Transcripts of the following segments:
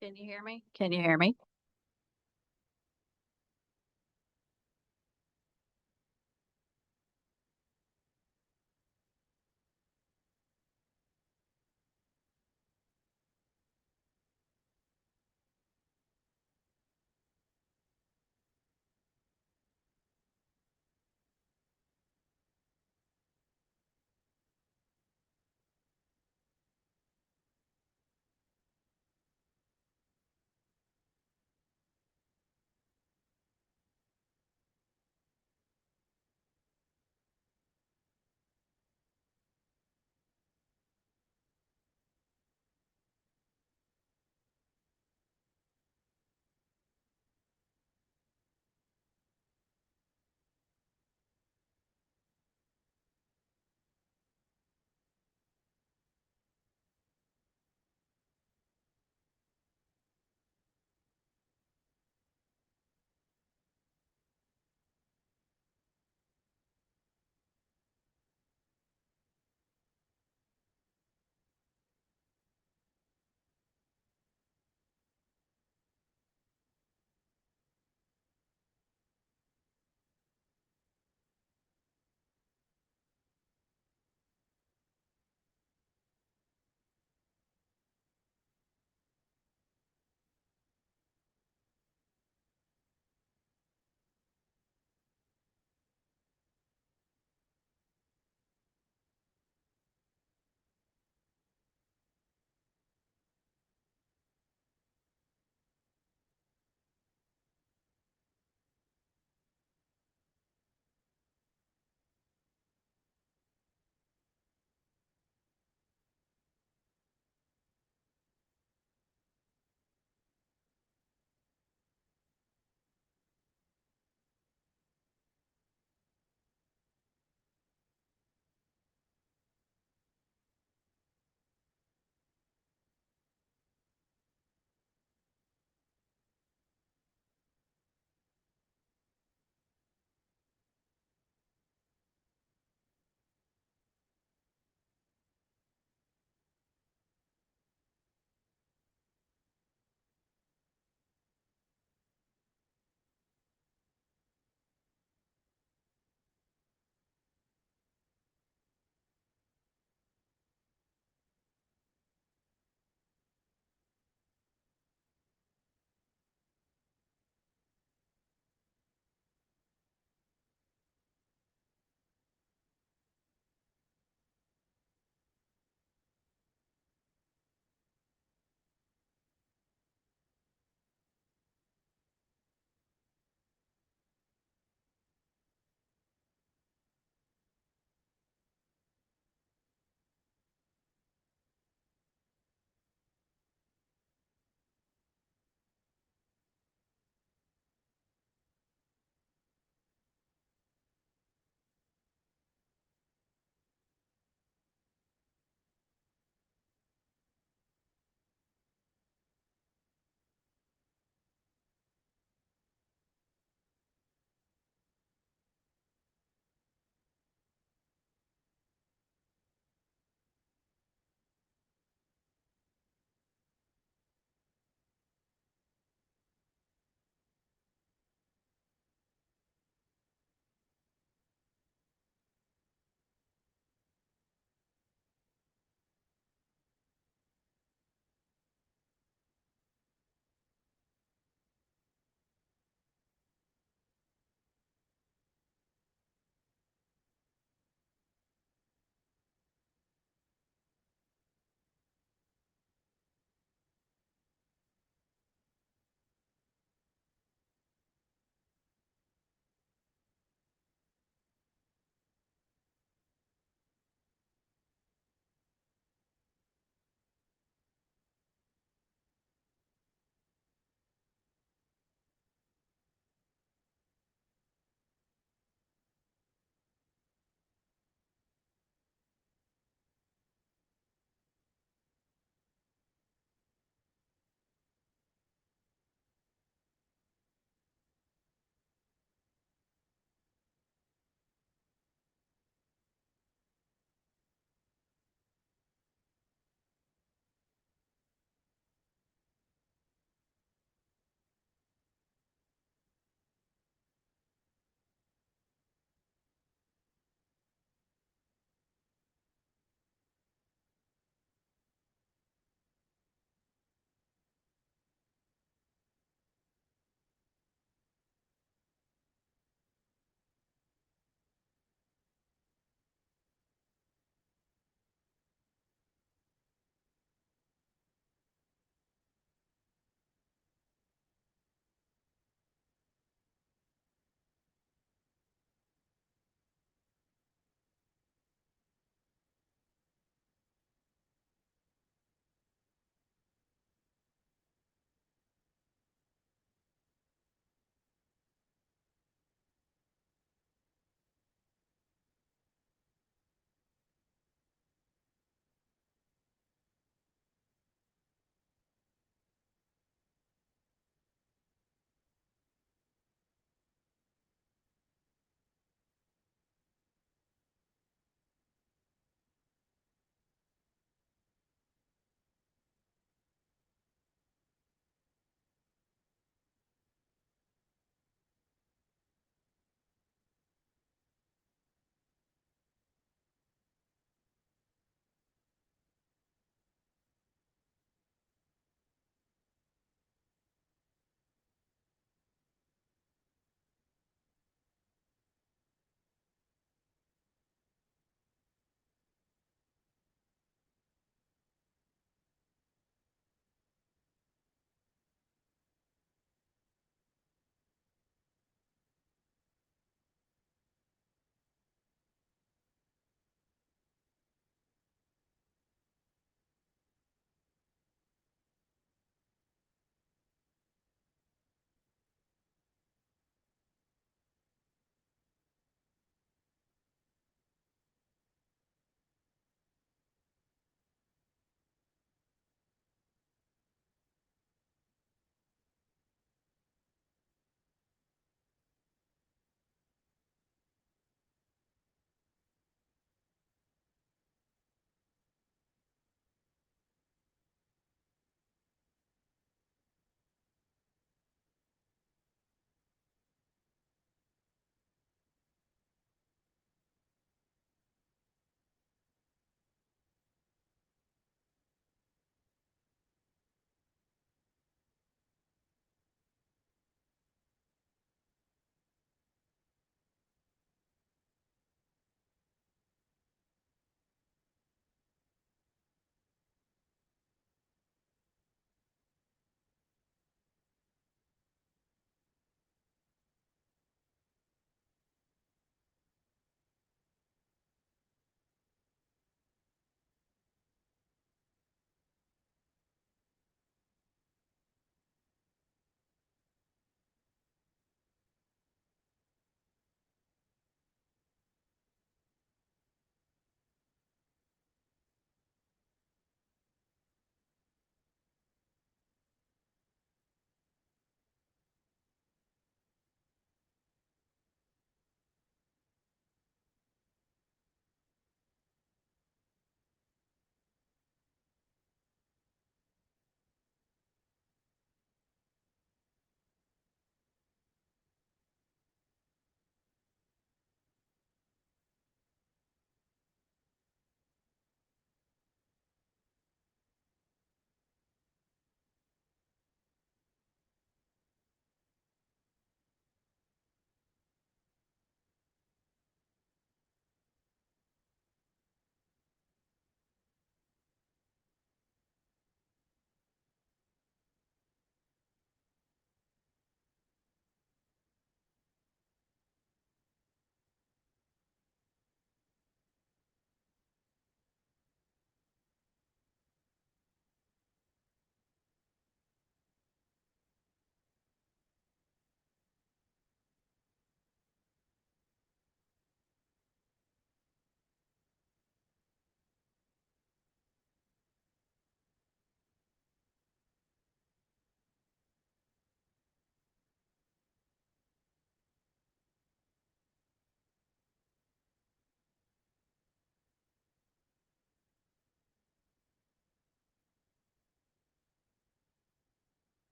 Can you hear me? Can you hear me?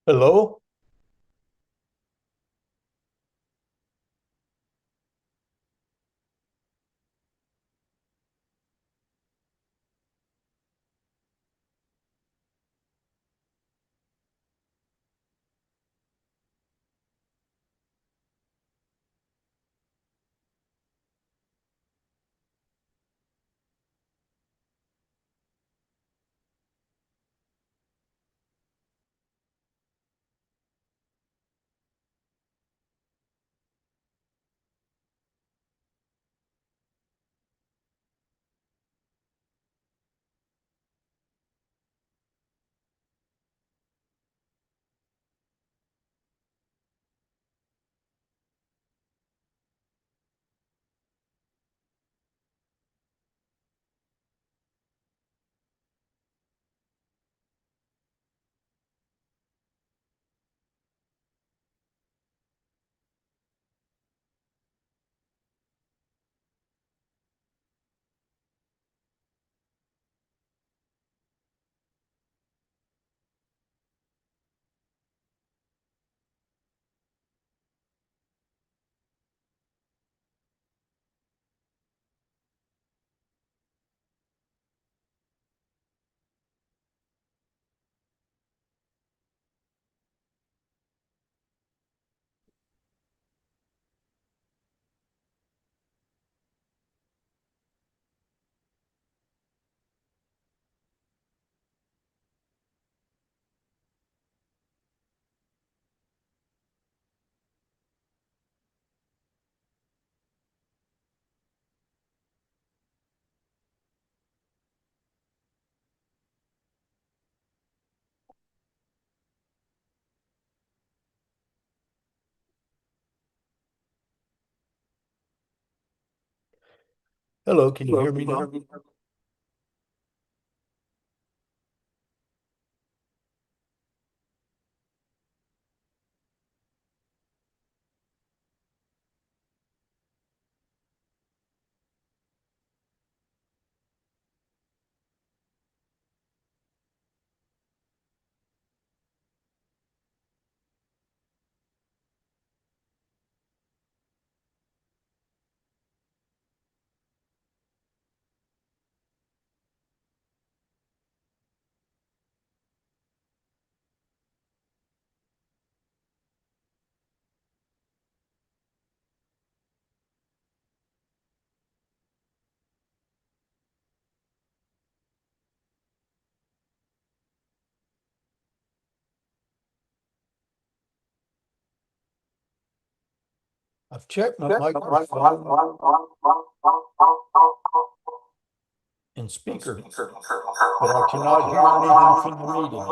Hello? Hello, can you Hello, hear can me you hear now? me? I've checked my Check. microphone and speaker, but I cannot hear anything from the meeting.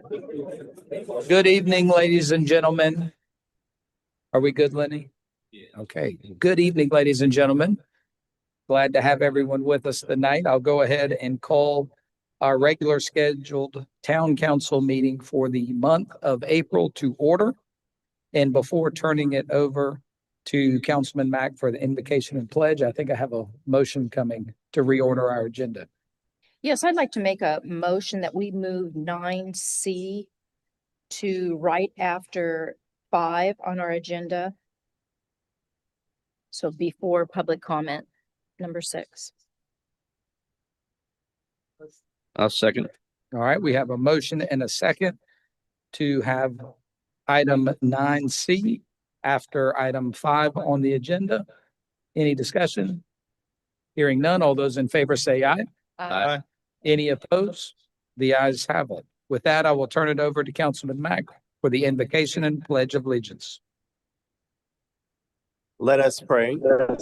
Good evening, ladies and gentlemen. Are we good, Lenny? Okay. Good evening, ladies and gentlemen. Glad to have everyone with us tonight. I'll go ahead and call our regular scheduled town council meeting for the month of April to order. And before turning it over to Councilman Mack for the invocation and pledge, I think I have a motion coming to reorder our agenda. Yes, I'd like to make a motion that we move 9C to right after 5 on our agenda. So before public comment, number 6. I'll second. All right, we have a motion and a second to have item 9C after item 5 on the agenda. Any discussion? Hearing none, all those in favor say aye. Aye. Any opposed? The ayes have it. With that, I will turn it over to Councilman Mack for the invocation and pledge of allegiance. Let us pray. The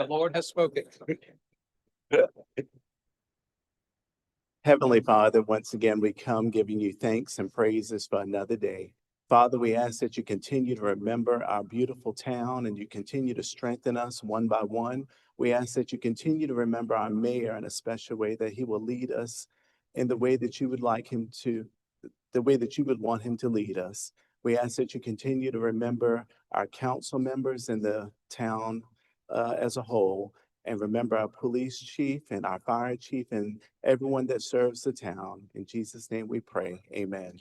Lord has spoken. Heavenly Father, once again, we come giving you thanks and praises for another day. Father, we ask that you continue to remember our beautiful town and you continue to strengthen us one by one. We ask that you continue to remember our mayor in a special way, that he will lead us in the way that you would like him to, the way that you would want him to lead us. We ask that you continue to remember our council members in the town as a whole, and remember our police chief and our fire chief and everyone that serves the town. In Jesus' name we pray. Amen.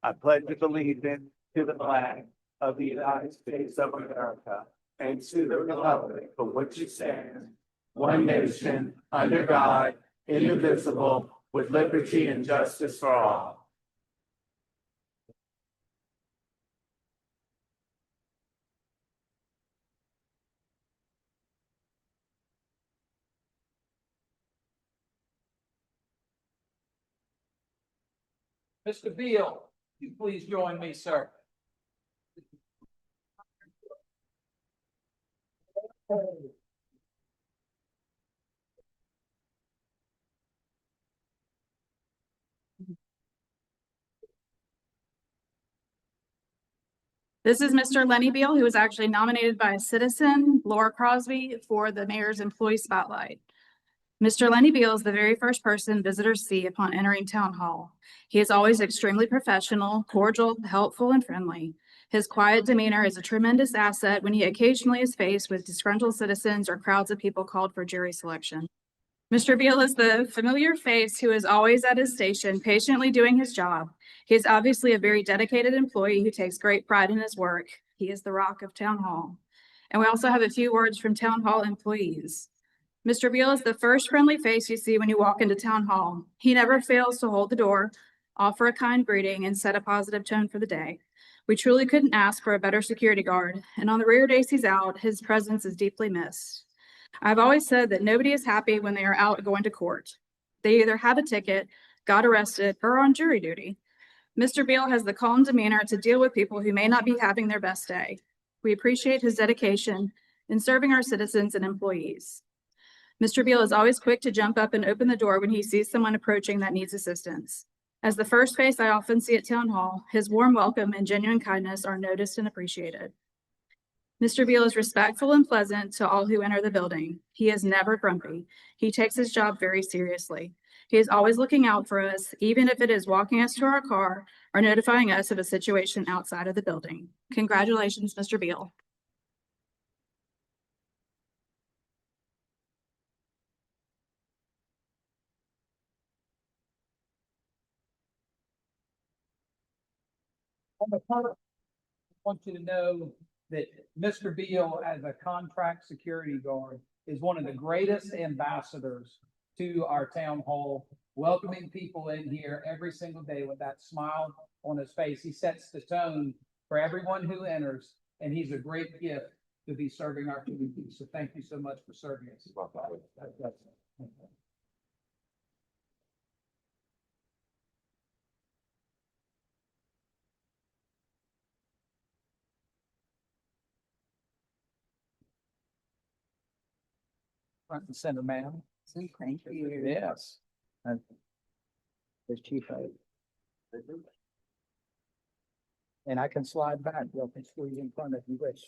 I pledge allegiance to the flag of the United States of America and to the republic for which it stands, one nation, under God, indivisible, with liberty and justice for all. Mr. Beal, you please join me, sir. This is Mr. Lenny Beal, who was actually nominated by a citizen, Laura Crosby, for the Mayor's Employee Spotlight. Mr. Lenny Beal is the very first person visitors see upon entering Town Hall. He is always extremely professional, cordial, helpful, and friendly. His quiet demeanor is a tremendous asset when he occasionally is faced with disgruntled citizens or crowds of people called for jury selection. Mr. Beal is the familiar face who is always at his station, patiently doing his job. He is obviously a very dedicated employee who takes great pride in his work. He is the rock of Town Hall. And we also have a few words from Town Hall employees. Mr. Beal is the first friendly face you see when you walk into Town Hall. He never fails to hold the door, offer a kind greeting, and set a positive tone for the day. We truly couldn't ask for a better security guard, and on the rare days he's out, his presence is deeply missed. I've always said that nobody is happy when they are out going to court. They either have a ticket, got arrested, or are on jury duty. Mr. Beal has the calm demeanor to deal with people who may not be having their best day. We appreciate his dedication in serving our citizens and employees. Mr. Beal is always quick to jump up and open the door when he sees someone approaching that needs assistance. As the first face I often see at Town Hall, his warm welcome and genuine kindness are noticed and appreciated. Mr. Beal is respectful and pleasant to all who enter the building. He is never grumpy. He takes his job very seriously. He is always looking out for us, even if it is walking us to our car or notifying us of a situation outside of the building. Congratulations, Mr. Beal. I want you to know that Mr. Beal, as a contract security guard, is one of the greatest ambassadors to our town hall, welcoming people in here every single day with that smile on his face. He sets the tone for everyone who enters, and he's a great gift to be serving our community. So thank you so much for serving us. Front and center, ma'am. Thank you. Yes. And the chief. And I can slide back. Y'all can squeeze in front if you wish.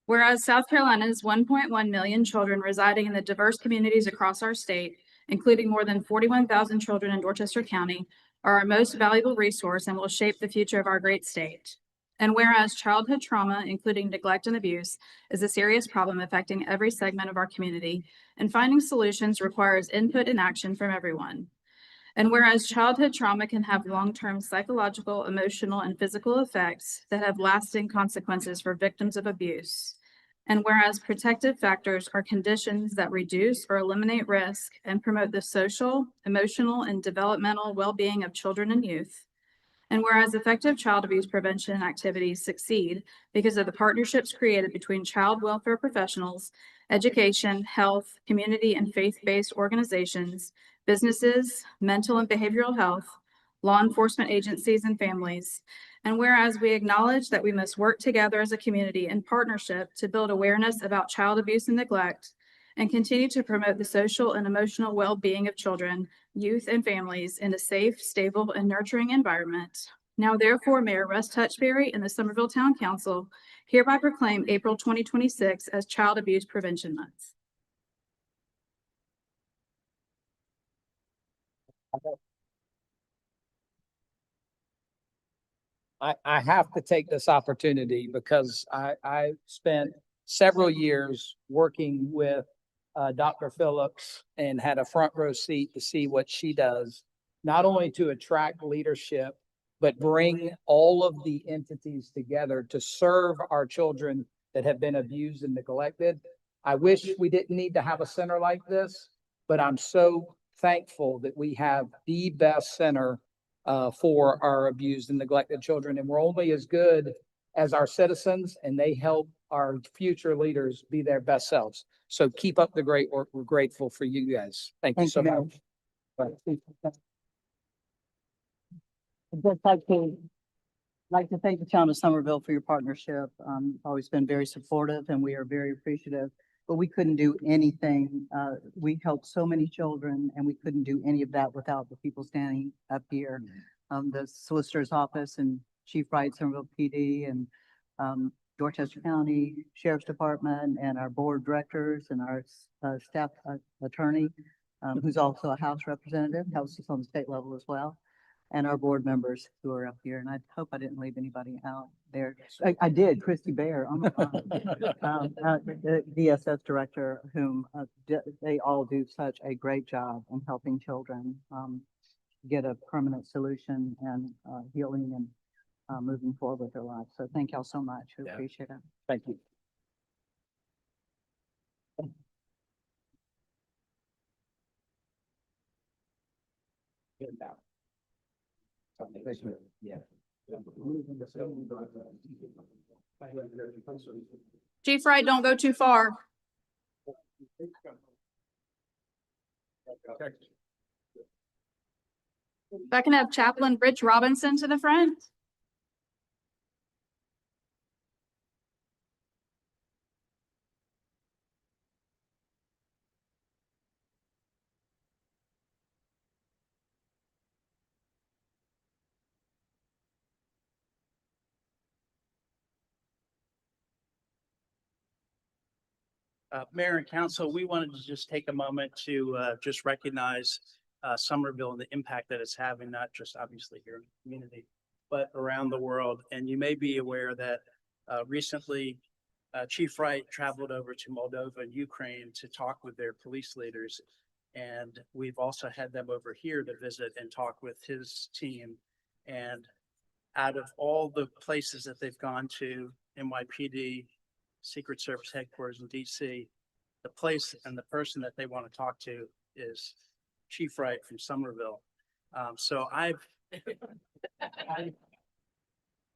Whereas South Carolina's 1.1 million children residing in the diverse communities across our state, including more than 41,000 children in Dorchester County, are our most valuable resource and will shape the future of our great state. And whereas childhood trauma, including neglect and abuse, is a serious problem affecting every segment of our community, and finding solutions requires input and action from everyone. And whereas childhood trauma can have long-term psychological, emotional, and physical effects that have lasting consequences for victims of abuse. And whereas protective factors are conditions that reduce or eliminate risk and promote the social, emotional, and developmental well-being of children and youth. And whereas effective child abuse prevention activities succeed because of the partnerships created between child welfare professionals, education, health, community, and faith-based organizations, businesses, mental and behavioral health, law enforcement agencies, and families. And whereas we acknowledge that we must work together as a community in partnership to build awareness about child abuse and neglect and continue to promote the social and emotional well-being of children, youth, and families in a safe, stable, and nurturing environment. Now therefore, Mayor Russ Touchberry and the Somerville Town Council hereby proclaim April 2026 as Child Abuse Prevention Month. I have to take this opportunity because I spent several years working with Dr. Phillips and had a front row seat to see what she does, not only to attract leadership, but bring all of the entities together to serve our children that have been abused and neglected. I wish we didn't need to have a center like this, but I'm so thankful that we have the best center for our abused and neglected children. And we're only as good as our citizens, and they help our future leaders be their best selves. So keep up the great work. We're grateful for you guys. Thank you Thank so you, Mayor. much. I'd just like to thank the town of Somerville for your partnership. Always been very supportive and we are very appreciative. But we couldn't do anything. We helped so many children and we couldn't do any of that without the people standing up here. The Solicitor's Office and Chief Wright, Somerville PD, and Dorchester County Sheriff's Department, and our board directors and our staff attorney, who's also a House representative, helps us on the state level as well. And our board members who are up here, and I hope I didn't leave anybody out there. I did, Christy Bear, oh my God. The DSS director, whom they all do such a great job in helping children get a permanent solution and healing and moving forward with their lives. So thank y'all so much. We Yeah. appreciate it. Thank you. Good now. Yeah. Chief Wright, don't go too far. If I can have Chaplain Rich Robinson to the front. Mayor and Council, we wanted to just take a moment to just recognize Somerville and the impact that it's having, not just obviously here in the community, but around the world. And you may be aware that recently Chief Wright traveled over to Moldova and Ukraine to talk with their police leaders. And we've also had them over here to visit and talk with his team. And out of all the places that they've gone to, NYPD, Secret Service headquarters in DC, the place and the person that they want to talk to is Chief Wright from Somerville. So I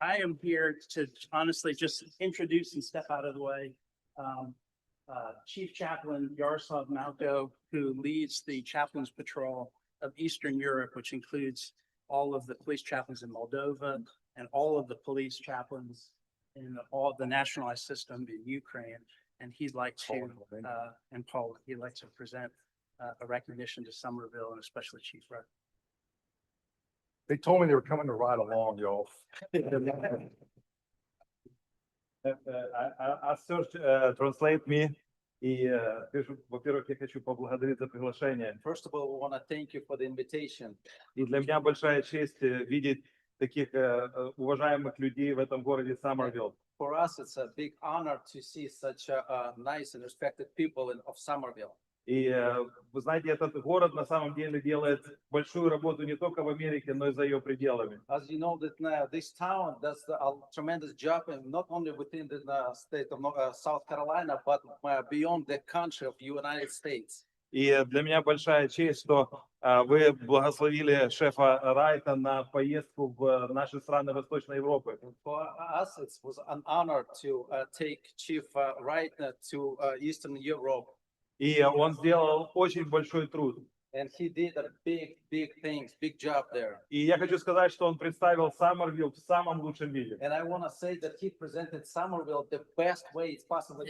am here to honestly just introduce and step out of the way. Chief Chaplain Yaroslav Malko, who leads the Chaplains Patrol of Eastern Europe, which includes all of the police chaplains in Moldova and all of the police chaplains in all of the nationalized system in Ukraine. And he'd like to, and Poland, he'd like to present a recognition to Somerville and especially Chief Rudd. They told me they were coming to ride along, y'all. Translate me. И, во-первых, я хочу поблагодарить за приглашение. First of all, we want to thank you for the invitation. И для меня большая честь видеть таких уважаемых людей в этом городе Саммервилл. For us, it's a big honor to see such nice and respected people of Somerville. И вы знаете, этот город на самом деле делает большую работу не только в Америке, но и за ее пределами. As you know, that this town does a tremendous job, and not only within the state of South Carolina, but beyond the country of United States. И для меня большая честь, что вы благословили шефа Райта на поездку в наши страны Восточной Европы. For us, it was an honor to take Chief Wright to Eastern Europe. И он сделал очень большой труд. And he did a big things, big job there. И я хочу сказать, что он представил Саммервилл в самом лучшем виде. And I want to say that he presented Somerville the best way it's possible.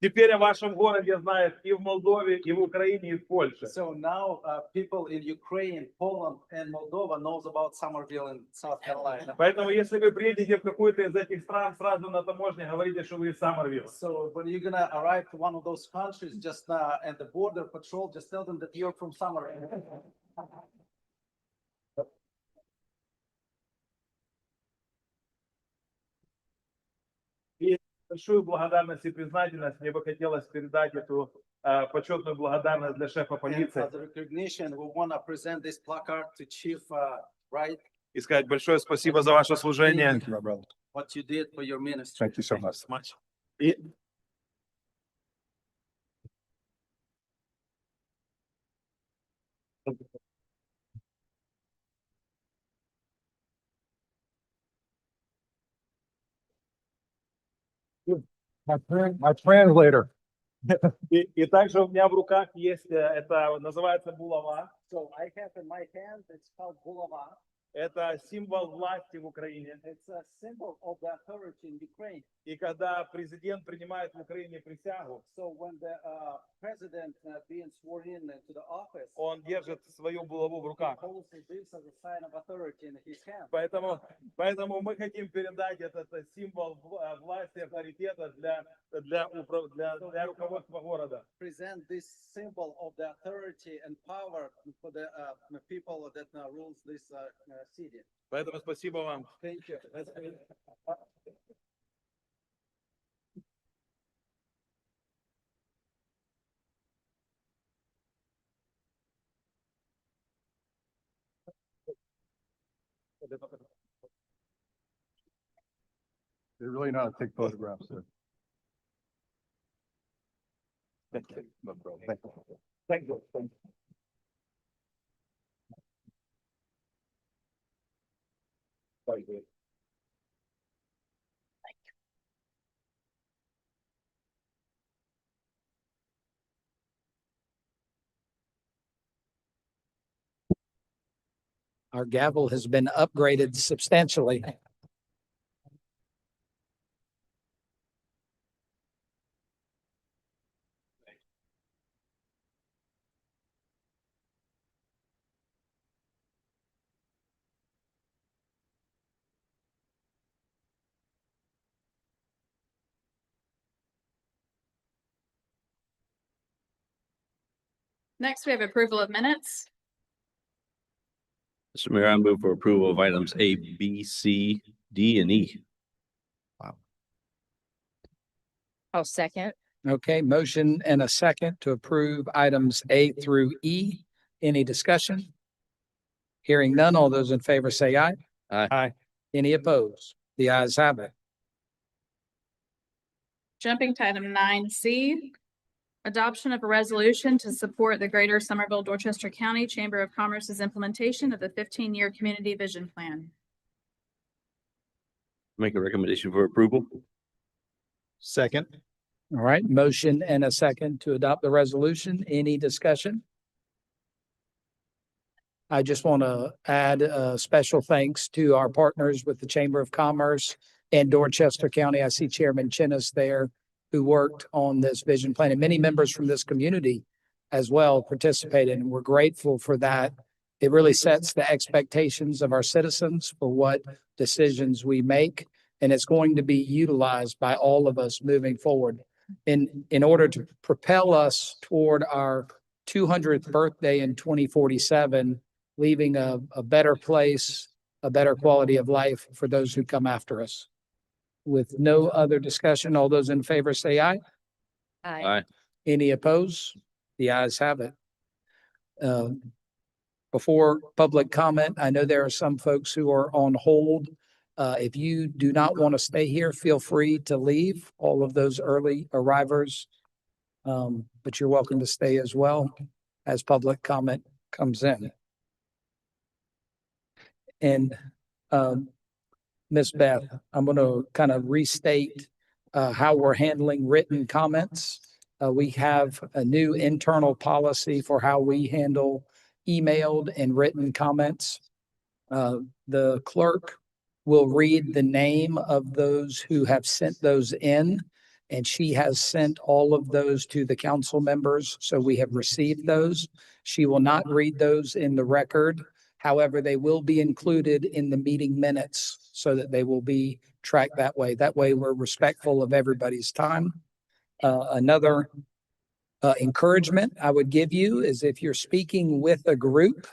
Теперь о вашем городе знают и в Молдове, и в Украине, и в Польше. So now people in Ukraine, Poland, and Moldova knows about Somerville in South Carolina. Поэтому, если вы приедете в какую-то из этих стран, сразу на таможне говорите, что вы из Саммервилла. So when you're gonna arrive to one of those countries, just at the border patrol, just tell them that you're from Somerville. Большую благодарность и признательность мне бы хотелось передать эту почетную благодарность для шефа And полиции as a recognition, we want to present this placard to Chief Wright, и сказать большое спасибо за ваше служение. what you did for your ministry. Thank you so much. И My translator. И также у меня в руках есть, это называется булава. So I have in my hand, it's called Bulava. Это символ власти в Украине. It's a symbol of the authority in Ukraine. И когда президент принимает в Украине присягу, So when the president being sworn in to the office, он держит свою булаву в руках. holds this as a sign of authority in his hand. Поэтому мы хотим передать этот символ власти, авторитета для руководства города. Present this symbol of the authority and power for the people that rules this city. Поэтому спасибо вам. Thank you. They really know how to take photographs there. Thank you. No problem. Thank you. Thank you. Thank you. Thank you. Our gavel has been upgraded substantially. Next, we have approval of minutes. Mr. Mayor, I move for approval of items A, B, C, D, and E. I'll second. Okay, motion and a second to approve items A through E. Any discussion? Hearing none, all those in favor say aye. Aye. Any opposed? The ayes have it. Jumping to item 9C, adoption of a resolution to support the Greater Somerville Dorchester County Chamber of Commerce's implementation of the 15-year Community Vision Plan. Make a recommendation for approval. Second. All right, motion and a second to adopt the resolution. Any discussion? I just want to add special thanks to our partners with the Chamber of Commerce and Dorchester County. I see Chairman Chinnis there who worked on this vision plan, and many members from this community as well participated, and we're grateful for that. It really sets the expectations of our citizens for what decisions we make, and it's going to be utilized by all of us moving forward in order to propel us toward our 200th birthday in 2047, leaving a better place, a better quality of life for those who come after us. With no other discussion, all those in favor say aye. Aye. Any opposed? The ayes have it. Before public comment, I know there are some folks who are on hold. If you do not want to stay here, feel free to leave, all of those early arrivers. But you're welcome to stay as well as public comment comes in. And Ms. Beth, I'm going to kind of restate how we're handling written comments. We have a new internal policy for how we handle emailed and written comments. The clerk will read the name of those who have sent those in, and she has sent all of those to the council members, so we have received those. She will not read those in the record. However, they will be included in the meeting minutes so that they will be tracked that way. That way, we're respectful of everybody's time. Another encouragement I would give you is if you're speaking with a group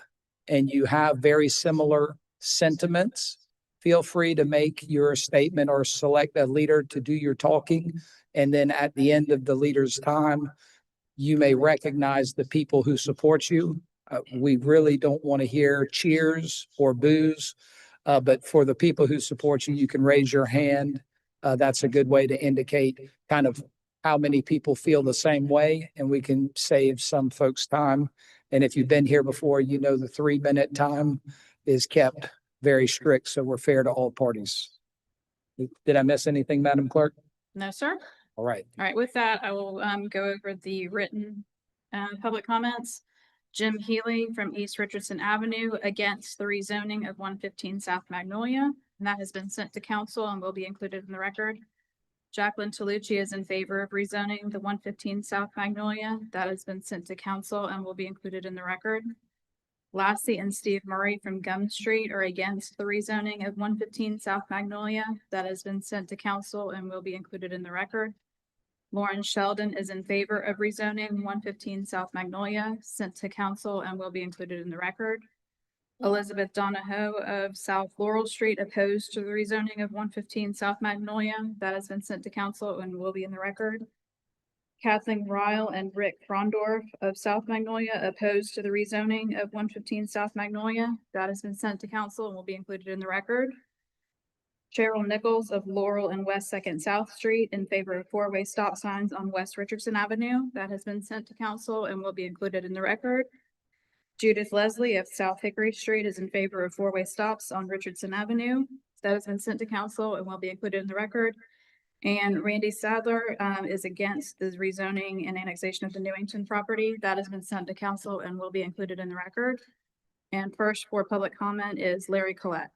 and you have very similar sentiments, feel free to make your statement or select a leader to do your talking. And then at the end of the leader's time, you may recognize the people who support you. We really don't want to hear cheers or boos, but for the people who support you, you can raise your hand. That's a good way to indicate kind of how many people feel the same way, and we can save some folks time. And if you've been here before, you know the 3-minute time is kept very strict, so we're fair to all parties. Did I miss anything, Madam Clerk? No, sir. All right. All right, with that, I will go over the written public comments. Jim Healy from East Richardson Avenue against the rezoning of 115 South Magnolia, and that has been sent to council and will be included in the record. Jacqueline Tolucci is in favor of rezoning the 115 South Magnolia. That has been sent to council and will be included in the record. Lassie and Steve Murray from Gum Street are against the rezoning of 115 South Magnolia. That has been sent to council and will be included in the record. Lauren Sheldon is in favor of rezoning 115 South Magnolia, sent to council and will be included in the record. Elizabeth Donahoe of South Laurel Street opposed to the rezoning of 115 South Magnolia. That has been sent to council and will be in the record. Kathleen Ryle and Rick Frondorf of South Magnolia opposed to the rezoning of 115 South Magnolia. That has been sent to council and will be included in the record. Cheryl Nichols of Laurel and West 2nd South Street in favor of 4-way stop signs on West Richardson Avenue. That has been sent to council and will be included in the record. Judith Leslie of South Hickory Street is in favor of 4-way stops on Richardson Avenue. That has been sent to council and will be included in the record. And Randy Sadler is against the rezoning and annexation of the Newington property. That has been sent to council and will be included in the record. And first for public comment is Larry Collette.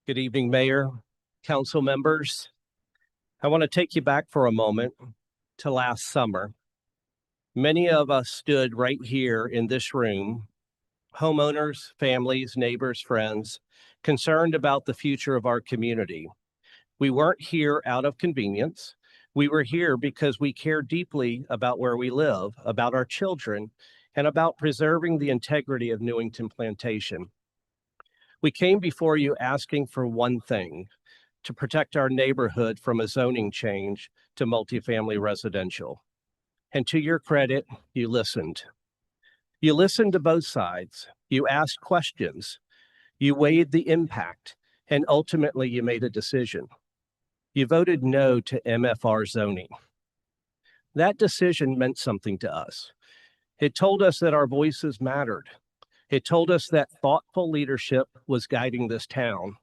Good evening, Mayor, council members. I want to take you back for a moment to last summer. Many of us stood right here in this room, homeowners, families, neighbors, friends, concerned about the future of our community. We weren't here out of convenience. We were here because we care deeply about where we live, about our children, and about preserving the integrity of Newington Plantation. We came before you asking for one thing, to protect our neighborhood from a zoning change to multifamily residential. And to your credit, you listened. You listened to both sides. You asked questions. You weighed the impact, and ultimately you made a decision. You voted no to MFR zoning. That decision meant something to us. It told us that our voices mattered. It told us that thoughtful leadership was guiding this town.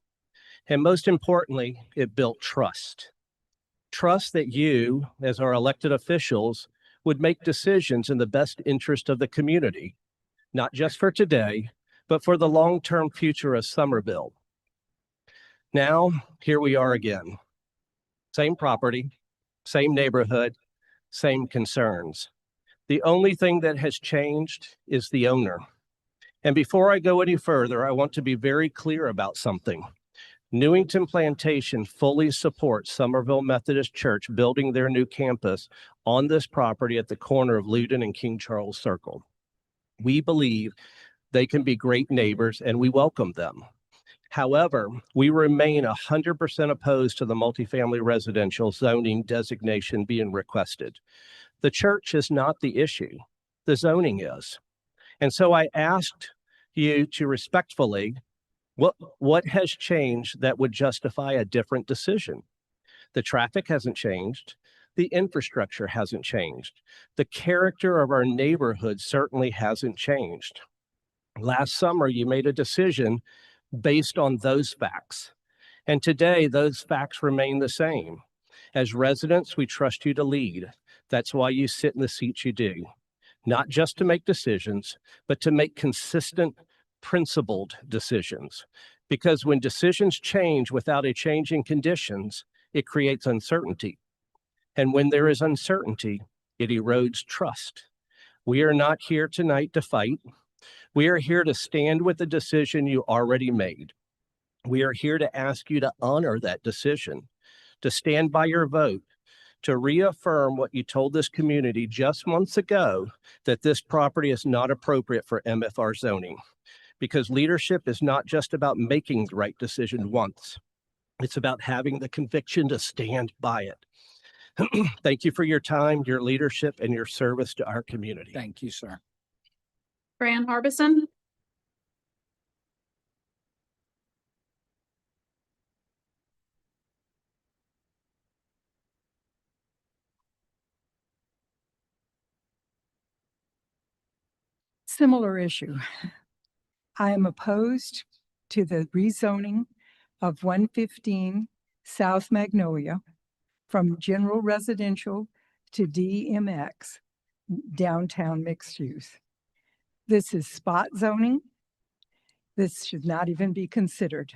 And most importantly, it built trust. Trust that you, as our elected officials, would make decisions in the best interest of the community, not just for today, but for the long-term future of Somerville. Now, here we are again. Same property, same neighborhood, same concerns. The only thing that has changed is the owner. And before I go any further, I want to be very clear about something. Newington Plantation fully supports Somerville Methodist Church building their new campus on this property at the corner of Loudon and King Charles Circle. We believe they can be great neighbors and we welcome them. However, we remain 100% opposed to the multifamily residential zoning designation being requested. The church is not the issue, the zoning is. And so I asked you to respectfully, what has changed that would justify a different decision? The traffic hasn't changed. The infrastructure hasn't changed. The character of our neighborhood certainly hasn't changed. Last summer, you made a decision based on those facts. And today, those facts remain the same. As residents, we trust you to lead. That's why you sit in the seats you do, not just to make decisions, but to make consistent, principled decisions. Because when decisions change without a change in conditions, it creates uncertainty. And when there is uncertainty, it erodes trust. We are not here tonight to fight. We are here to stand with the decision you already made. We are here to ask you to honor that decision, to stand by your vote, to reaffirm what you told this community just months ago, that this property is not appropriate for MFR zoning. Because leadership is not just about making the right decision once. It's about having the conviction to stand by it. Thank you for your time, your leadership, and your service to our community. Thank you, sir. Fran Harbison. Similar issue. I am opposed to the rezoning of 115 South Magnolia from general residential to DMX, downtown mixed use. This is spot zoning. This should not even be considered.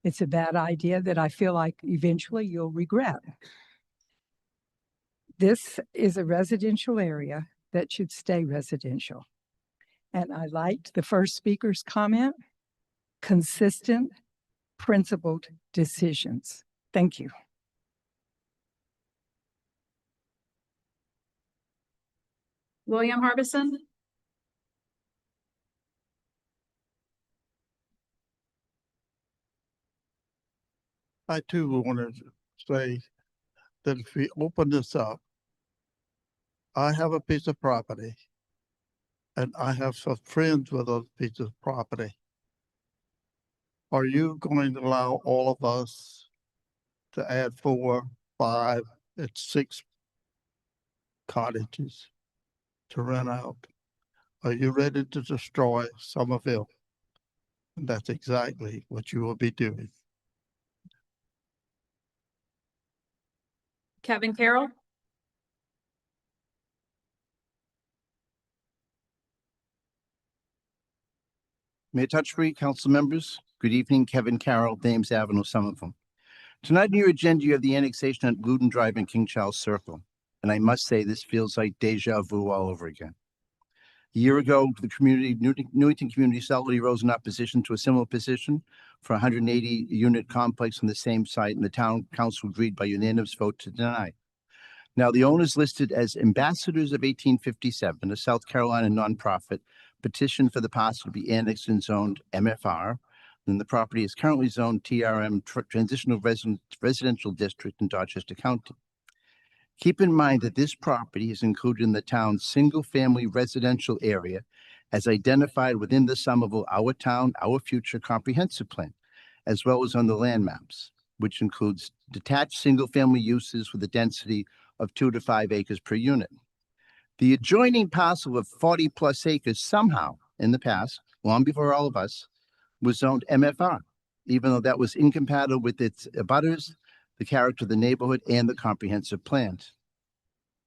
It's a bad idea that I feel like eventually you'll regret. This is a residential area that should stay residential. And I liked the first speaker's comment, consistent, principled decisions. Thank you. William Harbison. I too wanted to say that if we open this up, I have a piece of property and I have some friends with those pieces of property. Are you going to allow all of us to add 4, 5, and 6 cottages to rent out? Are you ready to destroy Somerville? And that's exactly what you will be doing. Kevin Carroll. Mayor Touchfree, council members, good evening. Kevin Carroll, Thames Avenue, Somerville. Tonight on your agenda, you have the annexation at Loudon Drive and King Charles Circle. And I must say, this feels like deja vu all over again. A year ago, the Newington Community Solidly rose in opposition to a similar position for a 180-unit complex on the same site, and the town council agreed by unanimous vote to deny. Now, the owners listed as Ambassadors of 1857, a South Carolina nonprofit, petitioned for the parcel to be annexed and zoned MFR, and the property is currently zoned TRM, Transitional Residential District in Dorchester County. Keep in mind that this property is included in the town's single-family residential area as identified within the Somerville Our Town, Our Future Comprehensive Plan, as well as on the land maps, which includes detached single-family uses with a density of 2 to 5 acres per unit. The adjoining parcel of 40+ acres somehow in the past, long before all of us, was zoned MFR, even though that was incompatible with its abutters, the character of the neighborhood, and the comprehensive plans.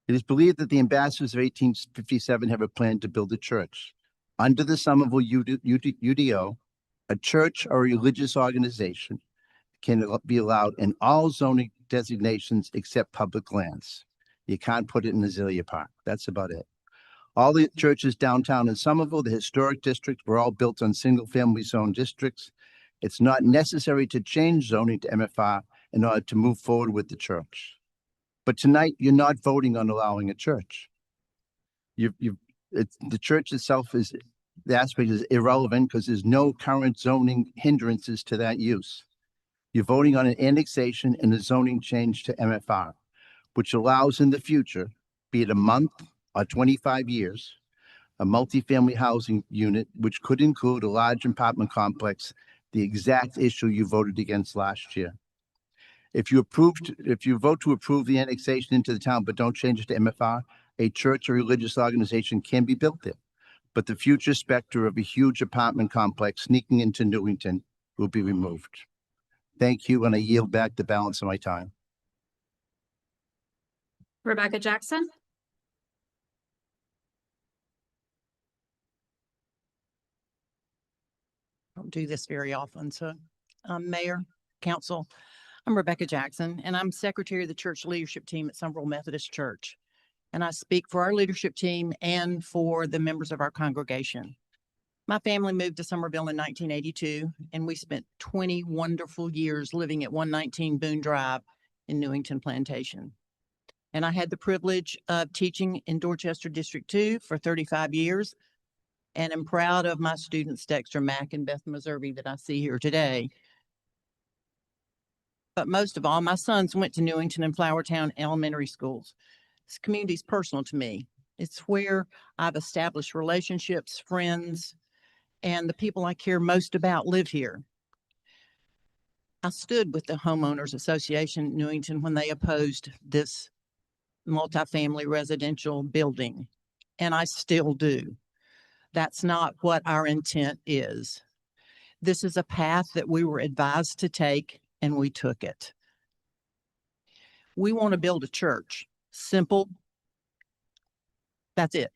It is believed that the ambassadors of 1857 have a plan to build a church. Under the Somerville UDO, a church or religious organization can be allowed in all zoning designations except public lands. You can't put it in Azalea Park. That's about it. All the churches downtown in Somerville, the historic district, were all built on single-family zone districts. It's not necessary to change zoning to MFR in order to move forward with the church. But tonight, you're not voting on allowing a church. The church itself the aspect is irrelevant because there's no current zoning hindrances to that use. You're voting on an annexation and a zoning change to MFR, which allows in the future, be it a month or 25 years, a multifamily housing unit, which could include a large apartment complex, the exact issue you voted against last year. If you vote to approve the annexation into the town, but don't change it to MFR, a church or religious organization can be built there. But the future specter of a huge apartment complex sneaking into Newington will be removed. Thank you, and I yield back the balance of my time. Rebecca Jackson. Don't do this very often. So, Mayor, Council, I'm Rebecca Jackson, and I'm Secretary of the Church Leadership Team at Somerville Methodist Church. And I speak for our leadership team and for the members of our congregation. My family moved to Somerville in 1982, and we spent 20 wonderful years living at 119 Boone Drive in Newington Plantation. And I had the privilege of teaching in Dorchester District 2 for 35 years. And I'm proud of my students, Dexter Mack and Beth Meservey, that I see here today. But most of all, my sons went to Newington and Flowertown elementary schools. This community is personal to me. It's where I've established relationships, friends, and the people I care most about live here. I stood with the Homeowners Association in Newington when they opposed this multifamily residential building, and I still do. That's not what our intent is. This is a path that we were advised to take, and we took it. We want to build a church. Simple. That's it.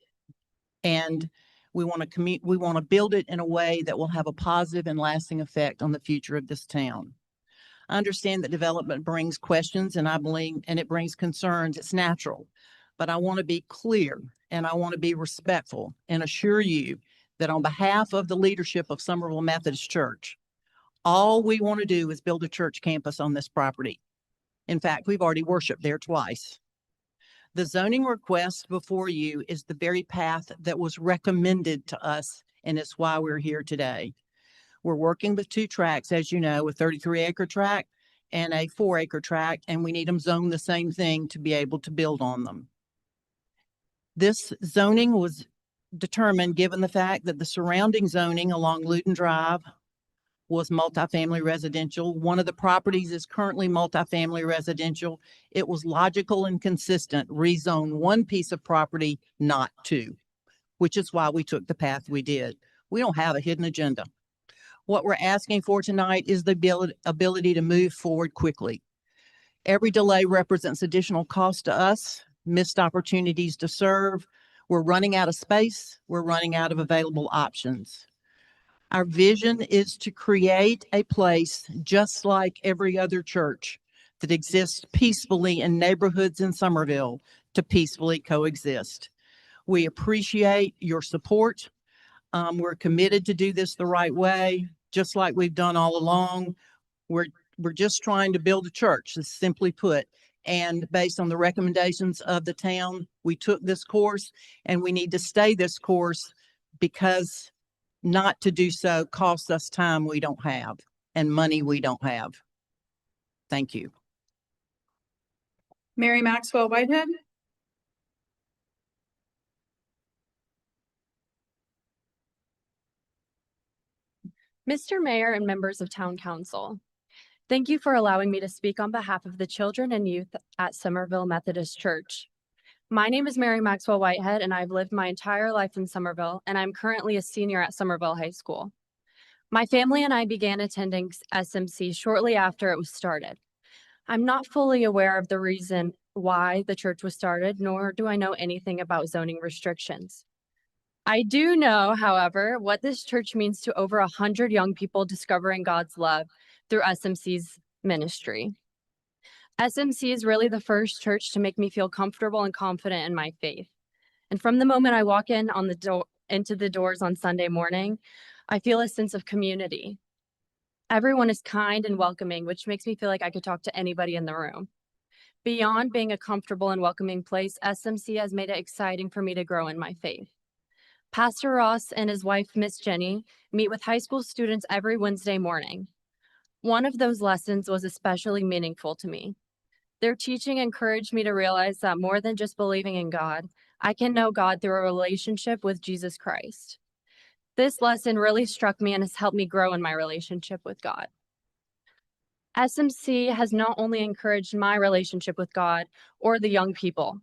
And we want to build it in a way that will have a positive and lasting effect on the future of this town. I understand that development brings questions, and it brings concerns. It's natural. But I want to be clear, and I want to be respectful and assure you that on behalf of the leadership of Somerville Methodist Church, all we want to do is build a church campus on this property. In fact, we've already worshiped there twice. The zoning request before you is the very path that was recommended to us, and it's why we're here today. We're working with 2 tracts, as you know, a 33-acre tract and a 4-acre tract, and we need them zoned the same thing to be able to build on them. This zoning was determined given the fact that the surrounding zoning along Luton Drive was multifamily residential. One of the properties is currently multifamily residential. It was logical and consistent, rezone one piece of property, not 2, which is why we took the path we did. We don't have a hidden agenda. What we're asking for tonight is the ability to move forward quickly. Every delay represents additional cost to us, missed opportunities to serve. We're running out of space. We're running out of available options. Our vision is to create a place just like every other church that exists peacefully in neighborhoods in Somerville to peacefully coexist. We appreciate your support. We're committed to do this the right way, just like we've done all along. We're just trying to build a church, simply put. And based on the recommendations of the town, we took this course, and we need to stay this course because not to do so costs us time we don't have and money we don't have. Thank you. Mary Maxwell Whitehead. Mr. Mayor and members of Town Council, thank you for allowing me to speak on behalf of the children and youth at Somerville Methodist Church. My name is Mary Maxwell Whitehead, and I've lived my entire life in Somerville, and I'm currently a senior at Somerville High School. My family and I began attending SMC shortly after it was started. I'm not fully aware of the reason why the church was started, nor do I know anything about zoning restrictions. I do know, however, what this church means to over 100 young people discovering God's love through SMC's ministry. SMC is really the first church to make me feel comfortable and confident in my faith. And from the moment I walk in on the door into the doors on Sunday morning, I feel a sense of community. Everyone is kind and welcoming, which makes me feel like I could talk to anybody in the room. Beyond being a comfortable and welcoming place, SMC has made it exciting for me to grow in my faith. Pastor Ross and his wife, Miss Jenny, meet with high school students every Wednesday morning. One of those lessons was especially meaningful to me. Their teaching encouraged me to realize that more than just believing in God, I can know God through a relationship with Jesus Christ. This lesson really struck me and has helped me grow in my relationship with God. SMC has not only encouraged my relationship with God or the young people.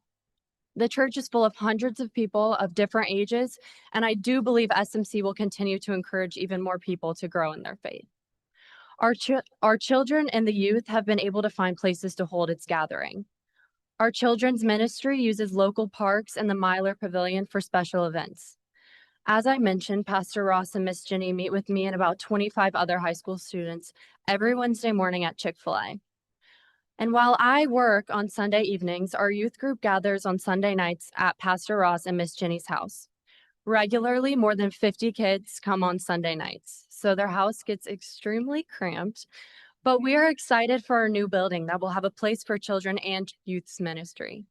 The church is full of hundreds of people of different ages, and I do believe SMC will continue to encourage even more people to grow in their faith. Our children and the youth have been able to find places to hold its gathering. Our children's ministry uses local parks and the Myler Pavilion for special events. As I mentioned, Pastor Ross and Miss Jenny meet with me and about 25 other high school students every Wednesday morning at Chick-fil-A. And while I work on Sunday evenings, our youth group gathers on Sunday nights at Pastor Ross and Miss Jenny's house. Regularly, more than 50 kids come on Sunday nights, so their house gets extremely cramped, but we are excited for our new building that will have a place for children and youth's ministry.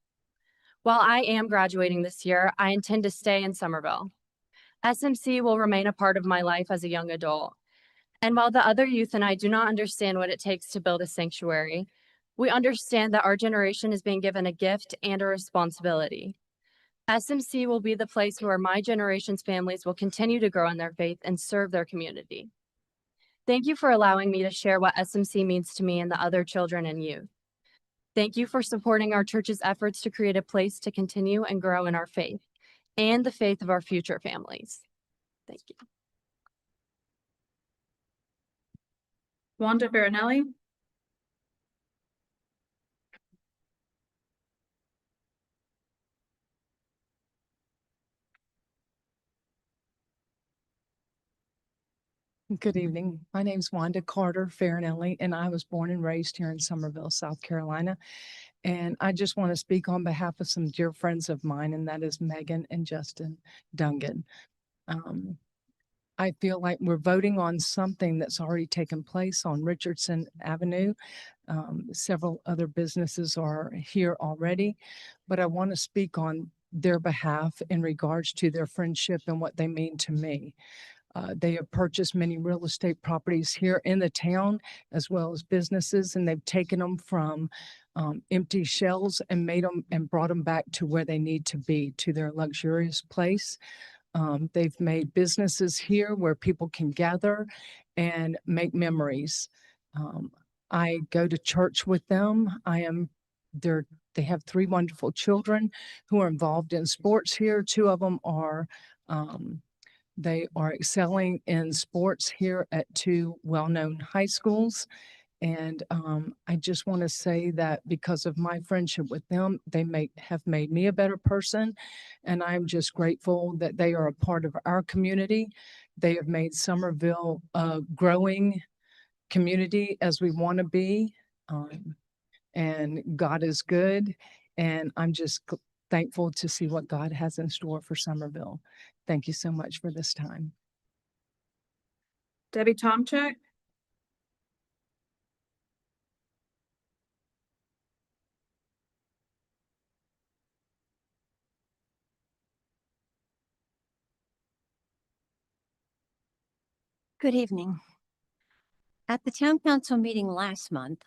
While I am graduating this year, I intend to stay in Somerville. SMC will remain a part of my life as a young adult. And while the other youth and I do not understand what it takes to build a sanctuary, we understand that our generation is being given a gift and a responsibility. SMC will be the place where my generation's families will continue to grow in their faith and serve their community. Thank you for allowing me to share what SMC means to me and the other children and youth. Thank you for supporting our church's efforts to create a place to continue and grow in our faith and the faith of our future families. Thank you. Wanda Baronelli. Good evening. My name's Wanda Carter Farinelli, and I was born and raised here in Somerville, South Carolina. And I just want to speak on behalf of some dear friends of mine, and that is Megan and Justin Dungan. I feel like we're voting on something that's already taken place on Richardson Avenue. Several other businesses are here already, but I want to speak on their behalf in regards to their friendship and what they mean to me. They have purchased many real estate properties here in the town, as well as businesses, and they've taken them from empty shells and made them and brought them back to where they need to be, to their luxurious place. They've made businesses here where people can gather and make memories. I go to church with them. They have 3 wonderful children who are involved in sports here. 2 of them are they are excelling in sports here at 2 well-known high schools. And I just want to say that because of my friendship with them, they have made me a better person. And I'm just grateful that they are a part of our community. They have made Somerville a growing community as we want to be. And God is good. And I'm just thankful to see what God has in store for Somerville. Thank you so much for this time. Debbie Tomczyk. Good evening. At the town council meeting last month,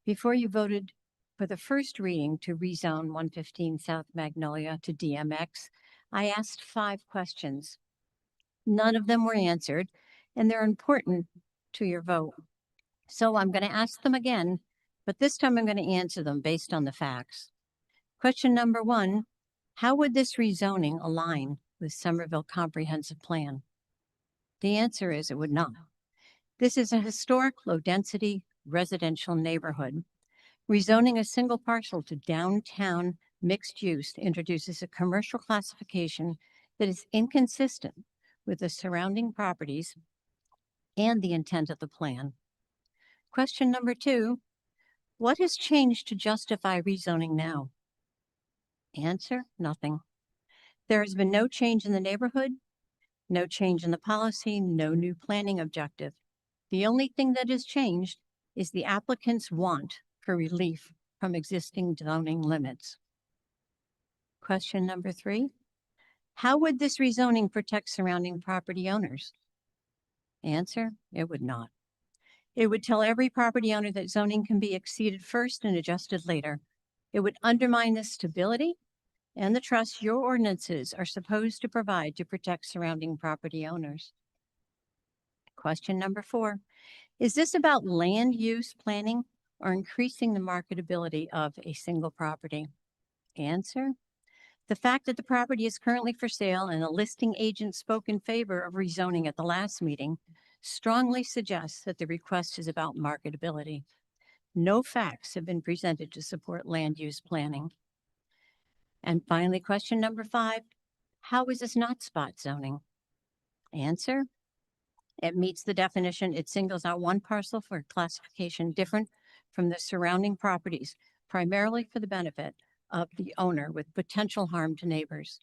before you voted for the first reading to rezone 115 South Magnolia to DMX, I asked 5 questions. None of them were answered, and they're important to your vote. So I'm going to ask them again, but this time I'm going to answer them based on the facts. Question number 1, How would this rezoning align with Somerville Comprehensive Plan? The answer is it would not. This is a historic, low-density residential neighborhood. Rezoning a single parcel to downtown mixed use introduces a commercial classification that is inconsistent with the surrounding properties and the intent of the plan. Question number 2, what has changed to justify rezoning now? Answer, nothing. There has been no change in the neighborhood, no change in the policy, no new planning objective. The only thing that has changed is the applicant's want for relief from existing zoning limits. Question number 3, how would this rezoning protect surrounding property owners? Answer, it would not. It would tell every property owner that zoning can be exceeded first and adjusted later. It would undermine the stability and the trust your ordinances are supposed to provide to protect surrounding property owners. Question number 4, is this about land use planning or increasing the marketability of a single property? Answer, the fact that the property is currently for sale and a listing agent spoke in favor of rezoning at the last meeting strongly suggests that the request is about marketability. No facts have been presented to support land use planning. And finally, question number 5, how is this not spot zoning? Answer, it meets the definition. It singles out one parcel for classification different from the surrounding properties, primarily for the benefit of the owner with potential harm to neighbors.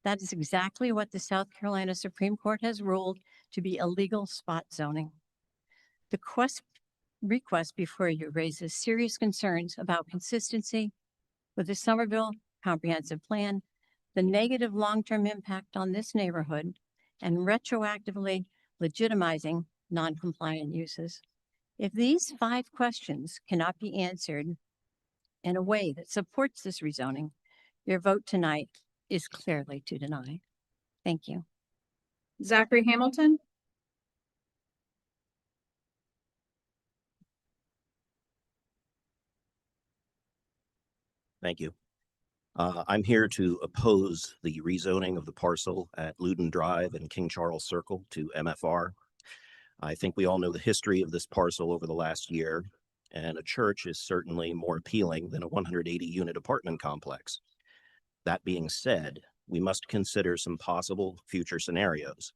That is exactly what the South Carolina Supreme Court has ruled to be illegal spot zoning. The request before you raises serious concerns about consistency with the Somerville Comprehensive Plan, the negative long-term impact on this neighborhood, and retroactively legitimizing non-compliant uses. If these 5 questions cannot be answered in a way that supports this rezoning, your vote tonight is clearly to deny. Thank you. Zachary Hamilton. Thank you. I'm here to oppose the rezoning of the parcel at Loudon Drive and King Charles Circle to MFR. I think we all know the history of this parcel over the last year, and a church is certainly more appealing than a 180-unit apartment complex. That being said, we must consider some possible future scenarios.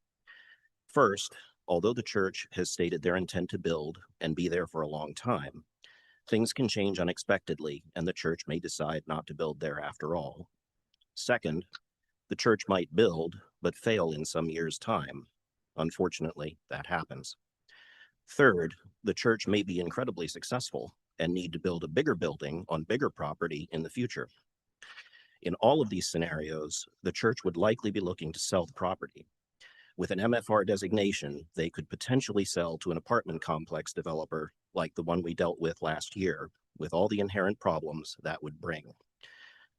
First, although the church has stated their intent to build and be there for a long time, things can change unexpectedly, and the church may decide not to build there after all. Second, the church might build, but fail in some years' time. Unfortunately, that happens. Third, the church may be incredibly successful and need to build a bigger building on bigger property in the future. In all of these scenarios, the church would likely be looking to sell the property. With an MFR designation, they could potentially sell to an apartment complex developer like the one we dealt with last year, with all the inherent problems that would bring.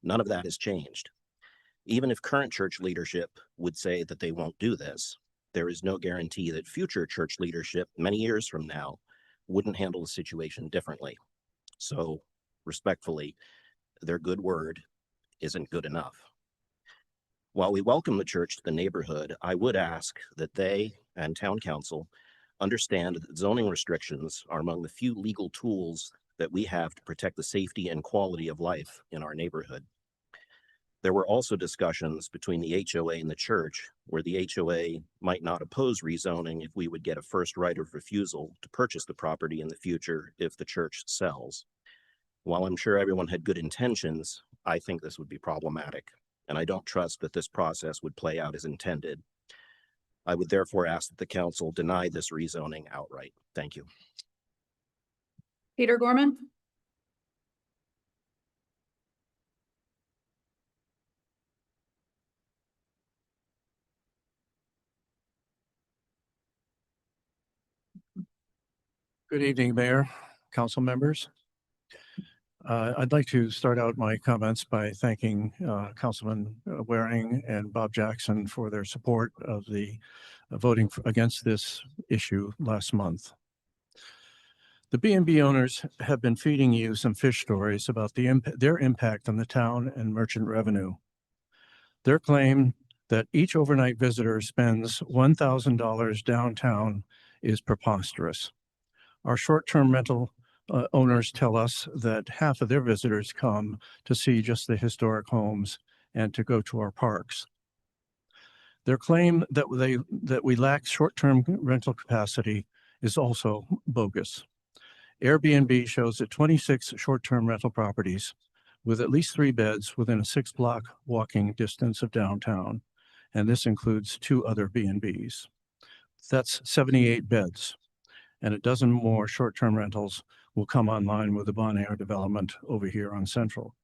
None of that has changed. Even if current church leadership would say that they won't do this, there is no guarantee that future church leadership many years from now wouldn't handle the situation differently. So, respectfully, their good word isn't good enough. While we welcome the church to the neighborhood, I would ask that they and town council understand that zoning restrictions are among the few legal tools that we have to protect the safety and quality of life in our neighborhood. There were also discussions between the HOA and the church where the HOA might not oppose rezoning if we would get a first right of refusal to purchase the property in the future if the church sells. While I'm sure everyone had good intentions, I think this would be problematic, and I don't trust that this process would play out as intended. I would therefore ask that the council deny this rezoning outright. Thank you. Peter Gorman. Good evening, Mayor, council members. I'd like to start out my comments by thanking Councilman Waring and Bob Jackson for their support of the voting against this issue last month. The B&B owners have been feeding you some fish stories about their impact on the town and merchant revenue. Their claim that each overnight visitor spends $1,000 downtown is preposterous. Our short-term rental owners tell us that half of their visitors come to see just the historic homes and to go to our parks. Their claim that we lack short-term rental capacity is also bogus. Airbnb shows that 26 short-term rental properties with at least 3 beds within a 6-block walking distance of downtown, and this includes 2 other B&Bs. That's 78 beds, and a dozen more short-term rentals will come online with the Bon Air development over here on Central.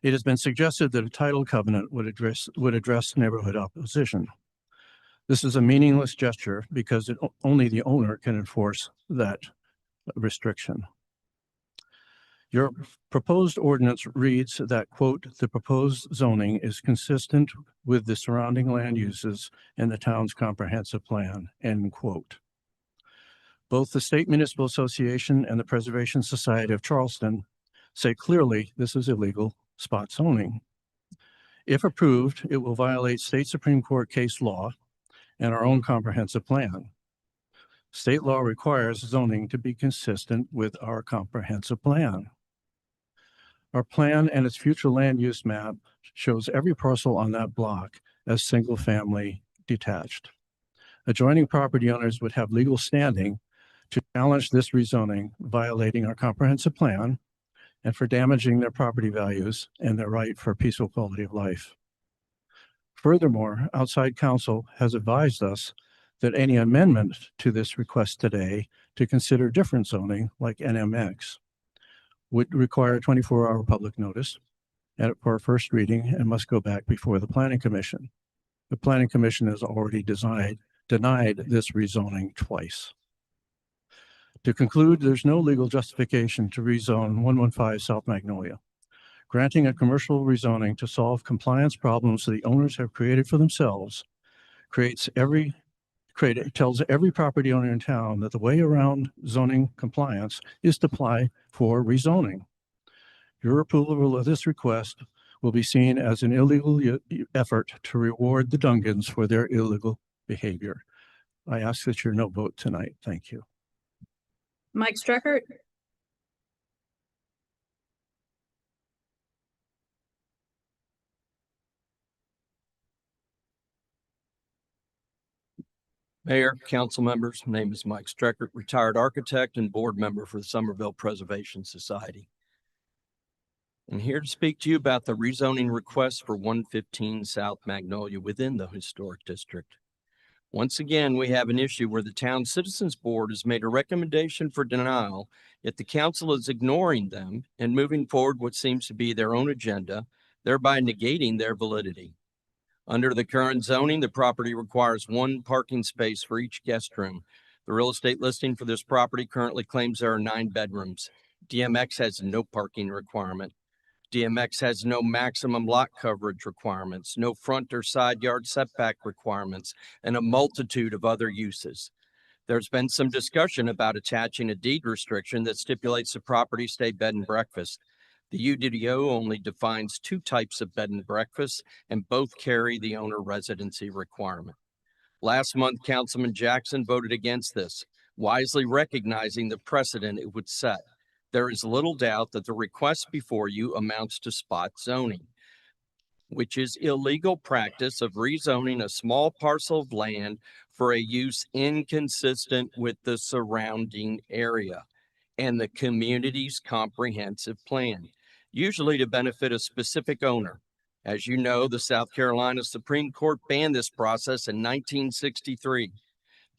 It has been suggested that a title covenant would address neighborhood opposition. This is a meaningless gesture because only the owner can enforce that restriction. Your proposed ordinance reads that, quote, "The proposed zoning is consistent with the surrounding land uses and the town's comprehensive plan," end quote. Both the State Municipal Association and the Preservation Society of Charleston say clearly this is illegal spot zoning. If approved, it will violate state Supreme Court case law and our own comprehensive plan. State law requires zoning to be consistent with our comprehensive plan. Our plan and its future land use map shows every parcel on that block as single-family detached. Adjoining property owners would have legal standing to challenge this rezoning, violating our comprehensive plan and for damaging their property values and their right for peaceful quality of life. Furthermore, outside counsel has advised us that any amendment to this request today to consider different zoning like NMX would require 24-hour public notice for a first reading and must go back before the Planning Commission. The Planning Commission has already denied this rezoning twice. To conclude, there's no legal justification to rezone 115 South Magnolia. Granting a commercial rezoning to solve compliance problems the owners have created for themselves tells every property owner in town that the way around zoning compliance is to apply for rezoning. Your approval of this request will be seen as an illegal effort to reward the Dungans for their illegal behavior. I ask that your no vote tonight. Thank you. Mike Streckert. Mayor, council members, my name is Mike Streckert, retired architect and board member for the Somerville Preservation Society. I'm here to speak to you about the rezoning request for 115 South Magnolia within the historic district. Once again, we have an issue where the town citizens board has made a recommendation for denial, yet the council is ignoring them and moving forward what seems to be their own agenda, thereby negating their validity. Under the current zoning, the property requires 1 parking space for each guest room. The real estate listing for this property currently claims there are 9 bedrooms. DMX has no parking requirement. DMX has no maximum lot coverage requirements, no front or side yard setback requirements, and a multitude of other uses. There's been some discussion about attaching a deed restriction that stipulates the property stay bed and breakfast. The UDO only defines 2 types of bed and breakfast, and both carry the owner residency requirement. Last month, Councilman Jackson voted against this, wisely recognizing the precedent it would set. There is little doubt that the request before you amounts to spot zoning, which is illegal practice of rezoning a small parcel of land for a use inconsistent with the surrounding area and the community's comprehensive plan, usually to benefit a specific owner. As you know, the South Carolina Supreme Court banned this process in 1963.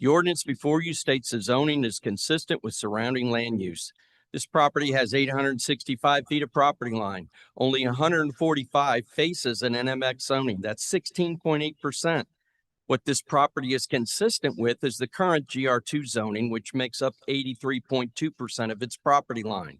The ordinance before you states the zoning is consistent with surrounding land use. This property has 865 feet of property line. Only 145 faces an NMX zoning. That's 16.8%. What this property is consistent with is the current GR2 zoning, which makes up 83.2% of its property line.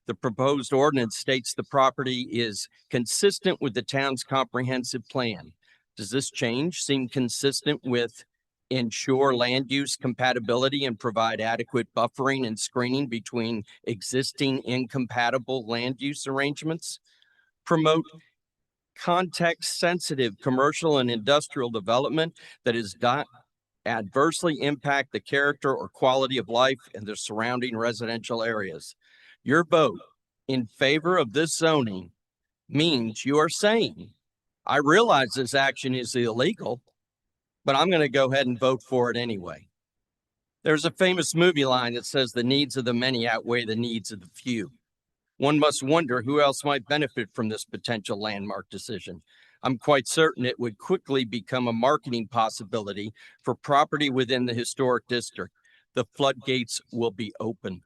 The proposed ordinance states the property is consistent with the town's comprehensive plan. Does this change seem consistent with ensure land use compatibility and provide adequate buffering and screening between existing incompatible land use arrangements? Promote context-sensitive commercial and industrial development that is not adversely impact the character or quality of life in the surrounding residential areas. Your vote in favor of this zoning means you are saying, I realize this action is illegal, but I'm going to go ahead and vote for it anyway. There's a famous movie line that says the needs of the many outweigh the needs of the few. One must wonder who else might benefit from this potential landmark decision. I'm quite certain it would quickly become a marketing possibility for property within the historic district. The floodgates will be open.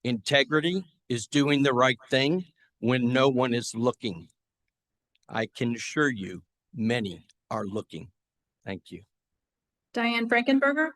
Integrity is doing the right thing when no one is looking. I can assure you, many are looking. Thank you. Diane Frankenberger.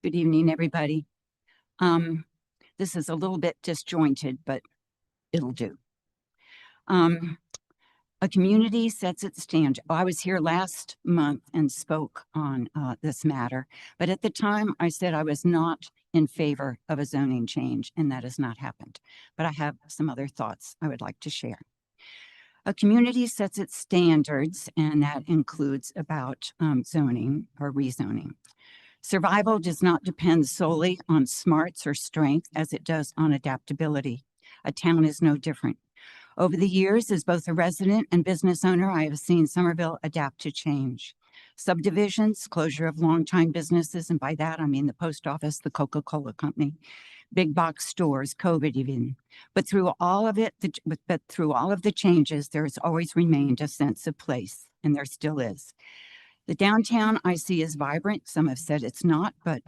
Good evening, everybody. This is a little bit disjointed, but it'll do. A community sets its stand. I was here last month and spoke on this matter, but at the time I said I was not in favor of a zoning change, and that has not happened. But I have some other thoughts I would like to share. A community sets its standards, and that includes about zoning or rezoning. Survival does not depend solely on smarts or strength as it does on adaptability. A town is no different. Over the years, as both a resident and business owner, I have seen Somerville adapt to change. Subdivisions, closure of longtime businesses, and by that I mean the post office, the Coca-Cola company, big box stores, COVID even. But through all of it, through all of the changes, there has always remained a sense of place, and there still is. The downtown I see is vibrant. Some have said it's not, but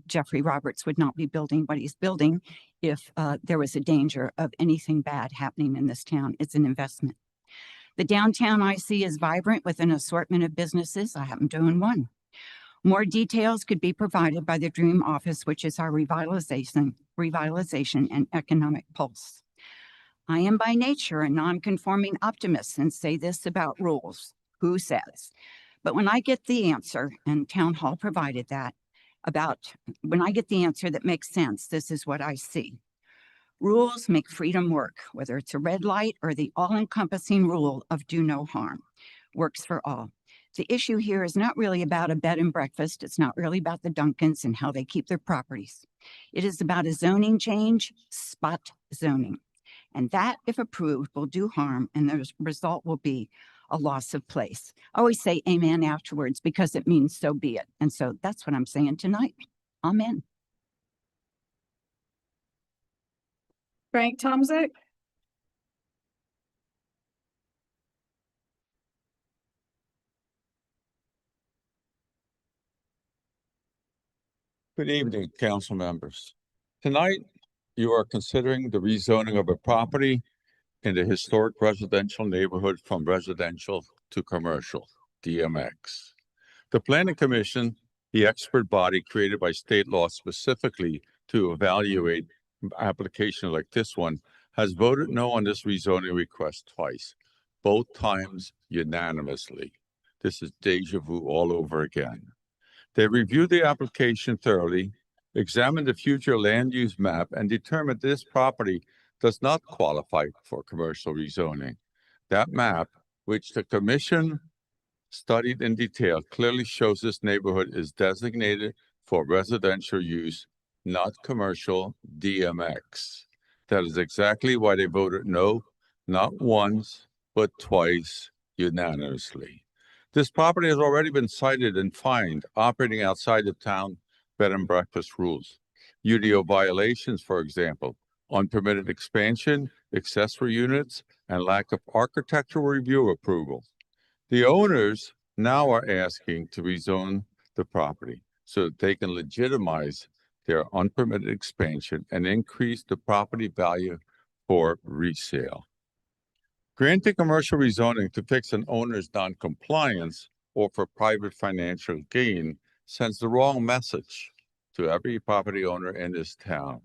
Jeffrey Roberts would not be building what he's building if there was a danger of anything bad happening in this town. It's an investment. The downtown I see is vibrant with an assortment of businesses. I happen to own one. More details could be provided by the Dream Office, which is our revitalization and economic pulse. I am by nature a non-conforming optimist and say this about rules. Who says? But when I get the answer, and Town Hall provided that, when I get the answer that makes sense, this is what I see. Rules make freedom work, whether it's a red light or the all-encompassing rule of do no harm. Works for all. The issue here is not really about a bed and breakfast. It's not really about the Duncans and how they keep their properties. It is about a zoning change, spot zoning. And that, if approved, will do harm, and the result will be a loss of place. I always say amen afterwards because it means so be it. And so that's what I'm saying tonight. Amen. Frank Tomczyk. Good evening, council members. Tonight, you are considering the rezoning of a property in the historic residential neighborhood from residential to commercial, DMX. The Planning Commission, the expert body created by state law specifically to evaluate applications like this one, has voted no on this rezoning request twice, both times unanimously. This is deja vu all over again. They reviewed the application thoroughly, examined the future land use map, and determined this property does not qualify for commercial rezoning. That map, which the commission studied in detail, clearly shows this neighborhood is designated for residential use, not commercial DMX. That is exactly why they voted no, not once, but twice unanimously. This property has already been cited and fined operating outside the town bed and breakfast rules. UDO violations, for example, unpermitted expansion, accessory units, and lack of architectural review approval. The owners now are asking to rezone the property so that they can legitimize their unpermitted expansion and increase the property value for resale. Granting commercial rezoning to fix an owner's non-compliance or for private financial gain sends the wrong message to every property owner in this town.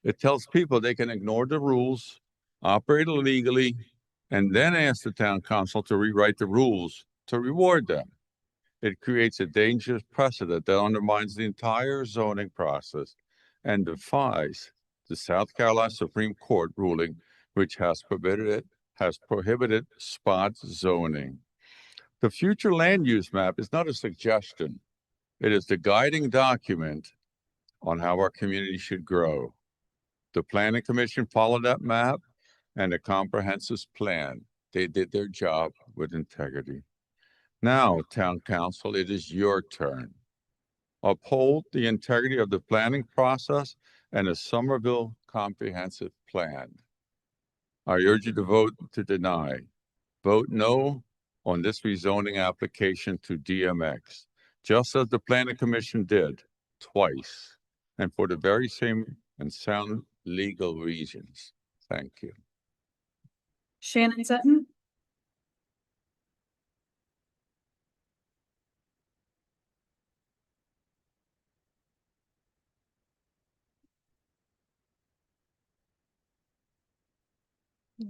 It tells people they can ignore the rules, operate illegally, and then ask the town council to rewrite the rules to reward them. It creates a dangerous precedent that undermines the entire zoning process and defies the South Carolina Supreme Court ruling, which has prohibited spot zoning. The future land use map is not a suggestion. It is the guiding document on how our community should grow. The Planning Commission followed that map and a comprehensive plan. They did their job with integrity. Now, Town Council, it is your turn. Uphold the integrity of the planning process and the Somerville Comprehensive Plan. I urge you to vote to deny. Vote no on this rezoning application to DMX, just as the Planning Commission did twice, and for the very same and sound legal reasons. Thank you. Shannon Sutton.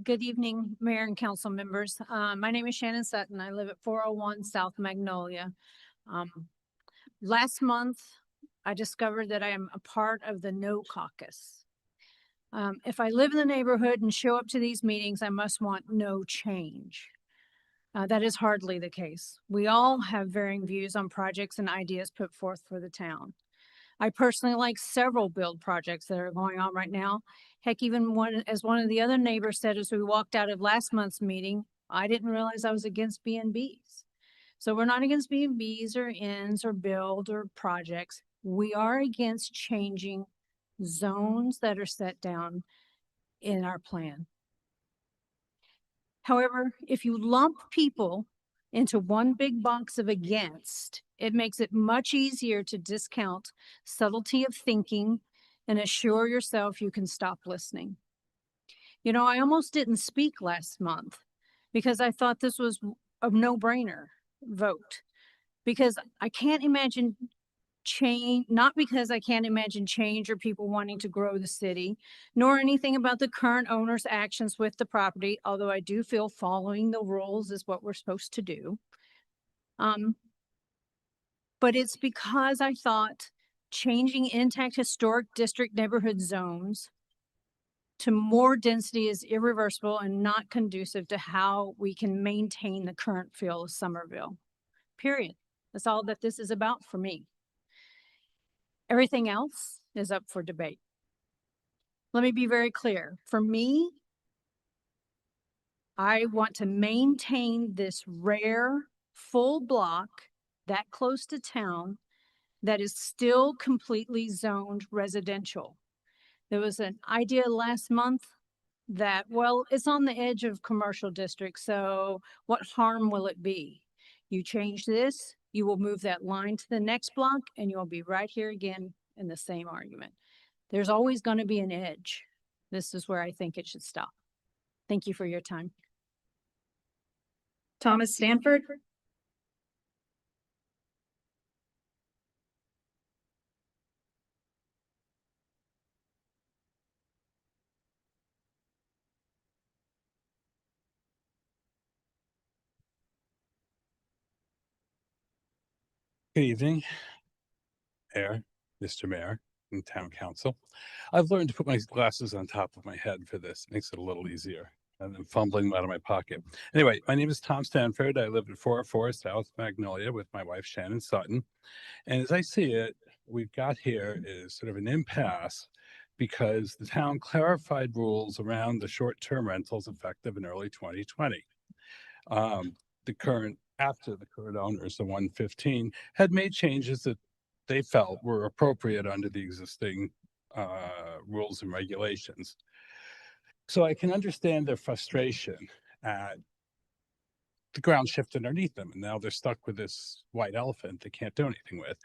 Good evening, Mayor and council members. My name is Shannon Sutton. I live at 401 South Magnolia. Last month, I discovered that I am a part of the No Caucus. If I live in the neighborhood and show up to these meetings, I must want no change. That is hardly the case. We all have varying views on projects and ideas put forth for the town. I personally like several build projects that are going on right now. Heck, even as one of the other neighbors said as we walked out of last month's meeting, I didn't realize I was against B&Bs. So we're not against B&Bs or inns or build or projects. We are against changing zones that are set down in our plan. However, if you lump people into one big box of against, it makes it much easier to discount subtlety of thinking and assure yourself you can stop listening. You know, I almost didn't speak last month because I thought this was a no-brainer vote, because I can't imagine change, not because I can't imagine change or people wanting to grow the city, nor anything about the current owner's actions with the property, although I do feel following the rules is what we're supposed to do. But it's because I thought changing intact historic district neighborhood zones to more density is irreversible and not conducive to how we can maintain the current feel of Somerville. Period. That's all that this is about for me. Everything else is up for debate. Let me be very clear. For me, I want to maintain this rare full block that close to town that is still completely zoned residential. There was an idea last month that, well, it's on the edge of commercial district, so what harm will it be? You change this, you will move that line to the next block, and you'll be right here again in the same argument. There's always going to be an edge. This is where I think it should stop. Thank you for your time. Thomas Stanford. Good evening, Mayor, Mr. Mayor, and Town Council. I've learned to put my glasses on top of my head for this. Makes it a little easier than fumbling them out of my pocket. Anyway, my name is Tom Stanford. I live at 404 South Magnolia with my wife, Shannon Sutton. And as I see it, we've got here is sort of an impasse because the town clarified rules around the short-term rentals effective in early 2020. After the current owners, the 115, had made changes that they felt were appropriate under the existing rules and regulations. So I can understand their frustration at the ground shift underneath them, and now they're stuck with this white elephant they can't do anything with.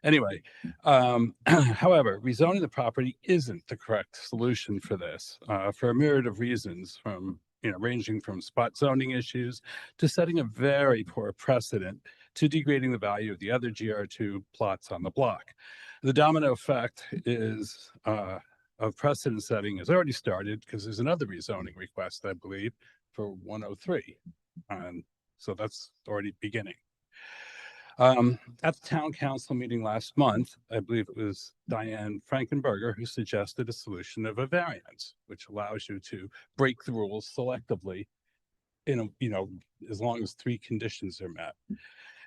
Anyway, however, rezoning the property isn't the correct solution for this, for a myriad of reasons, from ranging from spot zoning issues to setting a very poor precedent to degrading the value of the other GR2 plots on the block. The domino effect is of precedent setting has already started because there's another rezoning request, I believe, for 103. So that's already beginning. At the town council meeting last month, I believe it was Diane Frankenberger who suggested a solution of a variance, which allows you to break the rules selectively as long as 3 conditions are met.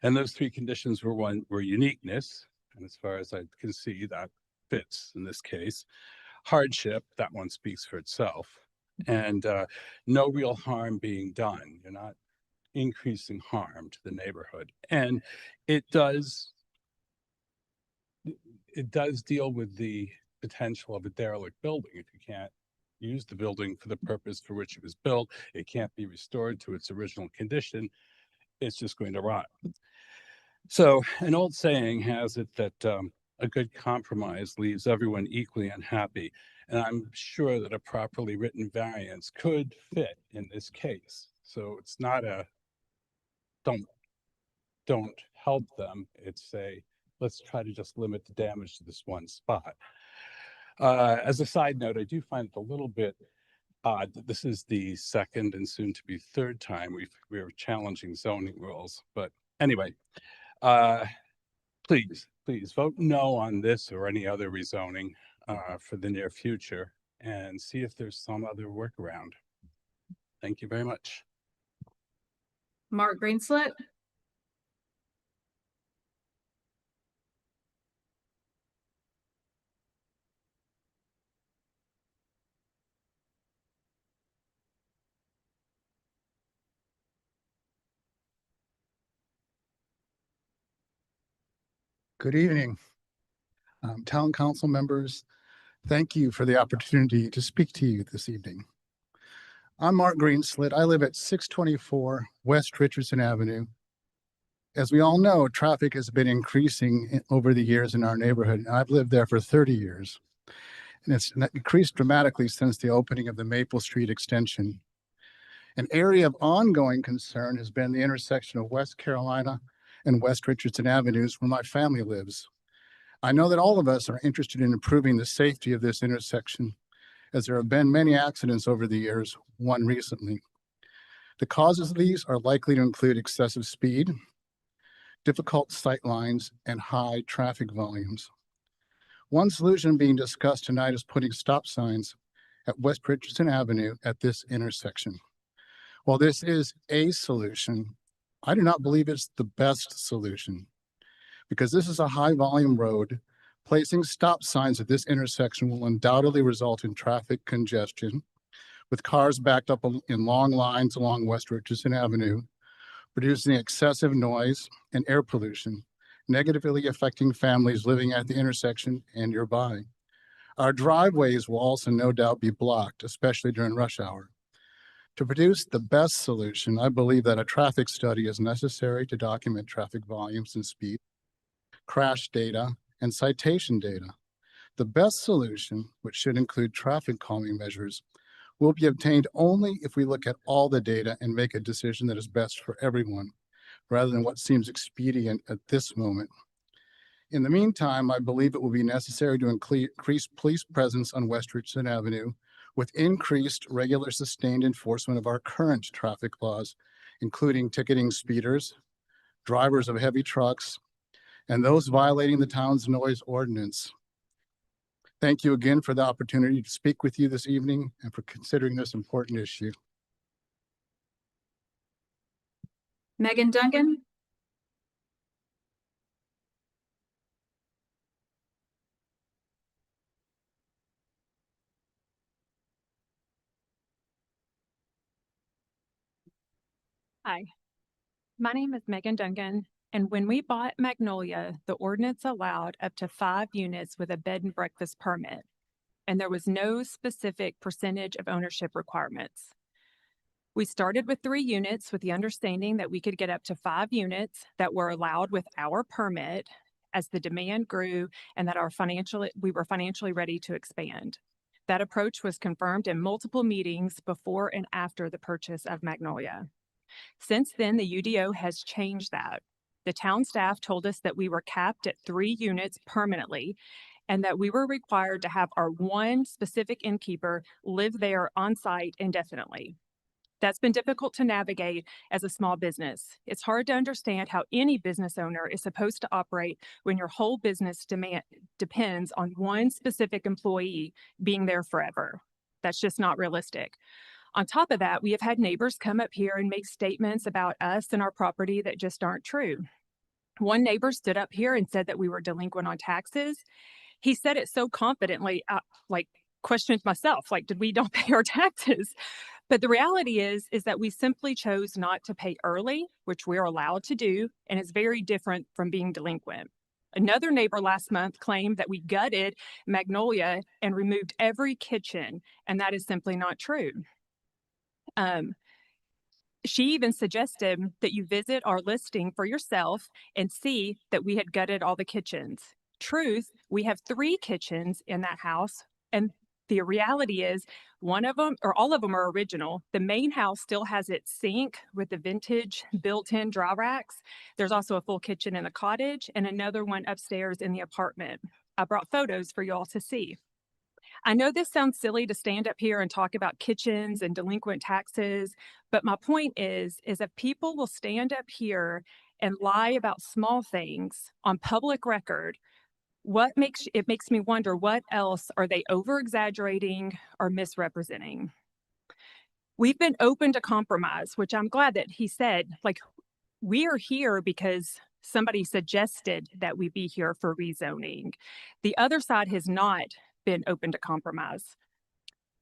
And those 3 conditions were uniqueness. And as far as I can see, that fits in this case. Hardship, that one speaks for itself. And no real harm being done. You're not increasing harm to the neighborhood. And it does deal with the potential of a derelict building. If you can't use the building for the purpose for which it was built, it can't be restored to its original condition. It's just going to rot. So an old saying has it that a good compromise leaves everyone equally unhappy. And I'm sure that a properly written variance could fit in this case. So it's not a don't help them. It's let's try to just limit the damage to this one spot. As a side note, I do find it a little bit odd that this is the second and soon to be third time we're challenging zoning rules. But anyway, please vote no on this or any other rezoning for the near future and see if there's some other workaround. Thank you very much. Mark Greenslit. Good evening, town council members. Thank you for the opportunity to speak to you this evening. I'm Mark Greenslit. I live at 624 West Richardson Avenue. As we all know, traffic has been increasing over the years in our neighborhood. I've lived there for 30 years. And it's increased dramatically since the opening of the Maple Street extension. An area of ongoing concern has been the intersection of West Carolina and West Richardson Avenues, where my family lives. I know that all of us are interested in improving the safety of this intersection, as there have been many accidents over the years, one recently. The causes of these are likely to include excessive speed, difficult sight lines, and high traffic volumes. One solution being discussed tonight is putting stop signs at West Richardson Avenue at this intersection. While this is a solution, I do not believe it's the best solution, because this is a high volume road. Placing stop signs at this intersection will undoubtedly result in traffic congestion, with cars backed up in long lines along West Richardson Avenue, producing excessive noise and air pollution, negatively affecting families living at the intersection and nearby. Our driveways will also no doubt be blocked, especially during rush hour. To produce the best solution, I believe that a traffic study is necessary to document traffic volumes and speed, crash data, and citation data. The best solution, which should include traffic calming measures, will be obtained only if we look at all the data and make a decision that is best for everyone, rather than what seems expedient at this moment. In the meantime, I believe it will be necessary to increase police presence on West Richardson Avenue with increased regular sustained enforcement of our current traffic laws, including ticketing speeders, drivers of heavy trucks, and those violating the town's noise ordinance. Thank you again for the opportunity to speak with you this evening and for considering this important issue. Megan Duncan. Hi, my name is Megan Duncan, and when we bought Magnolia, the ordinance allowed up to 5 units with a bed and breakfast permit, and there was no specific percentage of ownership requirements. We started with 3 units with the understanding that we could get up to 5 units that were allowed with our permit as the demand grew and that we were financially ready to expand. That approach was confirmed in multiple meetings before and after the purchase of Magnolia. Since then, the UDO has changed that. The town staff told us that we were capped at 3 units permanently and that we were required to have our one specific innkeeper live there on site indefinitely. That's been difficult to navigate as a small business. It's hard to understand how any business owner is supposed to operate when your whole business depends on one specific employee being there forever. That's just not realistic. On top of that, we have had neighbors come up here and make statements about us and our property that just aren't true. One neighbor stood up here and said that we were delinquent on taxes. He said it so confidently, I questioned myself, did we don't pay our taxes? But the reality is that we simply chose not to pay early, which we're allowed to do, and it's very different from being delinquent. Another neighbor last month claimed that we gutted Magnolia and removed every kitchen, and that is simply not true. She even suggested that you visit our listing for yourself and see that we had gutted all the kitchens. Truth, we have 3 kitchens in that house, and the reality is one of them, or all of them, are original. The main house still has its sink with the vintage built-in dry racks. There's also a full kitchen in the cottage and another one upstairs in the apartment. I brought photos for y'all to see. I know this sounds silly to stand up here and talk about kitchens and delinquent taxes, but my point is if people will stand up here and lie about small things on public record, it makes me wonder, what else are they over-exaggerating or misrepresenting? We've been open to compromise, which I'm glad that he said, we are here because somebody suggested that we be here for rezoning. The other side has not been open to compromise.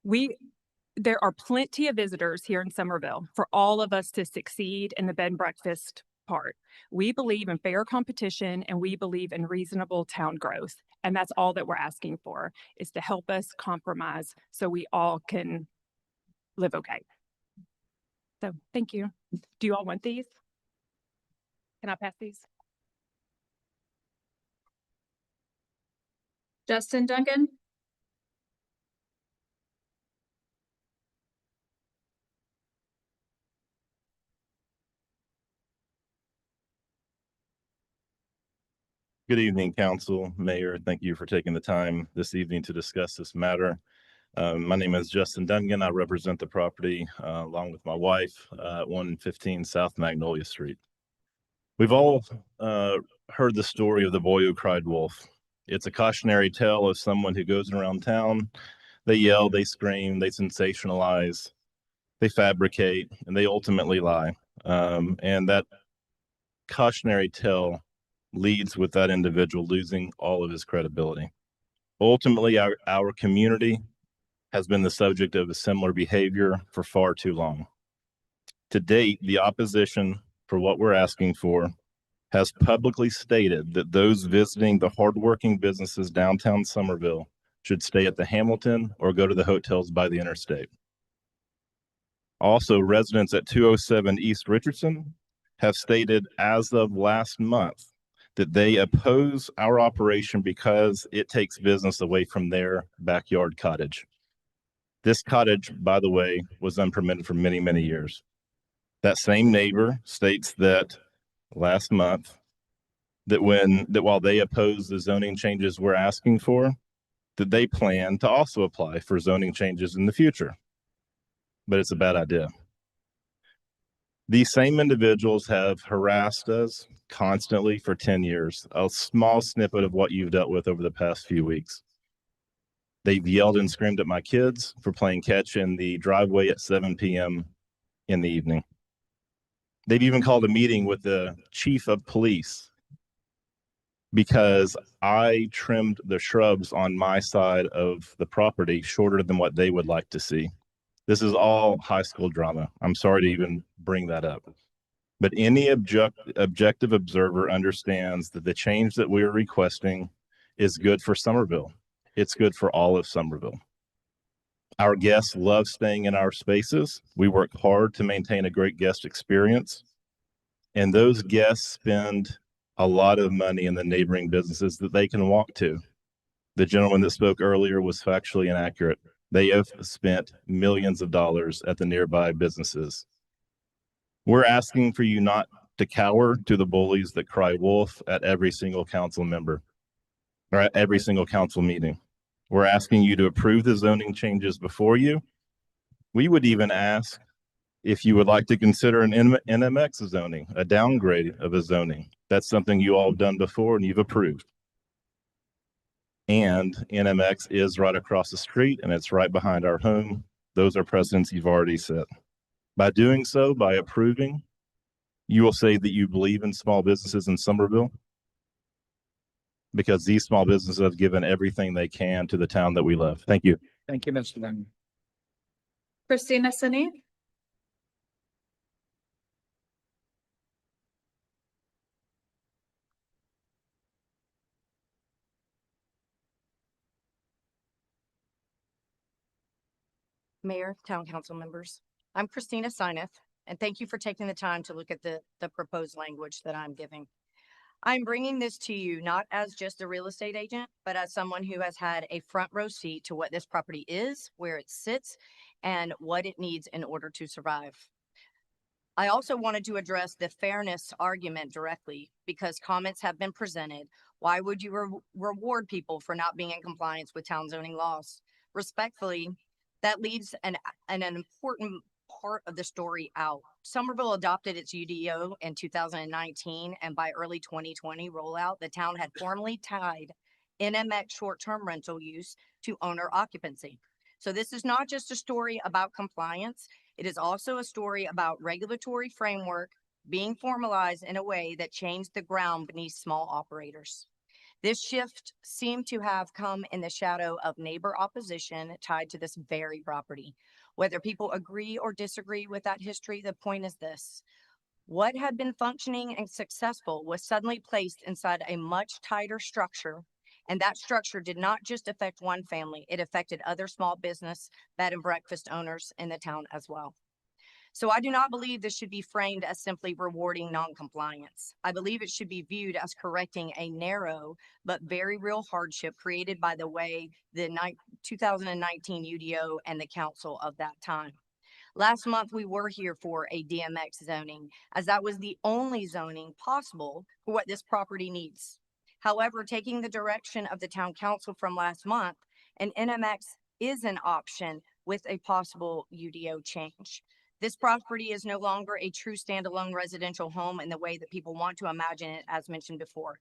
There are plenty of visitors here in Somerville for all of us to succeed in the bed and breakfast part. We believe in fair competition and we believe in reasonable town growth. And that's all that we're asking for, is to help us compromise so we all can live okay. So thank you. Do you all want these? Can I pass these? Justin Duncan. Good evening, Council, Mayor. Thank you for taking the time this evening to discuss this matter. My name is Justin Dungan. I represent the property along with my wife at 115 South Magnolia Street. We've all heard the story of the boy who cried wolf. It's a cautionary tale of someone who goes around town. They yell, they scream, they sensationalize, they fabricate, and they ultimately lie. And that cautionary tale leads with that individual losing all of his credibility. Ultimately, our community has been the subject of a similar behavior for far too long. To date, the opposition for what we're asking for has publicly stated that those visiting the hardworking businesses downtown Somerville should stay at the Hamilton or go to the hotels by the interstate. Also, residents at 207 East Richardson have stated as of last month that they oppose our operation because it takes business away from their backyard cottage. This cottage, by the way, was unpermitted for many, many years. That same neighbor states that last month that while they oppose the zoning changes we're asking for, that they plan to also apply for zoning changes in the future. But it's a bad idea. These same individuals have harassed us constantly for 10 years, a small snippet of what you've dealt with over the past few weeks. They've yelled and screamed at my kids for playing catch in the driveway at 7 p.m. in the evening. They've even called a meeting with the chief of police because I trimmed the shrubs on my side of the property shorter than what they would like to see. This is all high school drama. I'm sorry to even bring that up. But any objective observer understands that the change that we are requesting is good for Somerville. It's good for all of Somerville. Our guests love staying in our spaces. We work hard to maintain a great guest experience. And those guests spend a lot of money in the neighboring businesses that they can walk to. The gentleman that spoke earlier was factually inaccurate. They have spent millions of dollars at the nearby businesses. We're asking for you not to cower to the bullies that cry wolf at every single council member or at every single council meeting. We're asking you to approve the zoning changes before you. We would even ask if you would like to consider an NMX zoning, a downgrade of a zoning. That's something you all have done before and you've approved. And NMX is right across the street and it's right behind our home. Those are precedents you've already set. By doing so, by approving, you will say that you believe in small businesses in Somerville, because these small businesses have given everything they can to the town that we love. Thank you. Thank you, Mr. Lemon. Christina Sini. Mayor, Town Council members. I'm Christina Sineth, and thank you for taking the time to look at the proposed language that I'm giving. I'm bringing this to you not as just a real estate agent, but as someone who has had a front row seat to what this property is, where it sits, and what it needs in order to survive. I also wanted to address the fairness argument directly because comments have been presented. Why would you reward people for not being in compliance with town zoning laws? Respectfully, that leaves an important part of the story out. Somerville adopted its UDO in 2019, and by early 2020 rollout, the town had formally tied NMX short-term rental use to owner occupancy. So this is not just a story about compliance. It is also a story about regulatory framework being formalized in a way that changed the ground beneath small operators. This shift seemed to have come in the shadow of neighbor opposition tied to this very property. Whether people agree or disagree with that history, the point is this. What had been functioning and successful was suddenly placed inside a much tighter structure, and that structure did not just affect one family, it affected other small business bed and breakfast owners in the town as well. So I do not believe this should be framed as simply rewarding noncompliance. I believe it should be viewed as correcting a narrow but very real hardship created by the way the 2019 UDO and the council of that time. Last month, we were here for a DMX zoning, as that was the only zoning possible for what this property needs. However, taking the direction of the town council from last month, an NMX is an option with a possible UDO change. This property is no longer a true standalone residential home in the way that people want to imagine it, as mentioned before.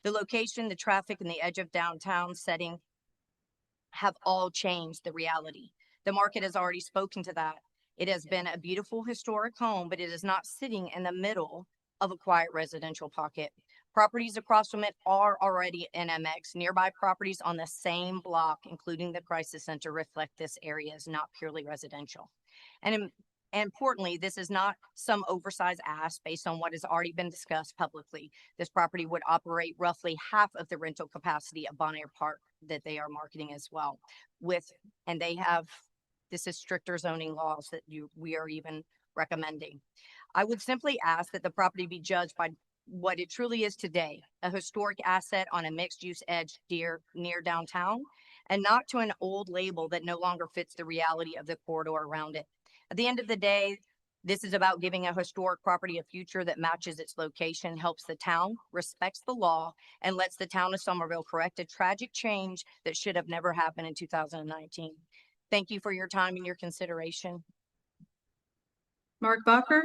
The location, the traffic, and the edge of downtown setting have all changed the reality. The market has already spoken to that. It has been a beautiful historic home, but it is not sitting in the middle of a quiet residential pocket. Properties across from it are already NMX. Nearby properties on the same block, including the crisis center, reflect this area is not purely residential. And importantly, this is not some oversized ask based on what has already been discussed publicly. This property would operate roughly half of the rental capacity of Bon Air Park that they are marketing as well. This is stricter zoning laws that we are even recommending. I would simply ask that the property be judged by what it truly is today, a historic asset on a mixed-use edge near downtown, and not to an old label that no longer fits the reality of the corridor around it. At the end of the day, this is about giving a historic property a future that matches its location, helps the town, respects the law, and lets the town of Somerville correct a tragic change that should have never happened in 2019. Thank you for your time and your consideration. Mark Bacher.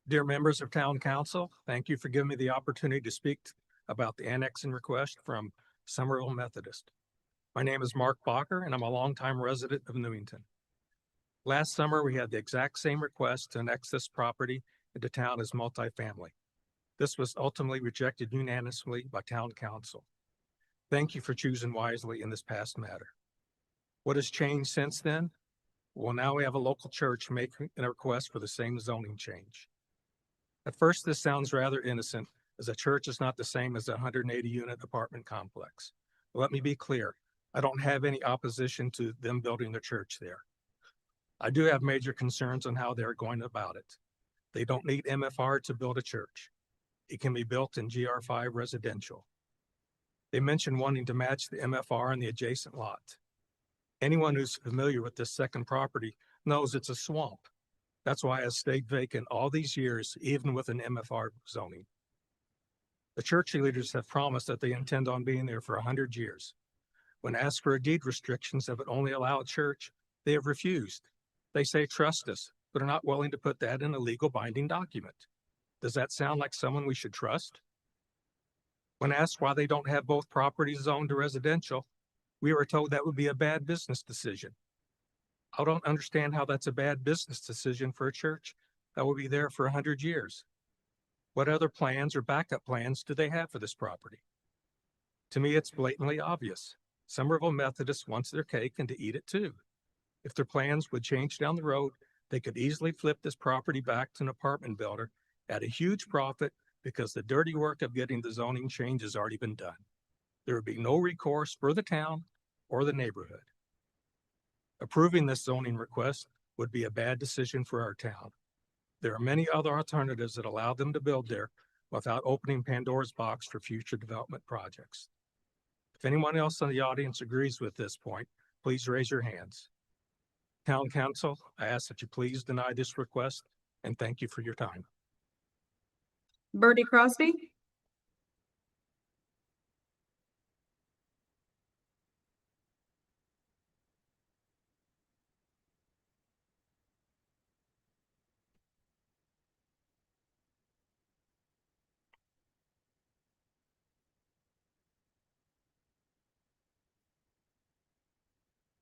Dear members of Town Council, thank you for giving me the opportunity to speak about the annexing request from Somerville Methodist. My name is Mark Bacher, and I'm a longtime resident of Newington. Last summer, we had the exact same request to annex this property into town as multifamily. This was ultimately rejected unanimously by Town Council. Thank you for choosing wisely in this past matter. What has changed since then? Well, now we have a local church making a request for the same zoning change. At first, this sounds rather innocent, as a church is not the same as a 180-unit apartment complex. But let me be clear, I don't have any opposition to them building a church there. I do have major concerns on how they're going about it. They don't need MFR to build a church. It can be built in GR5 residential. They mentioned wanting to match the MFR in the adjacent lot. Anyone who's familiar with this second property knows it's a swamp. That's why it stayed vacant all these years, even with an MFR zoning. The church leaders have promised that they intend on being there for 100 years. When asked for deed restrictions that would only allow a church, they have refused. They say, trust us, but are not willing to put that in a legal binding document. Does that sound like someone we should trust? When asked why they don't have both properties zoned to residential, we were told that would be a bad business decision. I don't understand how that's a bad business decision for a church that will be there for 100 years. What other plans or backup plans do they have for this property? To me, it's blatantly obvious. Somerville Methodist wants their cake and to eat it too. If their plans would change down the road, they could easily flip this property back to an apartment builder at a huge profit because the dirty work of getting the zoning change has already been done. There would be no recourse for the town or the neighborhood. Approving this zoning request would be a bad decision for our town. There are many other alternatives that allow them to build there without opening Pandora's box for future development projects. If anyone else in the audience agrees with this point, please raise your hands. Town Council, I ask that you please deny this request and thank you for your time. Birdie Crosby.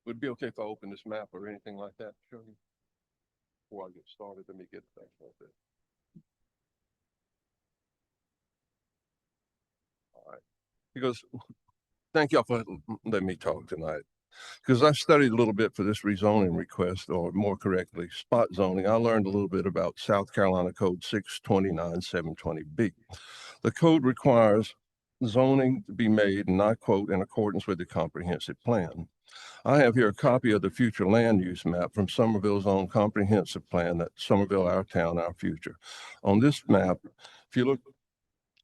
Would it be okay if I open this map or anything like that? Show you before I get started. Let me get back a little bit. All right. Because thank y'all for letting me talk tonight. Because I studied a little bit for this rezoning request, or more correctly, spot zoning. I learned a little bit about South Carolina Code 629-720B. The code requires zoning to be made, and I quote, in accordance with the comprehensive plan. I have here a copy of the future land use map from Somerville's own comprehensive plan, that Somerville, our town, our future. On this map, if you look,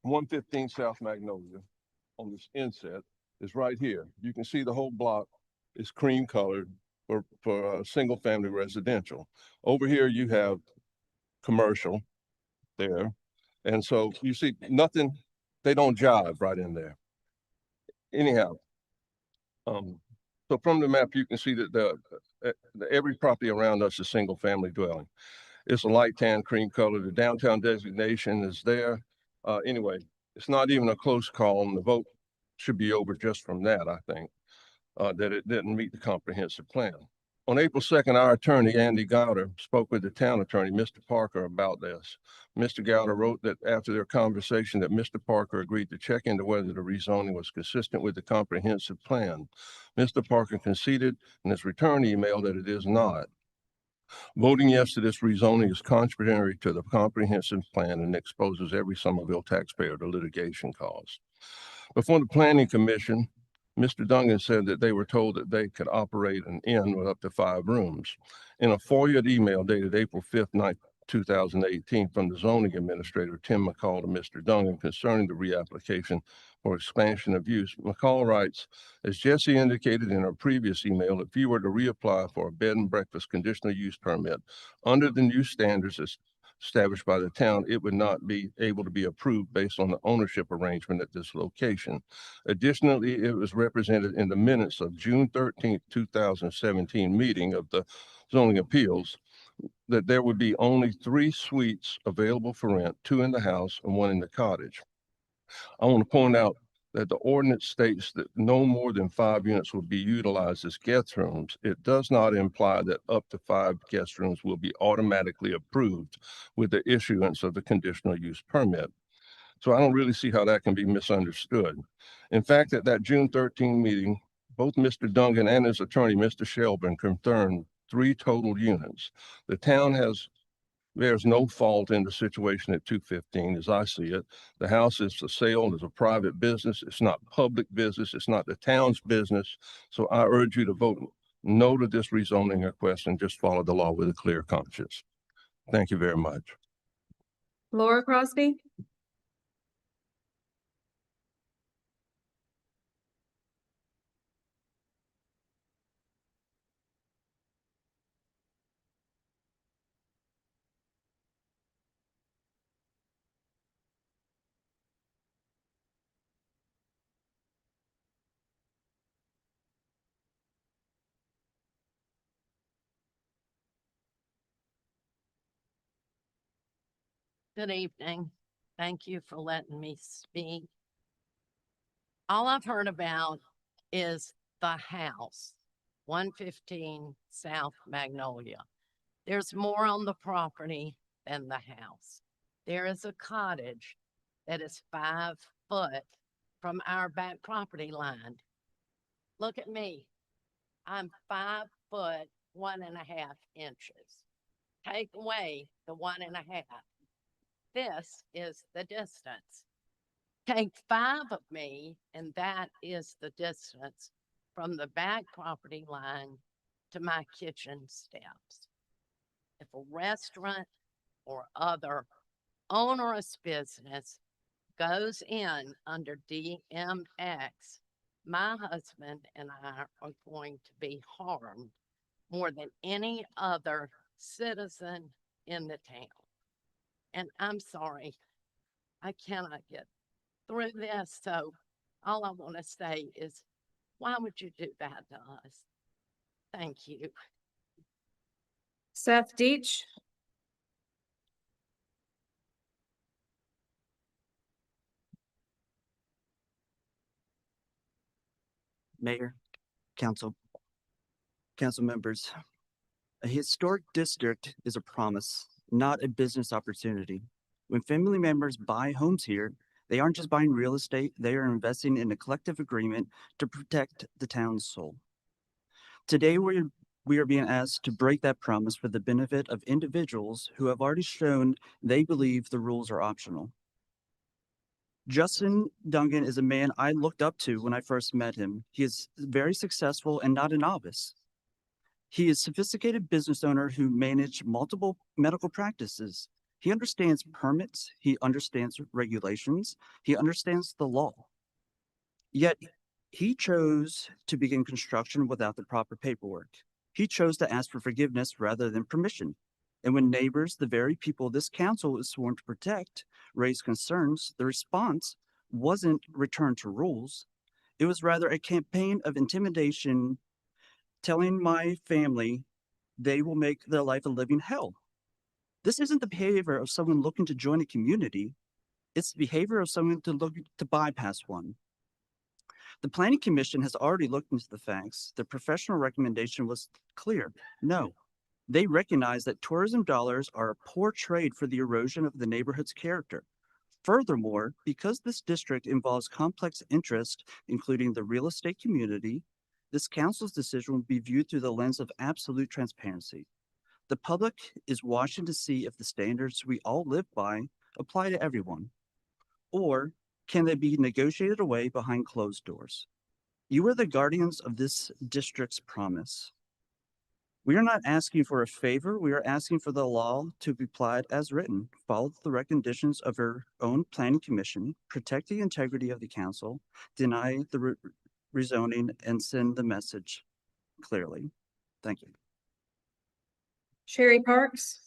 115 South Magnolia on this inset is right here. You can see the whole block is cream colored for single family residential. Over here you have commercial there. And so you see nothing, they don't jive right in there. Anyhow, so from the map, you can see that every property around us is single family dwelling. It's a light tan cream color. The downtown designation is there. Anyway, it's not even a close call, and the vote should be over just from that, I think, that it didn't meet the comprehensive plan. On April 2nd, our attorney, Andy Gowder, spoke with the town attorney, Mr. Parker, about this. Mr. Gowder wrote that after their conversation that Mr. Parker agreed to check into whether the rezoning was consistent with the comprehensive plan. Mr. Parker conceded in his return email that it is not. Voting yes to this rezoning is contrary to the comprehensive plan and exposes every Somerville taxpayer to litigation costs. Before the Planning Commission, Mr. Duncan said that they were told that they could operate an inn with up to 5 rooms. In a FOIA email dated April 5th, 2018 from the zoning administrator, Tim McCall, to Mr. Duncan concerning the reapplication for expansion of use, McCall writes, as Jesse indicated in our previous email, if you were to reapply for a bed and breakfast conditional use permit under the new standards established by the town, it would not be able to be approved based on the ownership arrangement at this location. Additionally, it was represented in the minutes of June 13th, 2017 meeting of the zoning appeals that there would be only 3 suites available for rent, 2 in the house and 1 in the cottage. I want to point out that the ordinance states that no more than 5 units will be utilized as guest rooms. It does not imply that up to 5 guest rooms will be automatically approved with the issuance of the conditional use permit. So I don't really see how that can be misunderstood. In fact, at that June 13 meeting, both Mr. Duncan and his attorney, Mr. Shelburne, confirmed 3 total units. The town there's no fault in the situation at 215 as I see it. The house is for sale, it's a private business. It's not public business. It's not the town's business. So I urge you to vote no to this rezoning request and just follow the law with a clear conscience. Thank you very much. Laura Crosby, Good evening. Thank you for letting me speak. All I've heard about is the house, 115 South Magnolia. There's more on the property than the house. There is a cottage that is 5 foot from our back property line. Look at me. I'm 5 foot 1.5 inches. Take away the 1.5. This is the distance. Take 5 of me, and that is the distance from the back property line to my kitchen steps. If a restaurant or other onerous business goes in under DMX, my husband and I are going to be harmed more than any other citizen in the town. And I'm sorry, I cannot get through this. So all I want to say is, why would you do that to us? Thank you. Seth Deitch, Mayor, council members. A historic district is a promise, not a business opportunity. When family members buy homes here, they aren't just buying real estate, they are investing in a collective agreement to protect the town's soul. Today, we are being asked to break that promise for the benefit of individuals who have already shown they believe the rules are optional. Justin Duncan is a man I looked up to when I first met him. He is very successful and not a novice. He is a sophisticated business owner who managed multiple medical practices. He understands permits, he understands regulations, he understands the law. Yet he chose to begin construction without the proper paperwork. He chose to ask for forgiveness rather than permission. And when neighbors, the very people this council is sworn to protect, raised concerns, the response wasn't return to rules. It was rather a campaign of intimidation, telling my family they will make their life a living hell. This isn't the behavior of someone looking to join a community. It's the behavior of someone looking to bypass one. The Planning Commission has already looked into the facts. The professional recommendation was clear. No, they recognize that tourism dollars are a poor trade for the erosion of the neighborhood's character. Furthermore, because this district involves complex interests, including the real estate community, this council's decision will be viewed through the lens of absolute transparency. The public is watching to see if the standards we all live by apply to everyone, or can they be negotiated away behind closed doors? You are the guardians of this district's promise. We are not asking for a favor. We are asking for the law to be applied as written, follow the recommendations of our own planning commission, protect the integrity of the council, deny the rezoning, and send the message clearly. Thank you. Sherry Parks,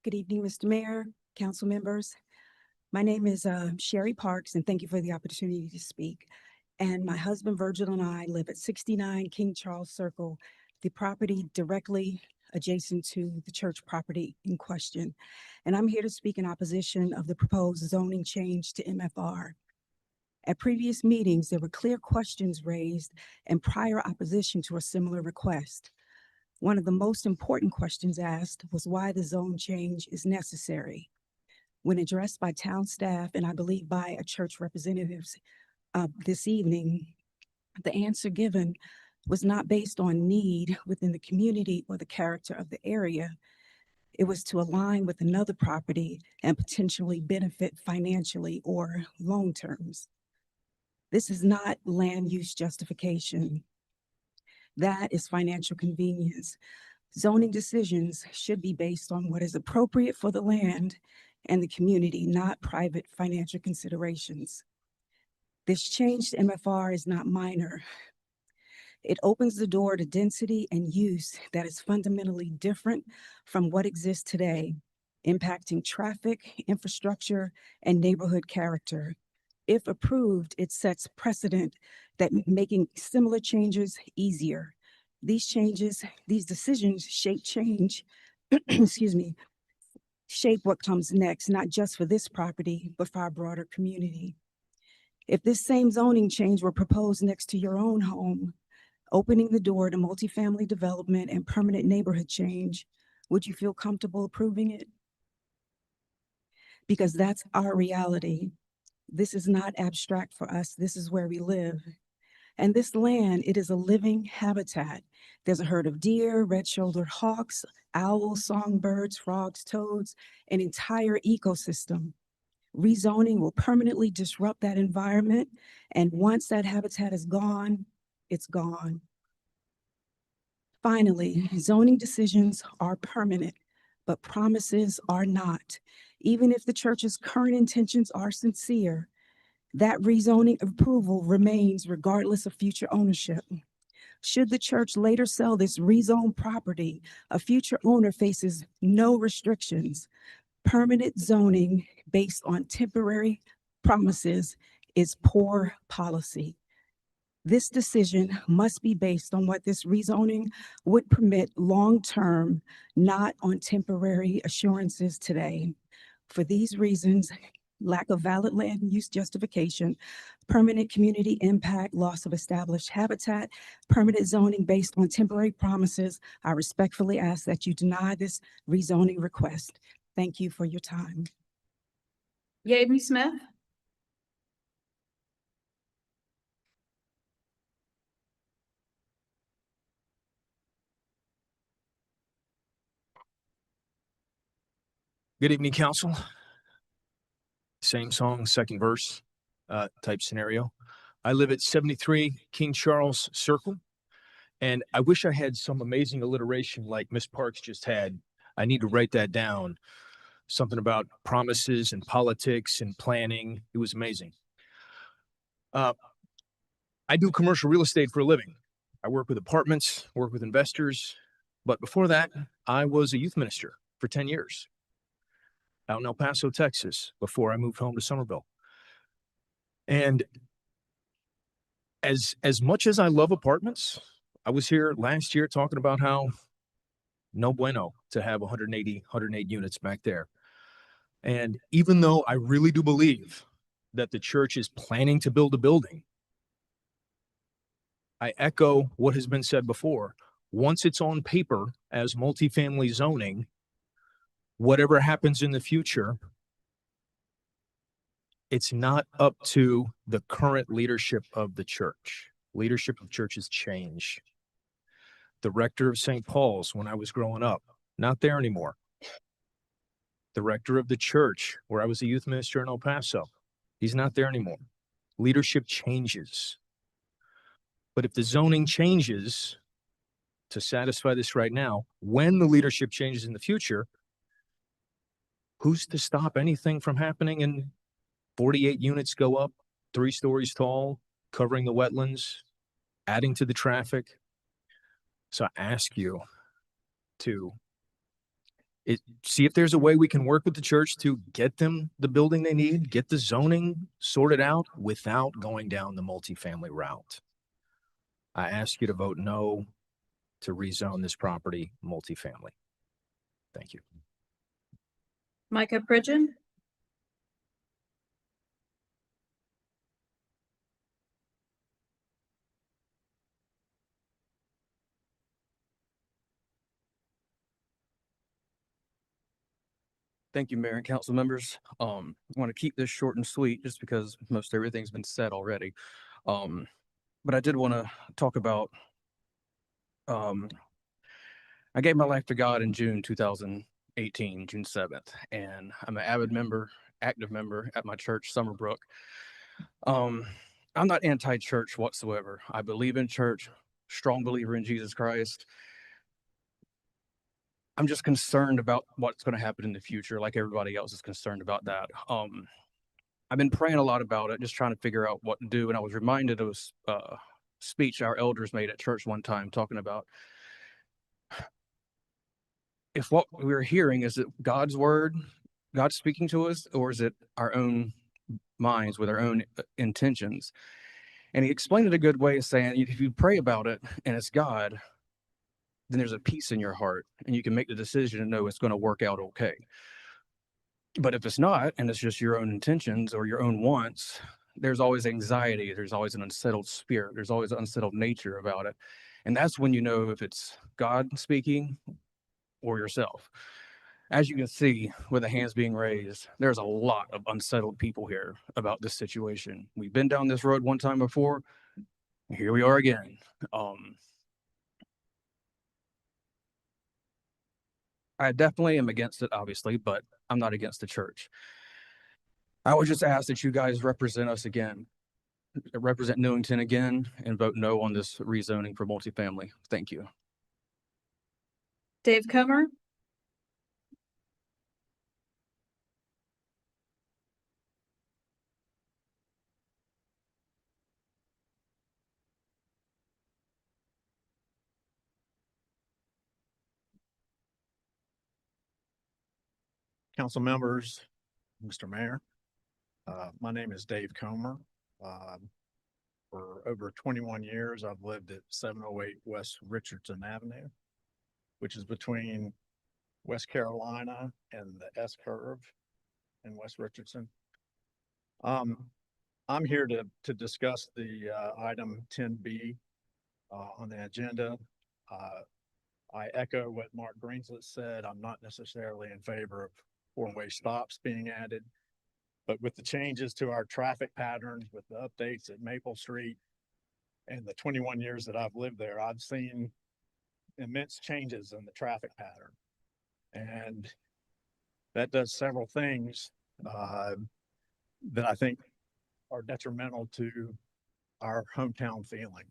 Good evening, Mr. Mayor, council members. My name is Sherry Parks, and thank you for the opportunity to speak. And my husband Virgil and I live at 69 King Charles Circle, the property directly adjacent to the church property in question. And I'm here to speak in opposition of the proposed zoning change to MFR. At previous meetings, there were clear questions raised and prior opposition to a similar request. One of the most important questions asked was why the zone change is necessary. When addressed by town staff, and I believe by a church representatives this evening, the answer given was not based on need within the community or the character of the area. It was to align with another property and potentially benefit financially or long terms. This is not land use justification. That is financial convenience. Zoning decisions should be based on what is appropriate for the land and the community, not private financial considerations. This change to MFR is not minor. It opens the door to density and use that is fundamentally different from what exists today, impacting traffic, infrastructure, and neighborhood character. If approved, it sets precedent that making similar changes easier. These decisions shape change, excuse me, shape what comes next, not just for this property, but for our broader community. If this same zoning change were proposed next to your own home, opening the door to multifamily development and permanent neighborhood change, would you feel comfortable approving it? Because that's our reality. This is not abstract for us. This is where we live. And this land, it is a living habitat. There's a herd of deer, red-shouldered hawks, owls, songbirds, frogs, toads, an entire ecosystem. Rezoning will permanently disrupt that environment. And once that habitat is gone, it's gone. Finally, zoning decisions are permanent, but promises are not. Even if the church's current intentions are sincere, that rezoning approval remains regardless of future ownership. Should the church later sell this rezoned property, a future owner faces no restrictions. Permanent zoning based on temporary promises is poor policy. This decision must be based on what this rezoning would permit long-term, not on temporary assurances today. For these reasons, lack of valid land use justification, permanent community impact, loss of established habitat, permanent zoning based on temporary promises, I respectfully ask that you deny this rezoning request. Thank you for your time. Yaden Smith. Good evening, council. Same song, second verse, type scenario. I live at 73 King Charles Circle, and I wish I had some amazing alliteration like Miss Parks just had. I need to write that down. Something about promises and politics and planning. It was amazing. I do commercial real estate for a living. I work with apartments, work with investors, but before that, I was a youth minister for 10 years. Out in El Paso, Texas, before I moved home to Somerville. And as much as I love apartments, I was here last year talking about how no bueno to have 108 units back there. And even though I really do believe that the church is planning to build a building, I echo what has been said before. Once it's on paper as multifamily zoning, whatever happens in the future, it's not up to the current leadership of the church. Leadership of churches change. The rector of St. Paul's when I was growing up, not there anymore. The rector of the church where I was a youth minister in El Paso, he's not there anymore. Leadership changes. But if the zoning changes to satisfy this right now, when the leadership changes in the future, who's to stop anything from happening and 48 units go up, 3 stories tall, covering the wetlands, adding to the traffic? So I ask you to see if there's a way we can work with the church to get them the building they need, get the zoning sorted out without going down the multifamily route. I ask you to vote no to rezone this property multifamily. Thank you. Micah Pridgeon. Thank you, Mayor and council members. I want to keep this short and sweet just because most everything's been said already. But I did want to talk about I gave my life to God in June 2018, June 7th, and I'm an avid member, active member at my church, Summerbrook. I'm not anti-church whatsoever. I believe in church, strong believer in Jesus Christ. I'm just concerned about what's going to happen in the future, like everybody else is concerned about that. I've been praying a lot about it, just trying to figure out what to do. And I was reminded of a speech our elders made at church one time, talking about if what we're hearing, is it God's word, God speaking to us, or is it our own minds with our own intentions? And he explained it a good way of saying, if you pray about it and it's God, then there's a peace in your heart and you can make the decision and know it's going to work out okay. But if it's not, and it's just your own intentions or your own wants, there's always anxiety. There's always an unsettled spirit. There's always an unsettled nature about it. And that's when you know if it's God speaking or yourself. As you can see with the hands being raised, there's a lot of unsettled people here about this situation. We've been down this road one time before. Here we are again. I definitely am against it, obviously, but I'm not against the church. I would just ask that you guys represent us again, represent Newington again, and vote no on this rezoning for multifamily. Thank you. Dave Comer, Council members, Mr. Mayor. My name is Dave Comer. For over 21 years, I've lived at 708 West Richardson Avenue, which is between West Carolina and the S curve in West Richardson. I'm here to discuss the item 10B on the agenda. I echo what Mark Greenslet said. I'm not necessarily in favor of four-way stops being added, but with the changes to our traffic patterns, with the updates at Maple Street and the 21 years that I've lived there, I've seen immense changes in the traffic pattern. And that does several things that I think are detrimental to our hometown feeling.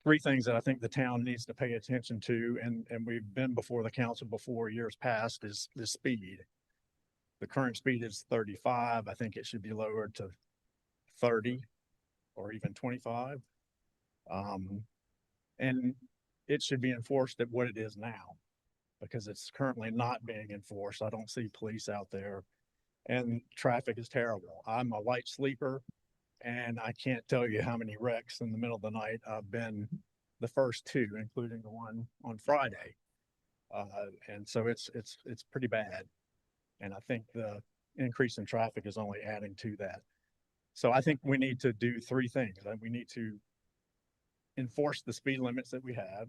Three things that I think the town needs to pay attention to, and we've been before the council before years past, is the speed. The current speed is 35. I think it should be lowered to 30 or even 25. And it should be enforced at what it is now, because it's currently not being enforced. I don't see police out there, and traffic is terrible. I'm a light sleeper, and I can't tell you how many wrecks in the middle of the night. I've been the first two, including the one on Friday. And so it's pretty bad. And I think the increase in traffic is only adding to that. So I think we need to do three things. We need to enforce the speed limits that we have.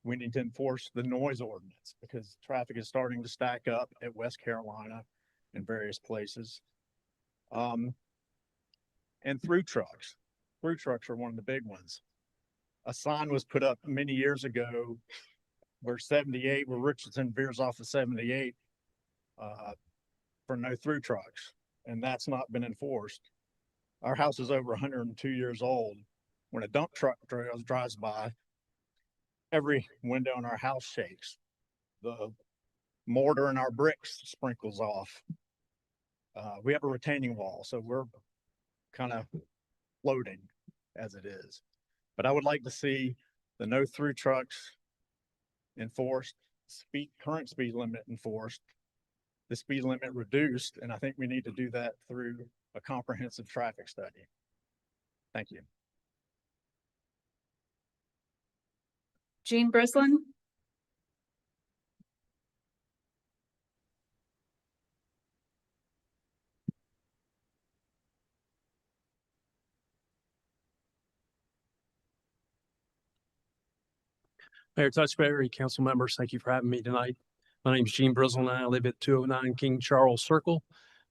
We need to enforce the noise ordinance, because traffic is starting to stack up at West Carolina in various places. And through trucks. Through trucks are one of the big ones. A sign was put up many years ago where Richardson veers off of 78 for no through trucks, and that's not been enforced. Our house is over 102 years old. When a dump truck drives by, every window in our house shakes. The mortar in our bricks sprinkles off. We have a retaining wall, so we're kind of floating as it is. But I would like to see the no through trucks enforced, current speed limit enforced, the speed limit reduced, and I think we need to do that through a comprehensive traffic study. Thank you. Jean Brislin, Mayor Touchberry, council members, thank you for having me tonight. My name is Gene Brizzle and I live at 209 King Charles Circle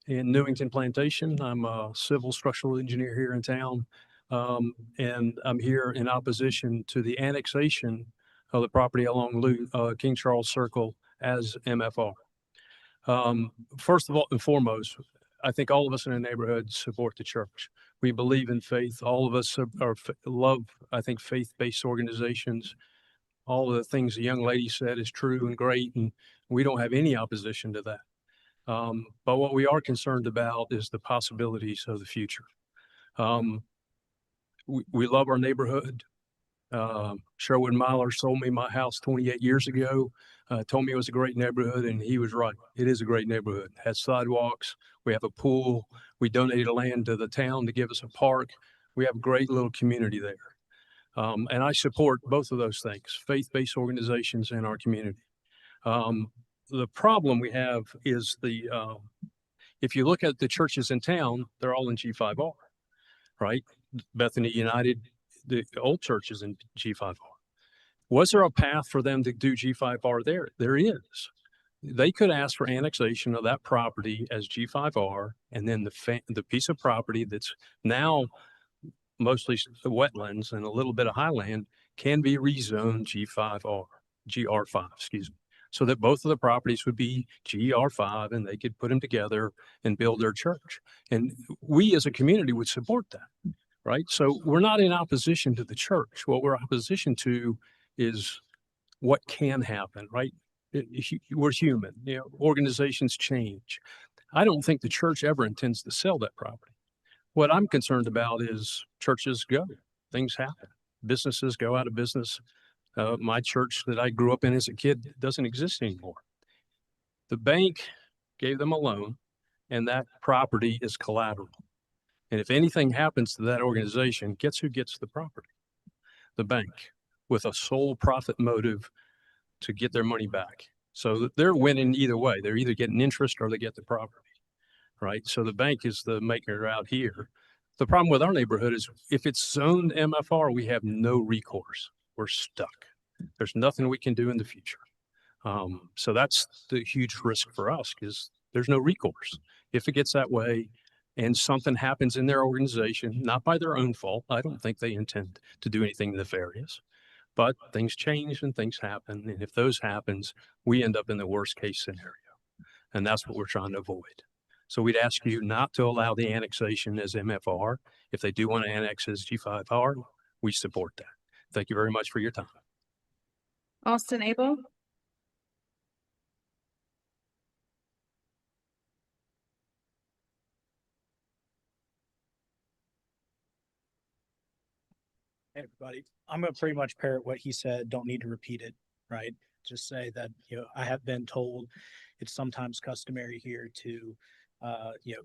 in Newington Plantation. I'm a civil structural engineer here in town. And I'm here in opposition to the annexation of the property along King Charles Circle as MFR. First of all and foremost, I think all of us in the neighborhood support the church. We believe in faith. All of us love, I think, faith-based organizations. All of the things the young lady said is true and great, and we don't have any opposition to that. But what we are concerned about is the possibilities of the future. We love our neighborhood. Sherwood Myler sold me my house 28 years ago, told me it was a great neighborhood, and he was right. It is a great neighborhood. It has sidewalks. We have a pool. We donated land to the town to give us a park. We have a great little community there. And I support both of those things, faith-based organizations in our community. The problem we have is if you look at the churches in town, they're all in G5R, right? Bethany United, the old church is in G5R. Was there a path for them to do G5R there? There is. They could ask for annexation of that property as G5R, and then the piece of property that's now mostly the wetlands and a little bit of highland can be rezoned GR5, excuse me, so that both of the properties would be GR5 and they could put them together and build their church. And we as a community would support that, right? So we're not in opposition to the church. What we're opposition to is what can happen, right? We're human, organizations change. I don't think the church ever intends to sell that property. What I'm concerned about is churches go, things happen, businesses go out of business. My church that I grew up in as a kid doesn't exist anymore. The bank gave them a loan, and that property is collateral. And if anything happens to that organization, guess who gets the property? The bank, with a sole profit motive to get their money back. So they're winning either way. They're either getting interest or they get the property, right? So the bank is the maker out here. The problem with our neighborhood is if it's zoned MFR, we have no recourse. We're stuck. There's nothing we can do in the future. So that's the huge risk for us, because there's no recourse. If it gets that way and something happens in their organization, not by their own fault, I don't think they intend to do anything nefarious, but things change and things happen. And if those happens, we end up in the worst case scenario. And that's what we're trying to avoid. So we'd ask you not to allow the annexation as MFR. If they do want to annex as G5R, we support that. Thank you very much for your time. Austin Abel. Hey, everybody, I'm going to pretty much parrot what he said. Don't need to repeat it, right? Just say that, I have been told it's sometimes customary here to,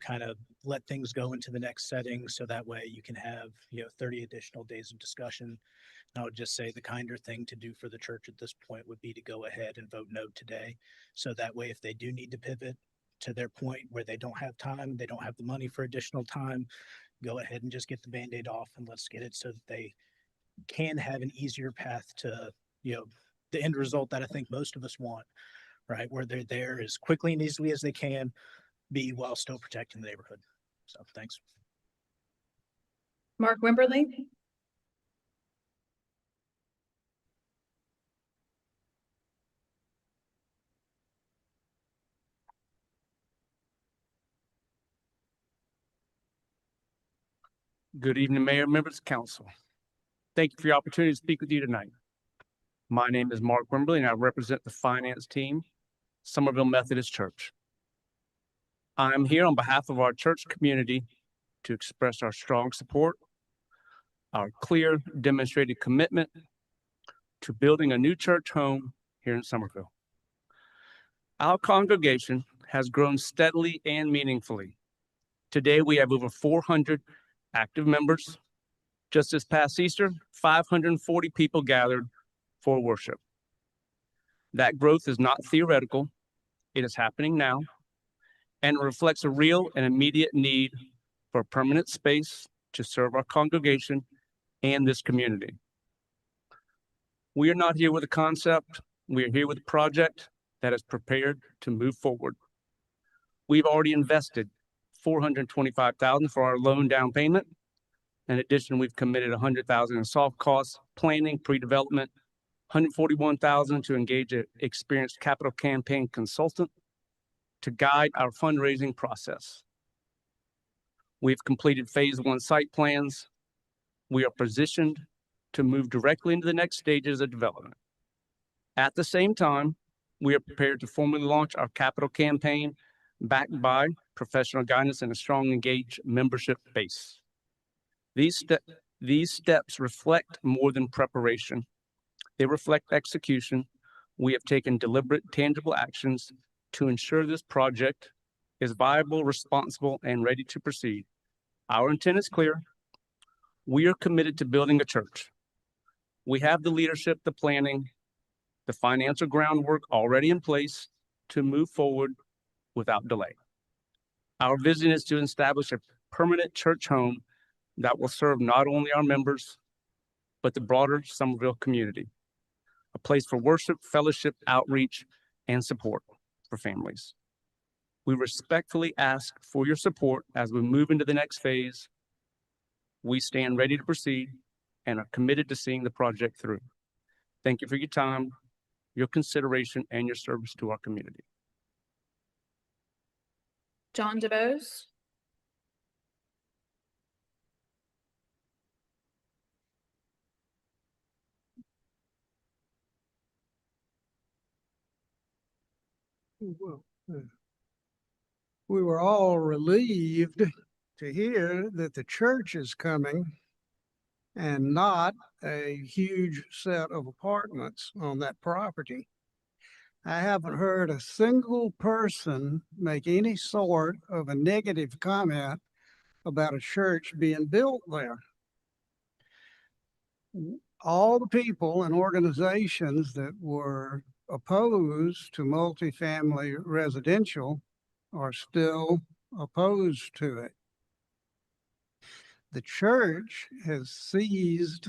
kind of let things go into the next setting. So that way you can have, 30 additional days of discussion. And I would just say the kinder thing to do for the church at this point would be to go ahead and vote no today. So that way, if they do need to pivot to their point where they don't have time, they don't have the money for additional time, go ahead and just get the Band-Aid off and let's get it so that they can have an easier path to, the end result that I think most of us want, right? Where they're there as quickly and easily as they can be while still protecting the neighborhood. So thanks. Mark Wimberly. Good evening, Mayor, members of council. Thank you for your opportunity to speak with you tonight. My name is Mark Wimberly, and I represent the finance team, Somerville Methodist Church. I'm here on behalf of our church community to express our strong support, our clear demonstrated commitment to building a new church home here in Somerville. Our congregation has grown steadily and meaningfully. Today, we have over 400 active members. Just this past Easter, 540 people gathered for worship. That growth is not theoretical. It is happening now, and it reflects a real and immediate need for a permanent space to serve our congregation and this community. We are not here with a concept. We are here with a project that is prepared to move forward. We've already invested $425,000 for our loan down payment, In addition, we've committed $100,000 in soft costs, planning, pre-development, $141,000 to engage an experienced capital campaign consultant to guide our fundraising process. We've completed phase 1 site plans. We are positioned to move directly into the next stages of development. At the same time, we are prepared to formally launch our capital campaign backed by professional guidance and a strong engaged membership base. These steps reflect more than preparation. They reflect execution. We have taken deliberate, tangible actions to ensure this project is viable, responsible, and ready to proceed. Our intent is clear. We are committed to building a church. We have the leadership, the planning, the financial groundwork already in place to move forward without delay. Our vision is to establish a permanent church home that will serve not only our members, but the broader Somerville community, a place for worship, fellowship, outreach, and support for families. We respectfully ask for your support as we move into the next phase. We stand ready to proceed and are committed to seeing the project through. Thank you for your time, your consideration, and your service to our community. John DeBose. We were all relieved to hear that the church is coming and not a huge set of apartments on that property. I haven't heard a single person make any sort of a negative comment about a church being built there. All the people and organizations that were opposed to multifamily residential are still opposed to it. The church has seized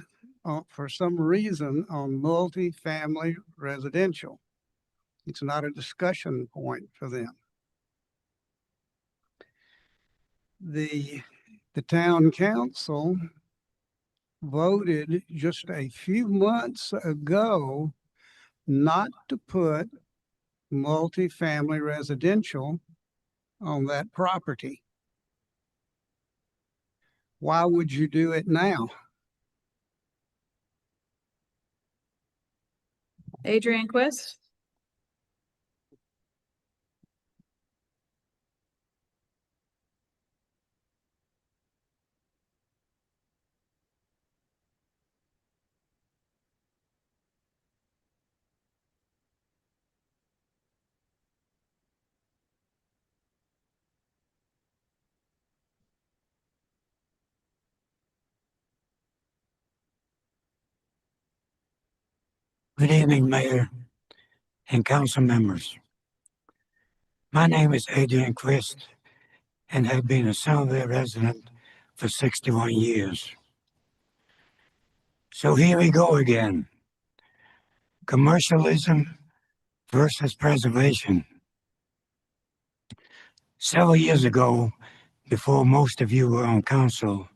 for some reason on multifamily residential. It's not a discussion point for them. The town council voted just a few months ago not to put multifamily residential on that property. Why would you do it now? Adrian Quist. Good evening, Mayor and council members. My name is Adrian Quist and have been a Somerville resident for 61 years. So here we go again. Commercialism versus preservation. Several years ago, before most of you were on council,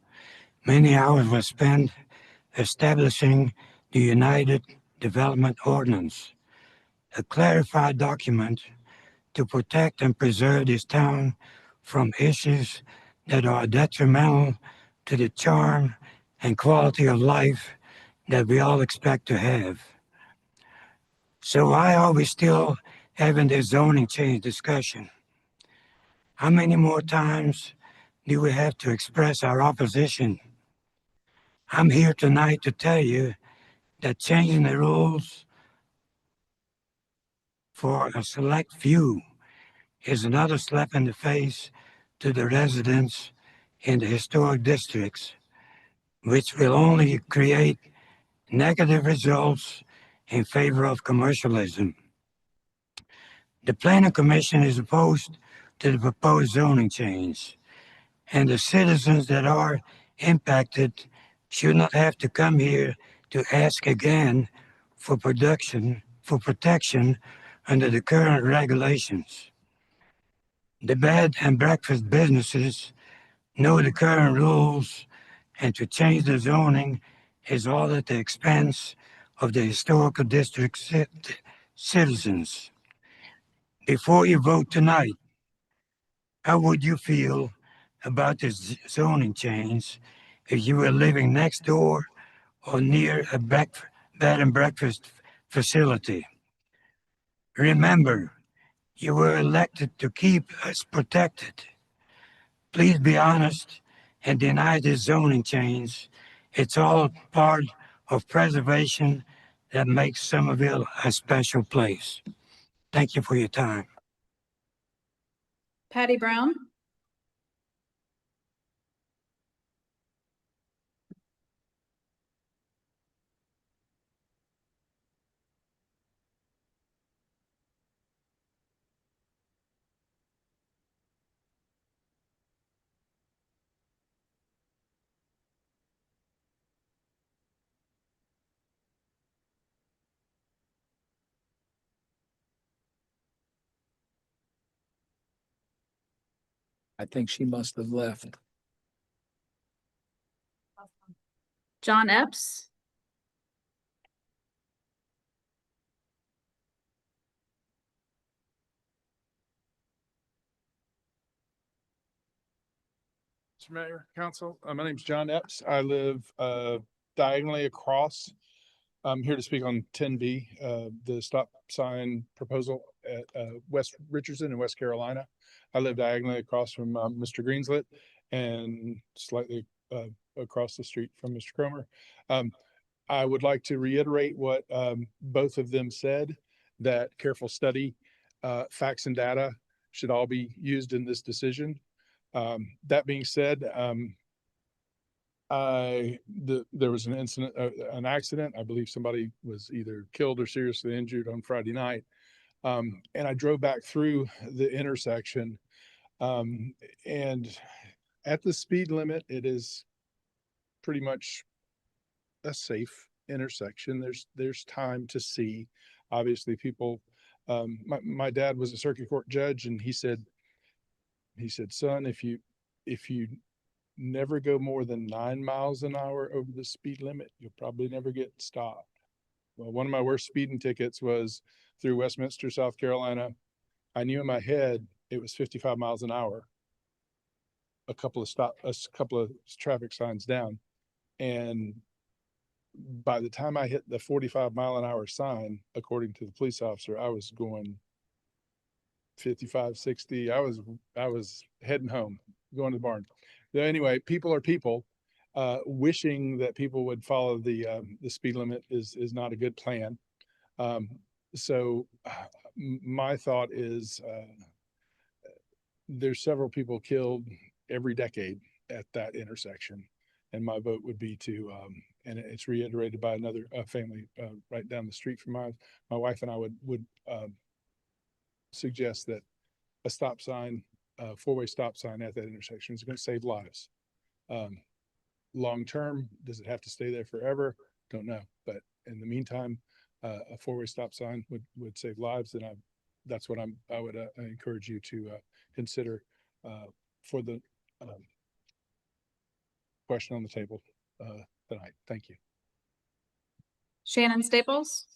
many hours were spent establishing the United Development Ordinance, a clarified document to protect and preserve this town from issues that are detrimental to the charm and quality of life that we all expect to have. So why are we still having this zoning change discussion? How many more times do we have to express our opposition? I'm here tonight to tell you that changing the rules for a select few is another slap in the face to the residents in the historic districts, which will only create negative results in favor of commercialism. The Planning Commission is opposed to the proposed zoning change, and the citizens that are impacted should not have to come here to ask again for protection under the current regulations. The bed and breakfast businesses know the current rules and to change the zoning is all at the expense of the historical district citizens. Before you vote tonight, how would you feel about the zoning change if you were living next door or near a bed and breakfast facility? Remember, you were elected to keep us protected. Please be honest and deny this zoning change. It's all part of preservation that makes Somerville a special place. Thank you for your time. Patty Brown. I think she must have left. John Epps. Mr. Mayor, Council, my name's John Epps. I live diagonally across. I'm here to speak on 10B, the stop sign proposal at West Richardson in West Carolina. I live diagonally across from Mr. Greenslit and slightly across the street from Mr. Cromer. I would like to reiterate what both of them said, that careful study, facts and data should all be used in this decision. That being said, there was an incident, an accident. I believe somebody was either killed or seriously injured on Friday night. And I drove back through the intersection. And at the speed limit, it is pretty much a safe intersection. There's time to see. Obviously, people, my dad was a circuit court judge, and he said, son, if you never go more than 9 miles an hour over the speed limit, you'll probably never get stopped. Well, one of my worst speeding tickets was through Westminster, South Carolina. I knew in my head it was 55 miles an hour, a couple of traffic signs down. And by the time I hit the 45-mile-an-hour sign, according to the police officer, I was going 55, 60. I was heading home, going to the barn. So anyway, people are people. Wishing that people would follow the speed limit is not a good plan. So my thought is there's several people killed every decade at that intersection, and my vote would be to and it's reiterated by another family right down the street from my wife and I would suggest that a stop sign, four-way stop sign at that intersection is going to save lives. Long term, does it have to stay there forever? Don't know. But in the meantime, a four-way stop sign would save lives, and that's what I would encourage you to consider for the question on the table tonight. Thank you. Shannon Staples.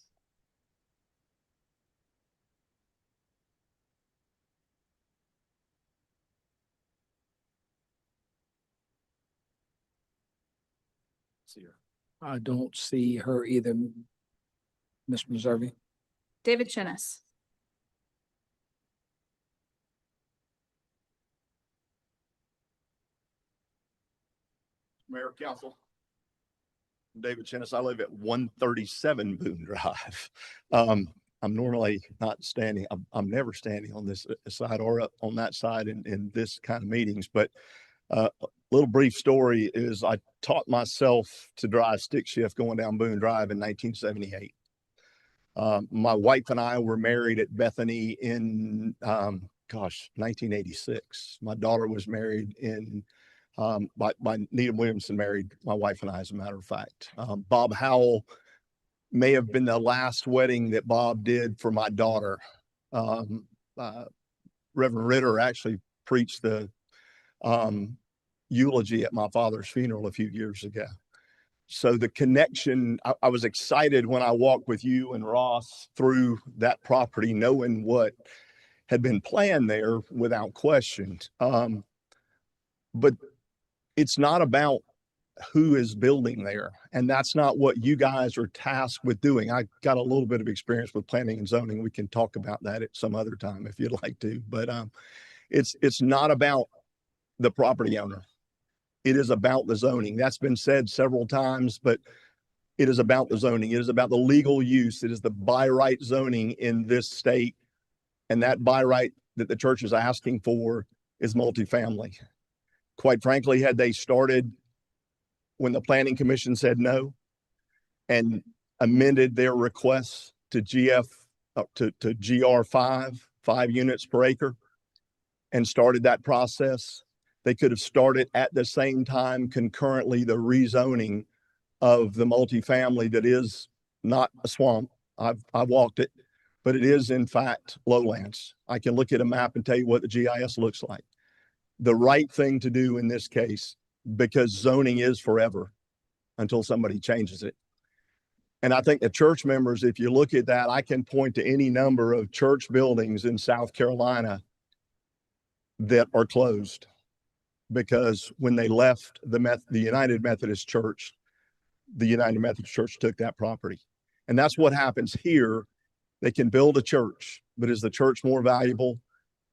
See her. I don't see her either. Ms. Meservey. David Chinnis. Mayor, Council. David Chinnis. I live at 137 Boone Drive. I'm normally not standing. I'm never standing on this side or up on that side in this kind of meetings. But a little brief story is I taught myself to drive stick shift going down Boone Drive in 1978. My wife and I were married at Bethany in 1986. My daughter was married in by Needham Williamson married my wife and I, as a matter of fact. Bob Howell may have been the last wedding that Bob did for my daughter. Reverend Ritter actually preached the eulogy at my father's funeral a few years ago. So the connection, I was excited when I walked with you and Ross through that property, knowing what had been planned there without question. But it's not about who is building there. And that's not what you guys are tasked with doing. I got a little bit of experience with planning and zoning. We can talk about that at some other time if you'd like to, but it's not about the property owner. It is about the zoning. That's been said several times, but it is about the zoning. It is about the legal use. It is the by right zoning in this state. And that by right that the church is asking for is multifamily. Quite frankly, had they started when the planning commission said no and amended their requests to GR5, 5 units per acre, and started that process, they could have started at the same time concurrently the rezoning of the multifamily that is not a swamp. I've walked it, but it is in fact lowlands. I can look at a map and tell you what the GIS looks like. The right thing to do in this case, because zoning is forever until somebody changes it. And I think the church members, if you look at that, I can point to any number of church buildings in South Carolina that are closed because when they left the United Methodist Church, the United Methodist Church took that property. And that's what happens here. They can build a church, but is the church more valuable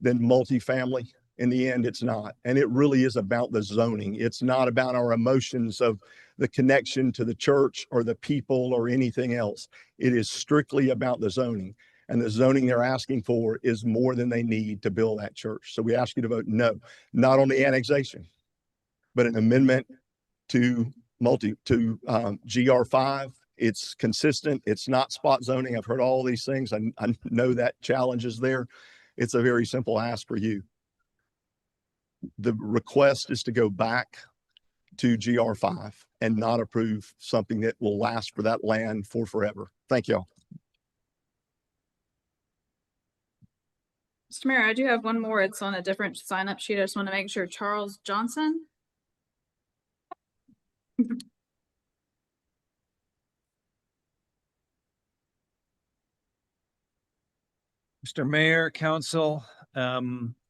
than multifamily? In the end, it's not. And it really is about the zoning. It's not about our emotions of the connection to the church or the people or anything else. It is strictly about the zoning. And the zoning they're asking for is more than they need to build that church. So we ask you to vote no, not on the annexation, but an amendment to GR5. It's consistent. It's not spot zoning. I've heard all these things. I know that challenge is there. It's a very simple ask for you. The request is to go back to GR5 and not approve something that will last for that land for forever. Thank you all. Mr. Mayor, I do have one more. It's on a different sign-up sheet. I just want to make sure. Charles Johnson. Mr. Mayor, Council, I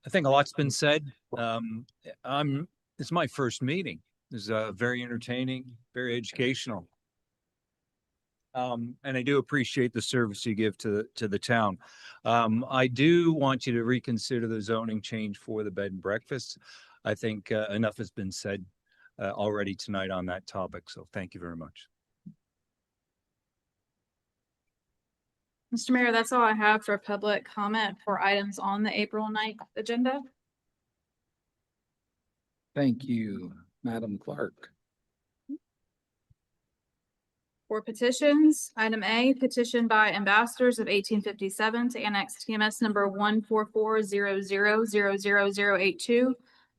think a lot's been said. It's my first meeting. It's very entertaining, very educational. And I do appreciate the service you give to the town. I do want you to reconsider the zoning change for the bed and breakfast. I think enough has been said already tonight on that topic. So thank you very much. Mr. Mayor, that's all I have for public comment for items on the April 9th agenda. Thank you, Madam Clerk. For petitions, item A, petition by ambassadors of 1857 to annex TMS number 14400000082,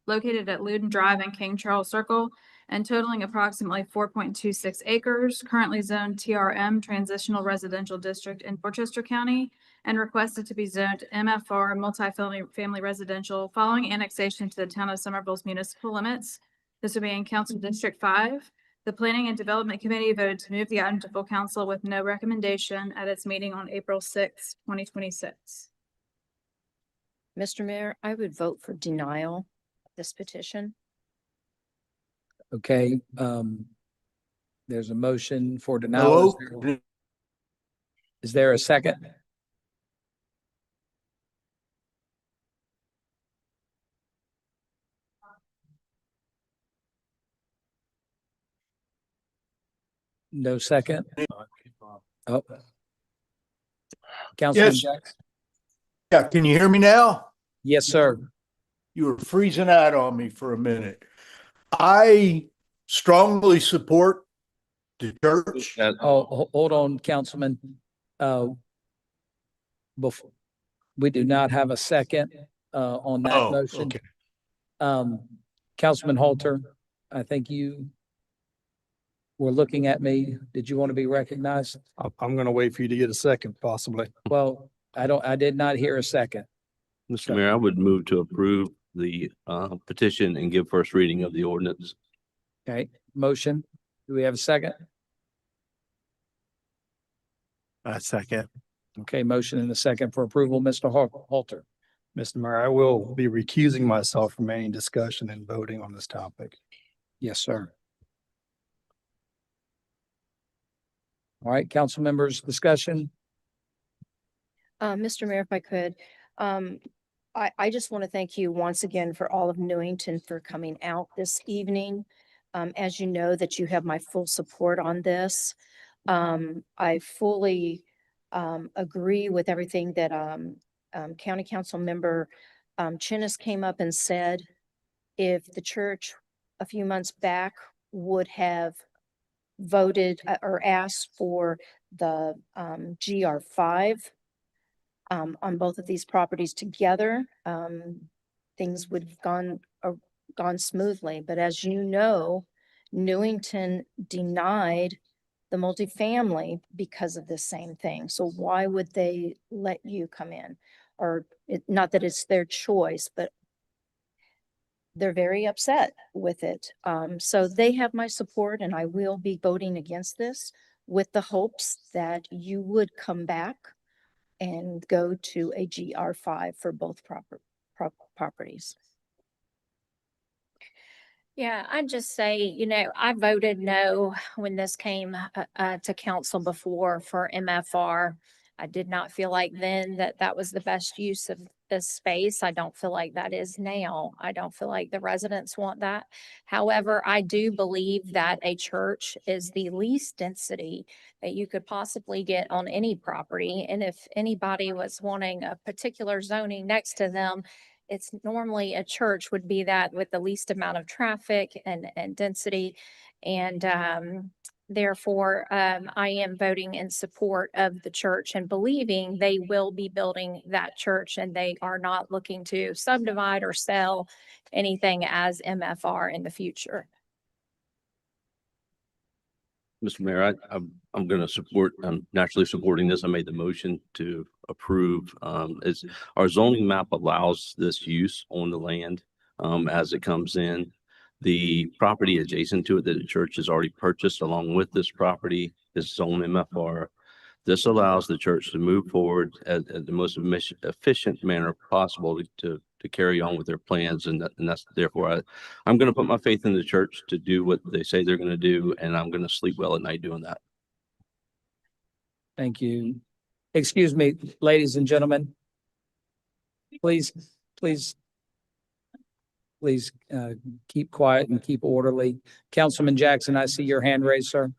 located at Loudon Drive and King Charles Circle, and totaling approximately 4.26 acres, currently zoned TRM Transitional Residential District in Dorchester County, and requested to be zoned MFR Multifamily Residential following annexation to the town of Somerville's municipal limits. This will be in Council District 5. The Planning and Development Committee voted to move the item to full council with no recommendation at its meeting on April 6, 2026. Mr. Mayor, I would vote for denial of this petition. Okay, there's a motion for denial. Is there a second? No second? Oh. Councilman Yes. Jackson? Yeah, can you hear me now? Yes, sir. You were freezing out on me for a minute. I strongly support the church. Hold on, Councilman. Before, we do not have a second on that motion. Okay. Councilman Halter, I think you were looking at me. Did you want to be recognized? I'm going to wait for you to get a second, possibly. Well, I did not hear a second. Mr. Mayor, I would move to approve the petition and give first reading of the ordinance. Okay, motion. Do we have a second? Second. Okay, motion and a second for approval. Mr. Halter. Mr. Mayor, I will be recusing myself from any discussion and voting on this topic. Yes, sir. All right, council members, discussion. Mr. Mayor, if I could, I just want to thank you once again for all of Newington for coming out this evening. As you know, that you have my full support on this. I fully agree with everything that County Council Member Chinnis came up and said. If the church a few months back would have voted or asked for the GR5 on both of these properties together, things would have gone smoothly. But as you know, Newington denied the multifamily because of the same thing. So why would they let you come in? Or not that it's their choice, but they're very upset with it. So they have my support, and I will be voting against this with the hopes that you would come back and go to a GR5 for both properties. Yeah, I'd just say, I voted no when this came to council before for MFR. I did not feel like then that was the best use of this space. I don't feel like that is now. I don't feel like the residents want that. However, I do believe that a church is the least density that you could possibly get on any property. And if anybody was wanting a particular zoning next to them, it's normally a church would be that with the least amount of traffic and density. And therefore, I am voting in support of the church and believing they will be building that church, and they are not looking to subdivide or sell anything as MFR in the future. Mr. Mayor, I'm going to support, I'm naturally supporting this. I made the motion to approve. As our zoning map allows this use on the land as it comes in. The property adjacent to it that the church has already purchased along with this property is zone MFR. This allows the church to move forward at the most efficient manner possible to carry on with their plans. And that's therefore I'm going to put my faith in the church to do what they say they're going to do. And I'm going to sleep well at night doing that. Thank you. Excuse me, ladies and gentlemen. Please keep quiet and keep orderly. Councilman Jackson, I see your hand raised, sir.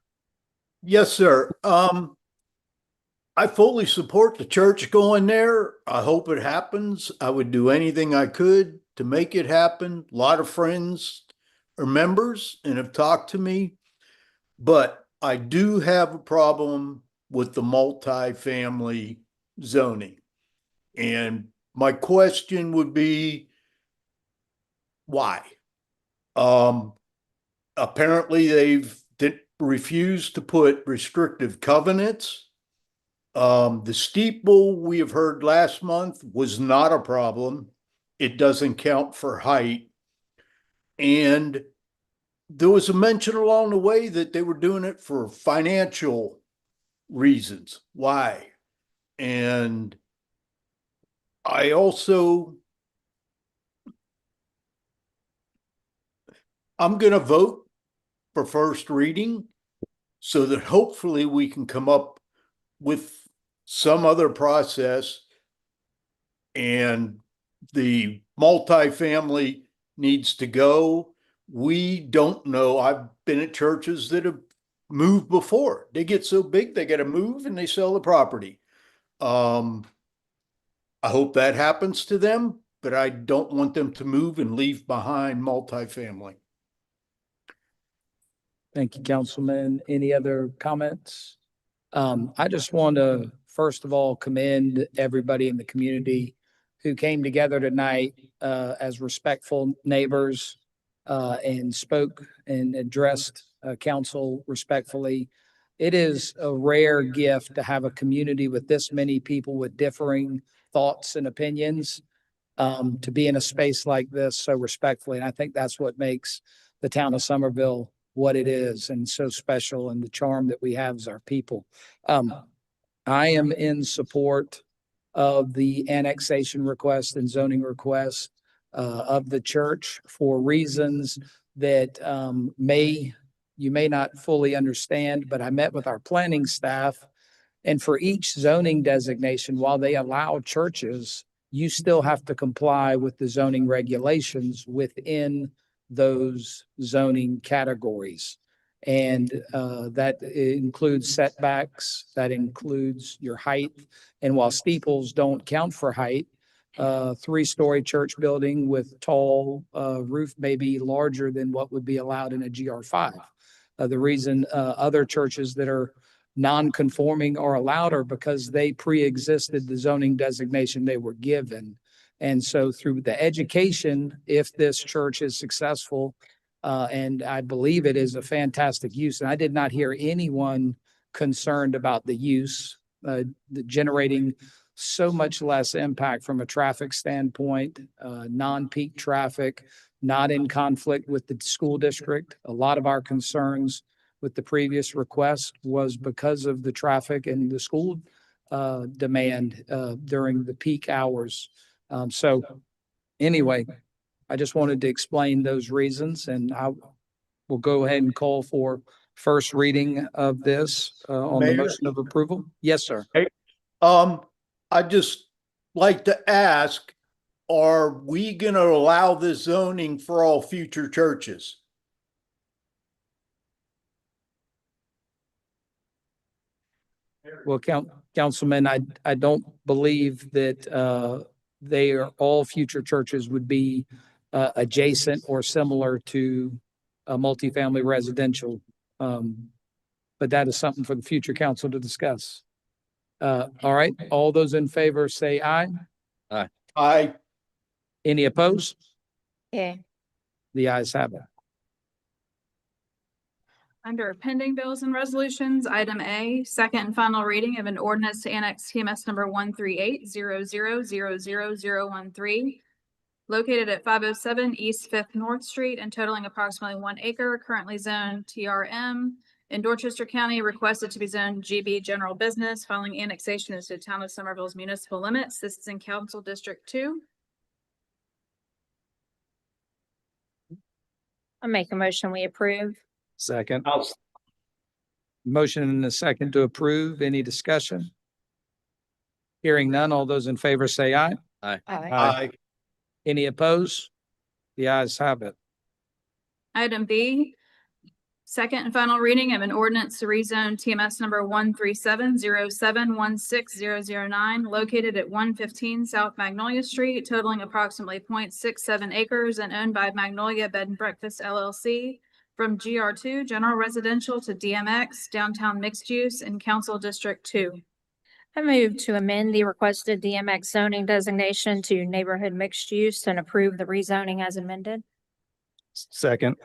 Yes, sir. I fully support the church going there. I hope it happens. I would do anything I could to make it happen. A lot of friends are members and have talked to me, but I do have a problem with the multifamily zoning. And my question would be, why? Apparently they've refused to put restrictive covenants. The steeple we have heard last month was not a problem. It doesn't count for height. And there was a mention along the way that they were doing it for financial reasons. Why? And I also, I'm going to vote for first reading so that hopefully we can come up with some other process, and the multifamily needs to go. We don't know. I've been at churches that have moved before. They get so big, they got to move and they sell the property. I hope that happens to them, but I don't want them to move and leave behind multifamily. Thank you, Councilman. Any other comments? I just want to, first of all, commend everybody in the community who came together tonight as respectful neighbors and spoke and addressed council respectfully. It is a rare gift to have a community with this many people with differing thoughts and opinions. to be in a space like this so respectfully. And I think that's what makes the town of Somerville what it is and so special, and the charm that we have as our people. I am in support of the annexation request and zoning request of the church for reasons that you may not fully understand, but I met with our planning staff. And for each zoning designation, while they allow churches, you still have to comply with the zoning regulations within those zoning categories. And that includes setbacks, that includes your height. And while steeples don't count for height, three-story church building with tall roof may be larger than what would be allowed in a GR5. The reason other churches that are non-conforming are allowed are because they pre-existed the zoning designation they were given. And so through the education, if this church is successful, and I believe it is a fantastic use, and I did not hear anyone concerned about the use, generating so much less impact from a traffic standpoint, non-peak traffic, not in conflict with the school district. A lot of our concerns with the previous request was because of the traffic and the school demand during the peak hours. So anyway, I just wanted to explain those reasons, and I will go ahead and call for first reading of this on the Mayor? motion of approval. Yes, sir. I'd just like to ask, are we gonna allow this zoning for all future churches? Well, Councilman, I don't believe that they are, all future churches would be adjacent or similar to a multifamily residential. But that is something for the future council to discuss. All right, all those in favor say aye. Aye. Aye. Any opposed? Yeah. The ayes have it. Under pending bills and resolutions, item A, second and final reading of an ordinance to annex TMS number 13800000013, located at 507 East 5th North Street and totaling approximately 1 acre, currently zoned TRM in Dorchester County, requested to be zoned GB General Business following annexation into the town of Somerville's municipal limits. This is in Council District 2. I make a motion, we approve. Second. Motion and a second to approve. Any discussion? Hearing none, all those in favor say aye. Aye. Aye. Any opposed? The ayes have it. Item B, second and final reading of an ordinance to rezone TMS number 13707160009, located at 115 South Magnolia Street, totaling approximately 0.67 acres and owned by Magnolia Bed and Breakfast LLC, from GR2 General Residential to DMX Downtown Mixed Use in Council District 2. I move to amend the requested DMX zoning designation to neighborhood mixed use and approve the rezoning as amended. Second.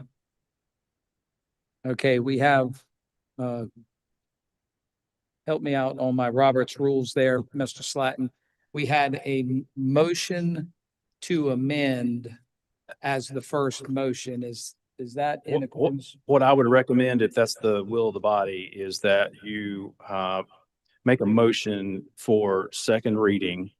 Okay, we have, help me out on my Robert's rules there, Mr. Slatton. We had a motion to amend as the first motion. Is that in accordance? What I would recommend, if that's the will of the body, is that you make a motion for second reading.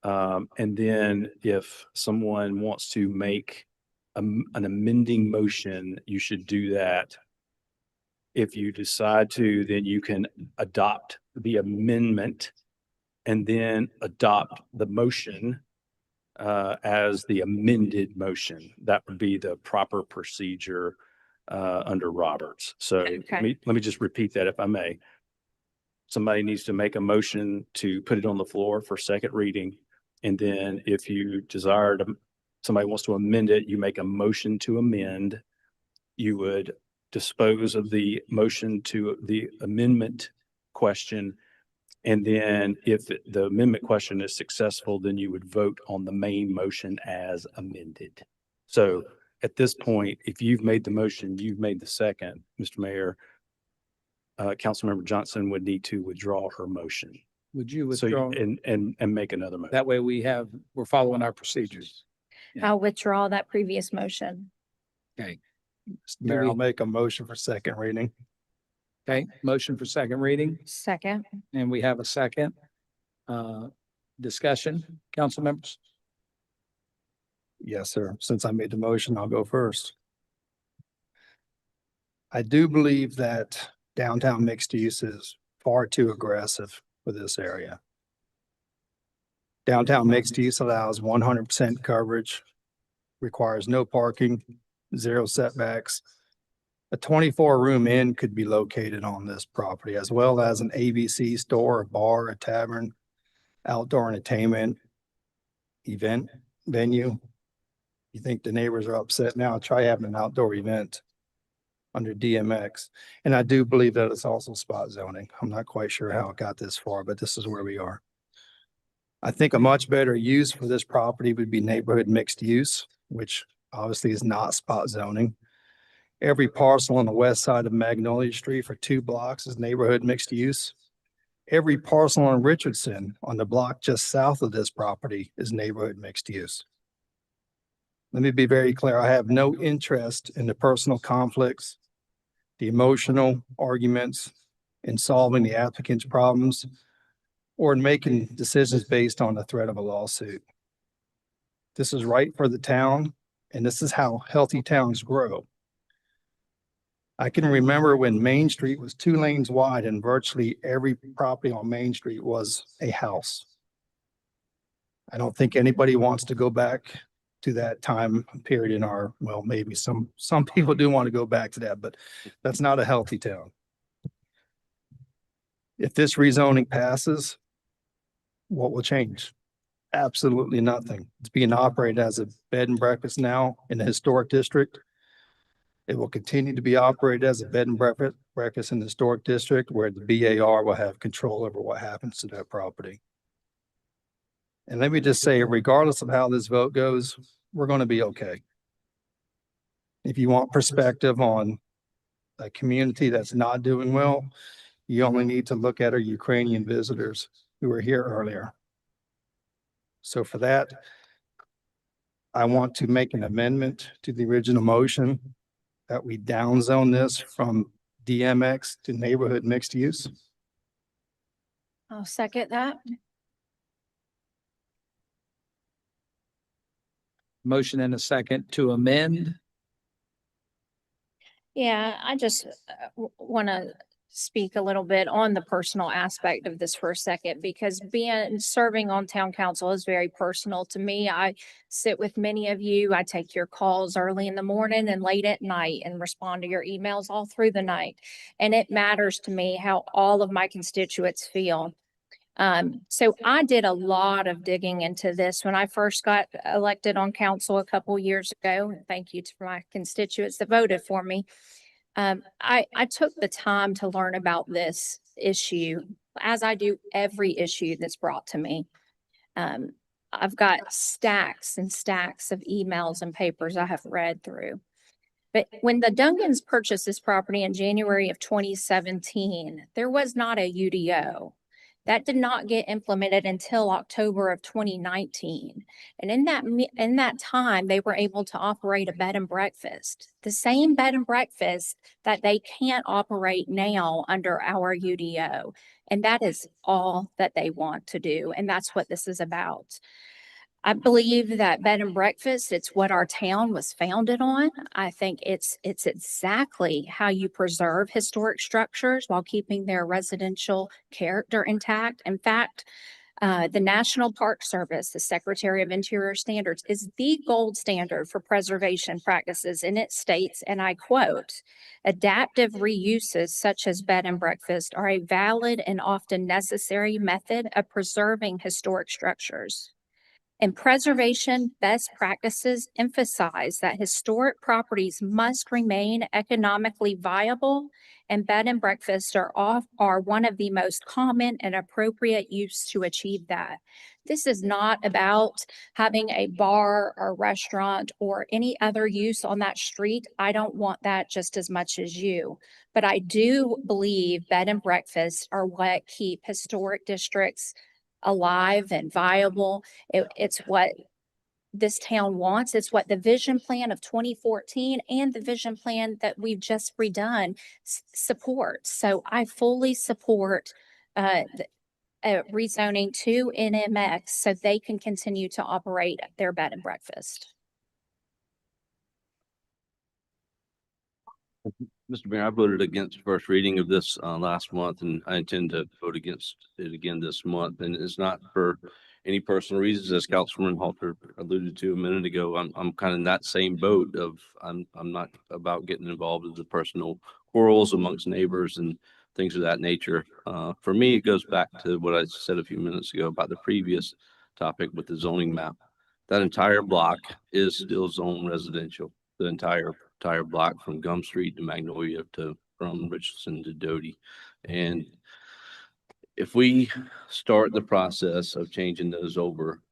And then if someone wants to make an amending motion, you should do that. If you decide to, then you can adopt the amendment and then adopt the motion as the amended motion. That would be the proper procedure under Roberts. So let me just repeat that if I may. Somebody needs to make a motion to put it on the floor for second reading. And then if you desire to, somebody wants to amend it, you make a motion to amend. You would dispose of the motion to the amendment question. And then if the amendment question is successful, then you would vote on the main motion as amended. So at this point, if you've made the motion, you've made the second, Mr. Mayor, Councilmember Johnson would need to withdraw her motion. Would you So, withdraw? and make another motion. That way we're following our procedures. Yeah. I'll withdraw that previous motion. Okay. Mr. Mayor, I'll make a motion for second reading. Okay, motion for second reading, Second. and we have a second. Discussion, council members? Yes, sir. Since I made the motion, I'll go first. I do believe that downtown mixed use is far too aggressive for this area. Downtown mixed use allows 100% coverage, requires no parking, 0 setbacks. A 24-room inn could be located on this property, as well as an ABC store, a bar, a tavern, outdoor entertainment, event venue. You think the neighbors are upset now, try having an outdoor event under DMX. And I do believe that it's also spot zoning. I'm not quite sure how it got this far, but this is where we are. I think a much better use for this property would be neighborhood mixed use, which obviously is not spot zoning. Every parcel on the west side of Magnolia Street for 2 blocks is neighborhood mixed use. Every parcel on Richardson on the block just south of this property is neighborhood mixed use. Let me be very clear. I have no interest in the personal conflicts, the emotional arguments, in solving the applicant's problems, or in making decisions based on the threat of a lawsuit. This is right for the town, and this is how healthy towns grow. I can remember when Main Street was 2 lanes wide and virtually every property on Main Street was a house. I don't think anybody wants to go back to that time period in our, well, maybe some people do want to go back to that, but that's not a healthy town. If this rezoning passes, what will change? Absolutely nothing. It's being operated as a bed and breakfast now in the historic district. It will continue to be operated as a bed and breakfast in the historic district where the BAR will have control over what happens to that property. And let me just say, regardless of how this vote goes, we're going to be okay. If you want perspective on a community that's not doing well, you only need to look at our Ukrainian visitors who were here earlier. So for that, I want to make an amendment to the original motion that we downzone this from DMX to neighborhood mixed use. I'll second that. Motion and a second to amend. Yeah, I just want to speak a little bit on the personal aspect of this for a second, because serving on town council is very personal to me. I sit with many of you. I take your calls early in the morning and late at night and respond to your emails all through the night. And it matters to me how all of my constituents feel. So I did a lot of digging into this when I first got elected on council a couple years ago. Thank you to my constituents that voted for me. I took the time to learn about this issue, as I do every issue that's brought to me. I've got stacks and stacks of emails and papers I have read through. But when the Dungans purchased this property in January of 2017, there was not a UDO. That did not get implemented until October of 2019. And in that time, they were able to operate a bed and breakfast, the same bed and breakfast that they can't operate now under our UDO. And that is all that they want to do. And that's what this is about. I believe that bed and breakfast, it's what our town was founded on. I think it's exactly how you preserve historic structures while keeping their residential character intact. In fact, the National Park Service, the Secretary of Interior Standards, is the gold standard for preservation practices. And it states, and I quote, "Adaptive reuses such as bed and breakfast are a valid and often necessary method of preserving historic structures." In preservation, best practices emphasize that historic properties must remain economically viable, and bed and breakfasts are one of the most common and appropriate use to achieve that. This is not about having a bar or restaurant or any other use on that street. I don't want that just as much as you. But I do believe bed and breakfasts are what keep historic districts alive and viable. It's what this town wants. It's what the vision plan of 2014 and the vision plan that we've just redone supports. So I fully support rezoning to NMX so they can continue to operate their bed and breakfast. Mr. Mayor, I voted against first reading of this last month, and I intend to vote against it again this month. And it's not for any personal reasons, as Councilman Halter alluded to a minute ago. I'm kind of in that same boat of I'm not about getting involved in the personal quarrels amongst neighbors and things of that nature. For me, it goes back to what I said a few minutes ago about the previous topic with the zoning map. That entire block is still zone residential. The entire block from Gum Street to Magnolia to from Richardson to Doty. And if we start the process of changing those over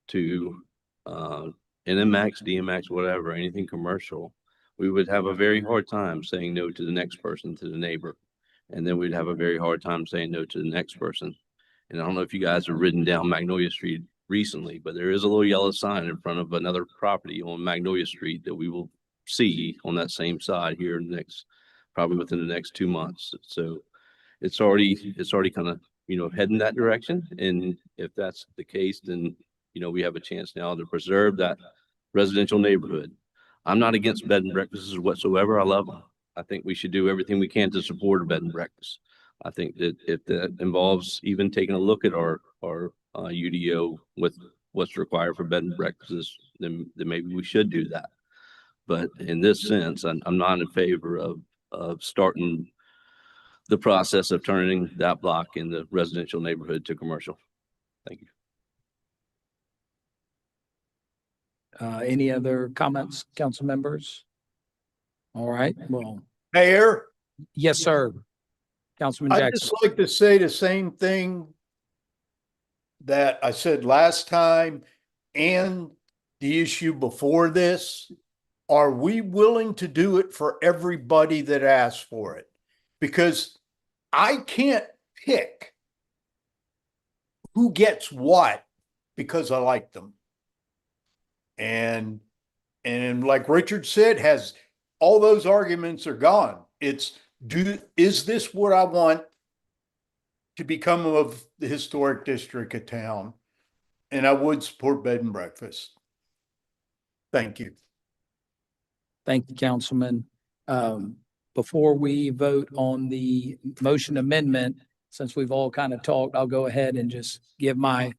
to NMX, DMX, whatever, anything commercial, we would have a very hard time saying no to the next person, to the neighbor. And then we'd have a very hard time saying no to the next person. And I don't know if you guys have ridden down Magnolia Street recently, but there is a little yellow sign in front of another property on Magnolia Street that we will see on that same side here probably within the next 2 months. So it's already kind of, heading that direction. And if that's the case, then, we have a chance now to preserve that residential neighborhood. I'm not against bed and breakfasts whatsoever. I love them. I think we should do everything we can to support a bed and breakfast. I think that if that involves even taking a look at our UDO with what's required for bed and breakfasts, then maybe we should do that. But in this sense, I'm not in favor of starting the process of turning that block in the residential neighborhood to commercial. Thank you. Any other comments, council members? All right, well. Mayor? Yes, sir. Councilman I'd Jackson. just like to say the same thing that I said last time and the issue before this. Are we willing to do it for everybody that asks for it? Because I can't pick who gets what because I like them. And like Richard said, has all those arguments are gone. Is this what I want to become of the historic district of town? And I would support bed and breakfast. Thank you. Thank you, Councilman. Before we vote on the motion amendment, since we've all kind of talked, I'll go ahead and just give my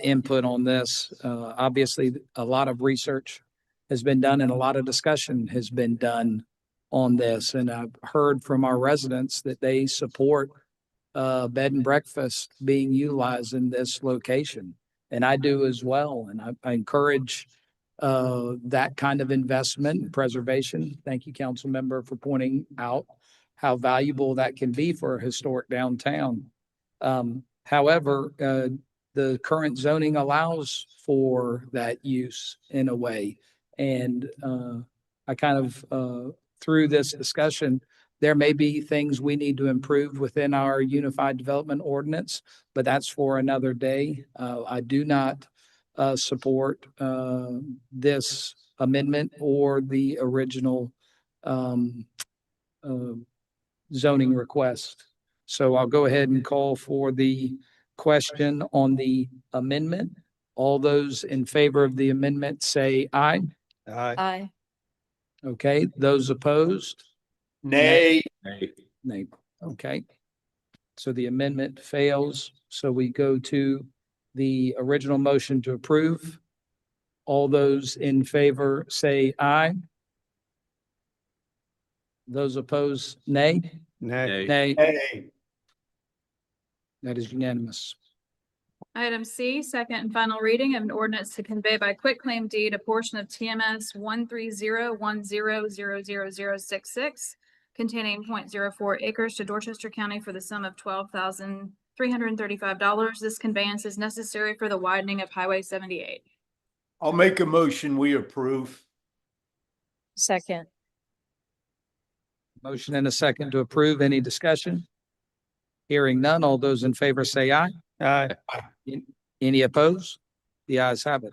input on this. Obviously, a lot of research has been done and a lot of discussion has been done on this. And I've heard from our residents that they support bed and breakfast being utilized in this location. And I do as well. And I encourage that kind of investment and preservation. Thank you, council member, for pointing out how valuable that can be for a historic downtown. However, the current zoning allows for that use in a way. And I kind of, through this discussion, there may be things we need to improve within our unified development ordinance, but that's for another day. I do not support this amendment or the original zoning request. So I'll go ahead and call for the question on the amendment. All those in favor of the amendment say aye. Aye. Okay, those opposed? Nay. Nay. Okay. So the amendment fails. So we go to the original motion to approve. All those in favor say aye. Those opposed, nay? Nay. Nay. Hey, That is unanimous. Item C, second and final reading of an ordinance to convey by quitclaim deed a portion of TMS 13010000066 containing 0.04 acres to Dorchester County for the sum of $12,335. This conveyance is necessary for the widening of Highway 78. I'll make a motion, we approve. Second. Motion and a second to approve. Any discussion? Hearing none. All those in favor say aye. Aye. Any opposed? The ayes have it.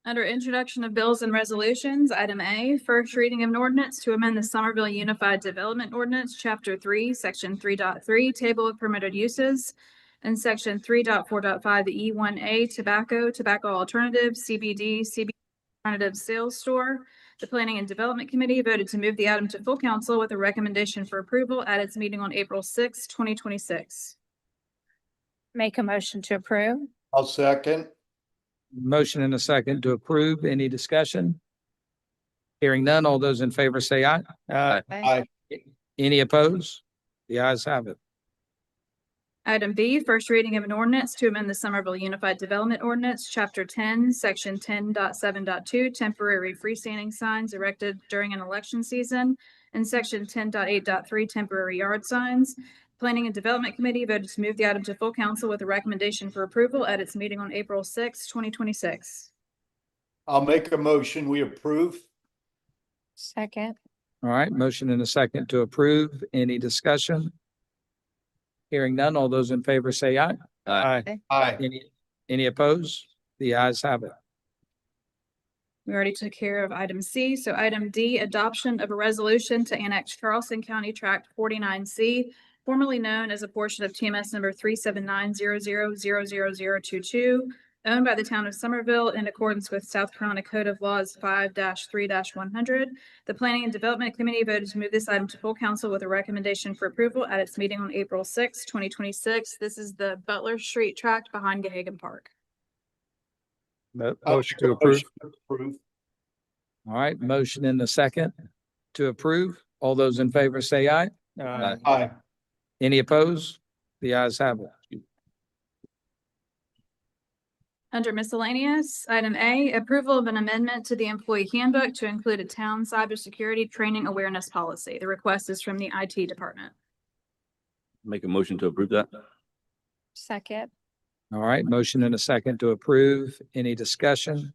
Under introduction of bills and resolutions, item A, first reading of an ordinance to amend the Somerville Unified Development Ordinance, Chapter 3, Section 3.3, Table of Permitted Uses, and Section 3.4.5, the E1A, Tobacco Alternatives, CBD Alternative Sales Store. The Planning and Development Committee voted to move the item to full council with a recommendation for approval at its meeting on April 6, 2026. Make a motion to approve. I'll second. Motion and a second to approve. Any discussion? Hearing none. All those in favor say aye. Aye. Any opposed? The ayes have it. Item B, first reading of an ordinance to amend the Somerville Unified Development Ordinance, Chapter 10, Section 10.7.2, temporary freestanding signs erected during an election season, and Section 10.8.3, temporary yard signs. Planning and Development Committee voted to move the item to full council with a recommendation for approval at its meeting on April 6, 2026. I'll make a motion, we approve. Second. All right, motion and a second to approve. Any discussion? Hearing none. All those in favor say aye. Aye. Aye. Any opposed? The ayes have it. We already took care of item C. So item D, adoption of a resolution to annex Charleston County Tract 49C, formerly known as a portion of TMS number 37900000022, owned by the town of Somerville in accordance with South Carolina Code of Laws 5-3-100. The Planning and Development Committee voted to move this item to full council with a recommendation for approval at its meeting on April 6, 2026. This is the Butler Street tract behind Gahagan Park. Motion to approve. All right, motion and a second to approve. All those in favor say aye. Aye. Any opposed? The ayes have it. Under miscellaneous, item A, approval of an amendment to the employee handbook to include a town cybersecurity training awareness policy. The request is from the IT department. Make a motion to approve that. Second. All right, motion and a second to approve. Any discussion?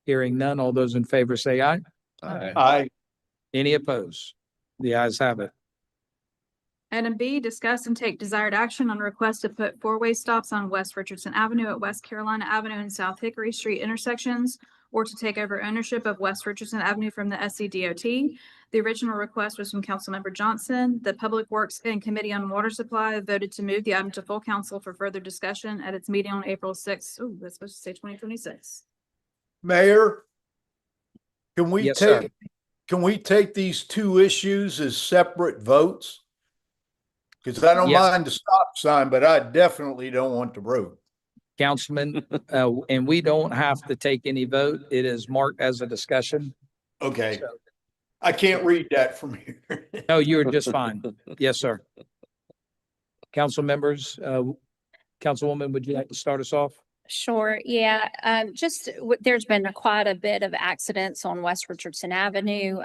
Hearing none. All those in favor say aye. Aye. Any opposed? The ayes have it. Item B, discuss and take desired action on a request to put four-way stops on West Richardson Avenue at West Carolina Avenue and South Hickory Street intersections, or to take over ownership of West Richardson Avenue from the SCDOT. The original request was from Councilmember Johnson. The Public Works and Committee on Water Supply voted to move the item to full council for further discussion at its meeting on April 6th. Oh, that's supposed to say 2026. Mayor, can we Yes, sir. take these two issues as separate votes? Because I don't Yes. mind the stop sign, but I definitely don't want the road. Councilman, and we don't have to take any vote. It is marked as a discussion. Okay. I can't read that from here. No, you're just fine. Yes, sir. Council members, Councilwoman, would you like to start us off? Sure, yeah, there's been quite a bit of accidents on West Richardson Avenue.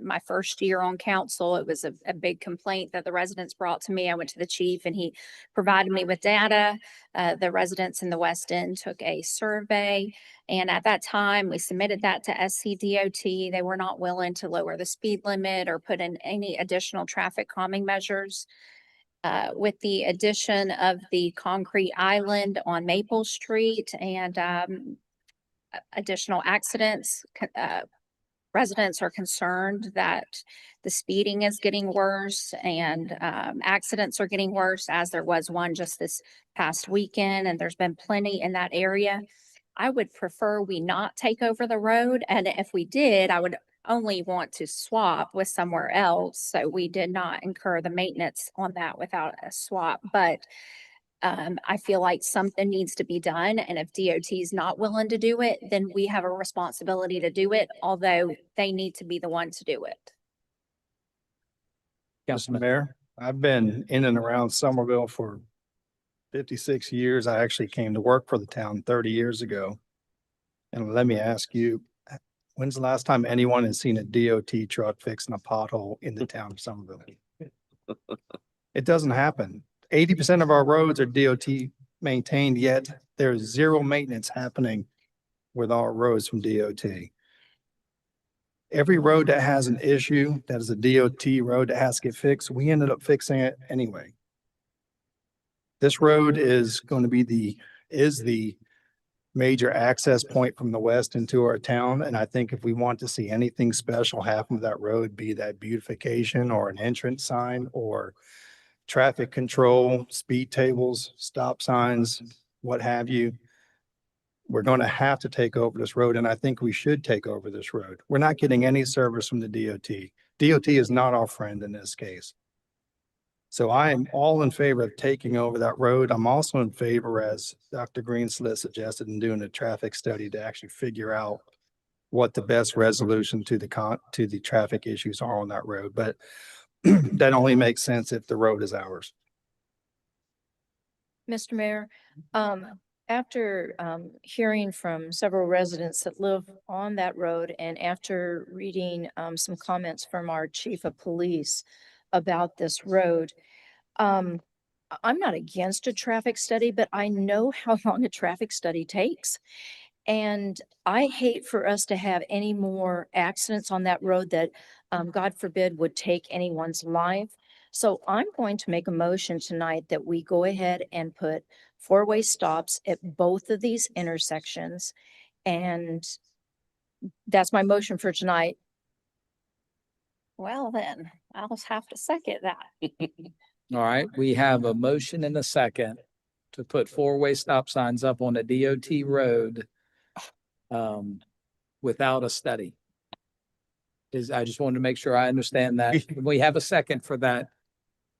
My first year on council, it was a big complaint that the residents brought to me. I went to the chief and he provided me with data. The residents in the West End took a survey. And at that time, we submitted that to SCDOT. They were not willing to lower the speed limit or put in any additional traffic calming measures. With the addition of the concrete island on Maple Street and additional accidents, residents are concerned that the speeding is getting worse and accidents are getting worse, as there was one just this past weekend, and there's been plenty in that area. I would prefer we not take over the road, and if we did, I would only want to swap with somewhere else. So we did not incur the maintenance on that without a swap. But I feel like something needs to be done. And if DOT is not willing to do it, then we have a responsibility to do it, although they need to be the one to do it. Councilman Mayor, I've been in and around Somerville for 56 years. I actually came to work for the town 30 years ago. And let me ask you, when's the last time anyone has seen a DOT truck fixing a pothole in the town of Somerville? It doesn't happen. 80% of our roads are DOT maintained, yet there's zero maintenance happening with our roads from DOT. Every road that has an issue, that is a DOT road that has to get fixed, we ended up fixing it anyway. This road is going to be the major access point from the west into our town. And I think if we want to see anything special happen with that road, be that beautification or an entrance sign or traffic control, speed tables, stop signs, what have you, we're going to have to take over this road. And I think we should take over this road. We're not getting any service from the DOT. DOT is not our friend in this case. So I am all in favor of taking over that road. I'm also in favor, as Dr. Greenslit suggested, in doing a traffic study to actually figure out what the best resolution to the traffic issues are on that road. But that only makes sense if the road is ours. Mr. Mayor, after hearing from several residents that live on that road and after reading some comments from our chief of police about this road, I'm not against a traffic study, but I know how long a traffic study takes. And I hate for us to have any more accidents on that road that, God forbid, would take anyone's life. So I'm going to make a motion tonight that we go ahead and put four-way stops at both of these intersections. And that's my motion for tonight. Well, then I'll have to second that. All right, we have a motion and a second to put four-way stop signs up on a DOT road without a study. I just wanted to make sure I understand that. We have a second for that.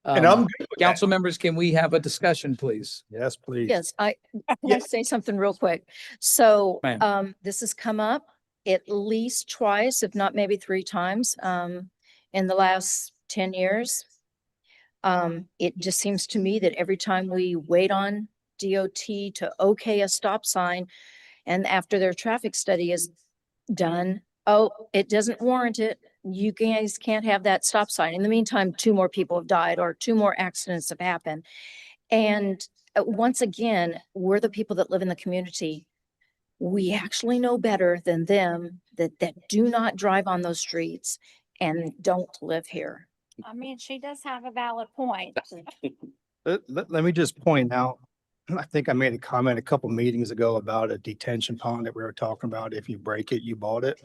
And I'm good with that. Council members, can we have a discussion, please? Yes, please. Yes, can I say something real quick? So, Ma'am. this has come up at least twice, if not maybe 3 times, in the last 10 years. It just seems to me that every time we wait on DOT to okay a stop sign, and after their traffic study is done, oh, it doesn't warrant it. You guys can't have that stop sign. In the meantime, 2 more people have died or 2 more accidents have happened. And once again, we're the people that live in the community. We actually know better than them that do not drive on those streets and don't live here. I mean, she does have a valid point. Let me just point out, I think I made a comment a couple meetings ago about a detention pond that we were talking about. If you break it, you bought it.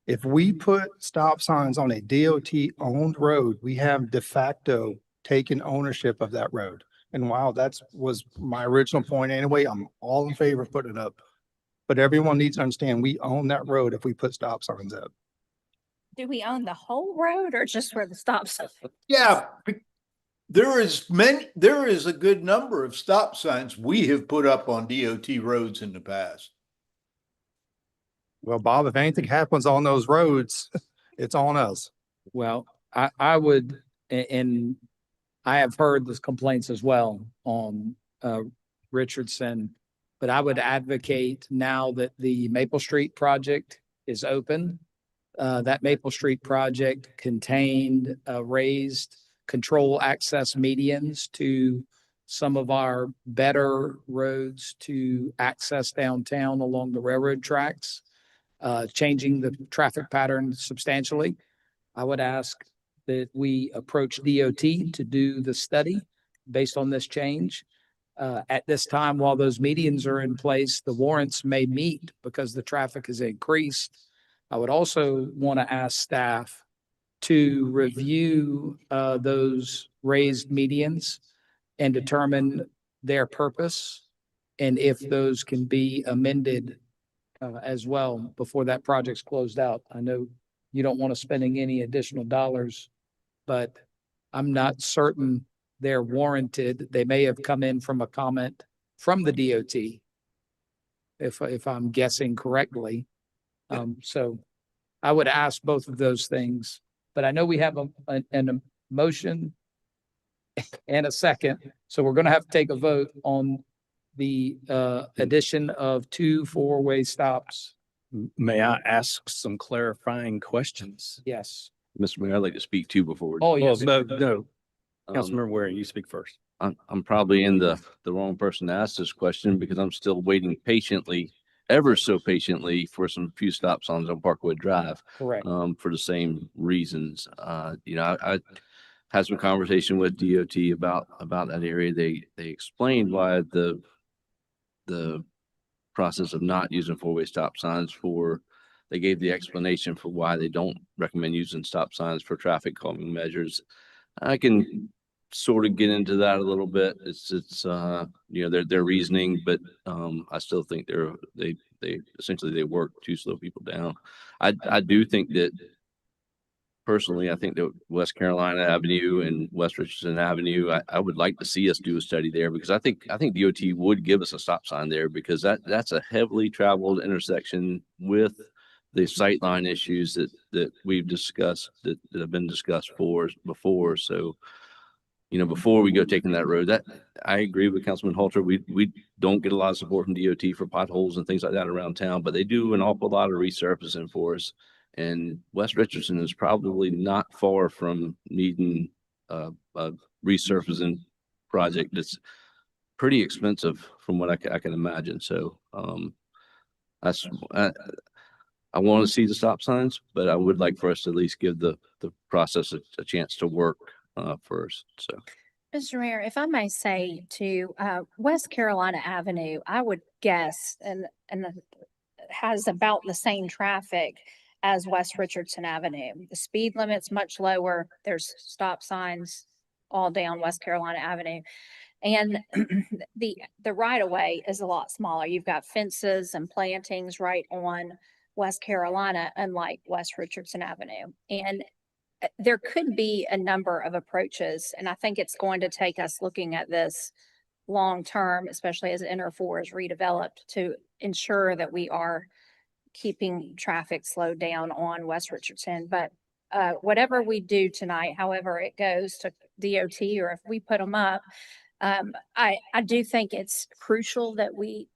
If we put stop signs on a DOT owned road, we have de facto taken ownership of that road. And while was my original point anyway, I'm all in favor of putting it up. But everyone needs to understand we own that road if we put stop signs up. Do we own the whole road or just where the stop sign? Yeah, there is a good number of stop signs we have put up on DOT roads in the past. Well, Bob, if anything happens on those roads, it's on us. Well, I would, and I have heard those complaints as well on Richardson, but I would advocate now that the Maple Street project is open. That Maple Street project contained raised control access medians to some of our better roads to access downtown along the railroad tracks, changing the traffic pattern substantially. I would ask that we approach DOT to do the study based on this change. At this time, while those medians are in place, the warrants may meet because the traffic has increased. I would also want to ask staff to review those raised medians and determine their purpose and if those can be amended as well before that project's closed out. I know you don't want to spending any additional dollars, but I'm not certain they're warranted. They may have come in from a comment from the DOT, if I'm guessing correctly. So I would ask both of those things, but I know we have a motion and a second. So we're gonna have to take a vote on the addition of 2 four-way stops. May I ask some clarifying questions? Yes. Mr. Mayor, I'd like to speak to you before. Oh, Well, yes. no, Um, Councilmember Waring, you speak first. I'm probably in the wrong person to ask this question because I'm still waiting patiently, ever so patiently, for some few stop signs on Parkwood Drive. Correct. For the same reasons. I had some conversation with DOT about that area. They explained why the process of not using four-way stop signs they gave the explanation for why they don't recommend using stop signs for traffic calming measures. I can sort of get into that a little bit. It's their reasoning, but I still think they essentially they work to slow people down. I do think that personally, I think that West Carolina Avenue and West Richardson Avenue, I would like to see us do a study there because I think DOT would give us a stop sign there because that's a heavily traveled intersection with the sightline issues that we've discussed that have been discussed before. So, before we go taking that road, that I agree with Councilman Halter. We don't get a lot of support from DOT for potholes and things like that around town, but they do an awful lot of resurfacing for us. And West Richardson is probably not far from needing a resurfacing project that's pretty expensive from what I can imagine. So I want to see the stop signs, but I would like for us to at least give the process a chance to work first. So. Mr. Mayor, if I may say to West Carolina Avenue, I would guess and has about the same traffic as West Richardson Avenue. The speed limit's much lower. There's stop signs all down West Carolina Avenue. And the right of way is a lot smaller. You've got fences and plantings right on West Carolina, unlike West Richardson Avenue. And there could be a number of approaches, and I think it's going to take us looking at this long term, especially as Inter 4 is redeveloped, to ensure that we are keeping traffic slowed down on West Richardson. But whatever we do tonight, however it goes to DOT or if we put them up, I do think it's crucial that we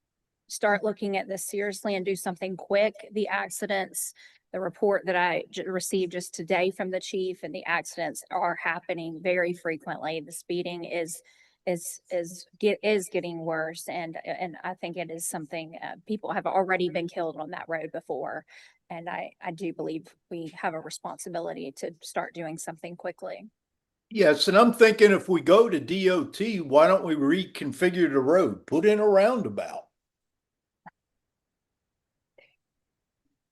start looking at this seriously and do something quick. The accidents, the report that I received just today from the chief, and the accidents are happening very frequently. The speeding is getting worse, and I think it is something people have already been killed on that road before, and I do believe we have a responsibility to start doing something quickly. Yes, and I'm thinking if we go to DOT, why don't we reconfigure the road, put in a roundabout?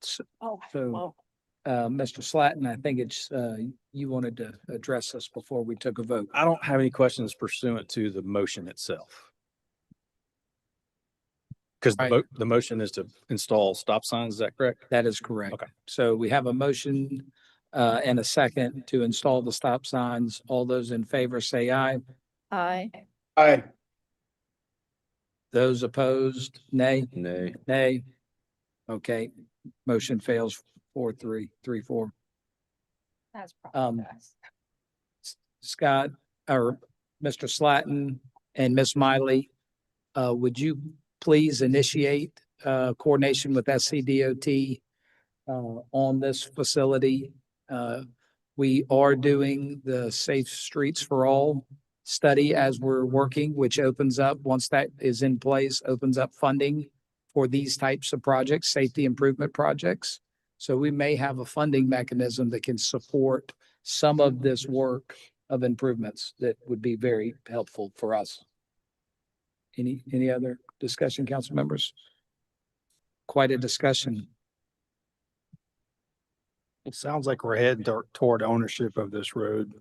So, Well, Mr. Slatton, I think it's you wanted to address this before we took a vote. I don't have any questions pursuant to the motion itself. Because the motion is to install stop signs, is that correct? That is correct. Okay. So we have a motion and a second to install the stop signs. All those in favor say aye. aye. Aye. Those opposed, nay. Nay. Nay. Okay, motion fails 4-3, 3-4. That's probably best. Scott or Mr. Slatton and Ms. Miley, would you please initiate coordination with SCDOT on this facility? We are doing the Safe Streets for All study as we're working, which opens up, once that is in place, opens up funding for these types of projects, safety improvement projects. So we may have a funding mechanism that can support some of this work of improvements that would be very helpful for us. Any other discussion, council members? Quite a discussion. It sounds like we're heading toward ownership of this road.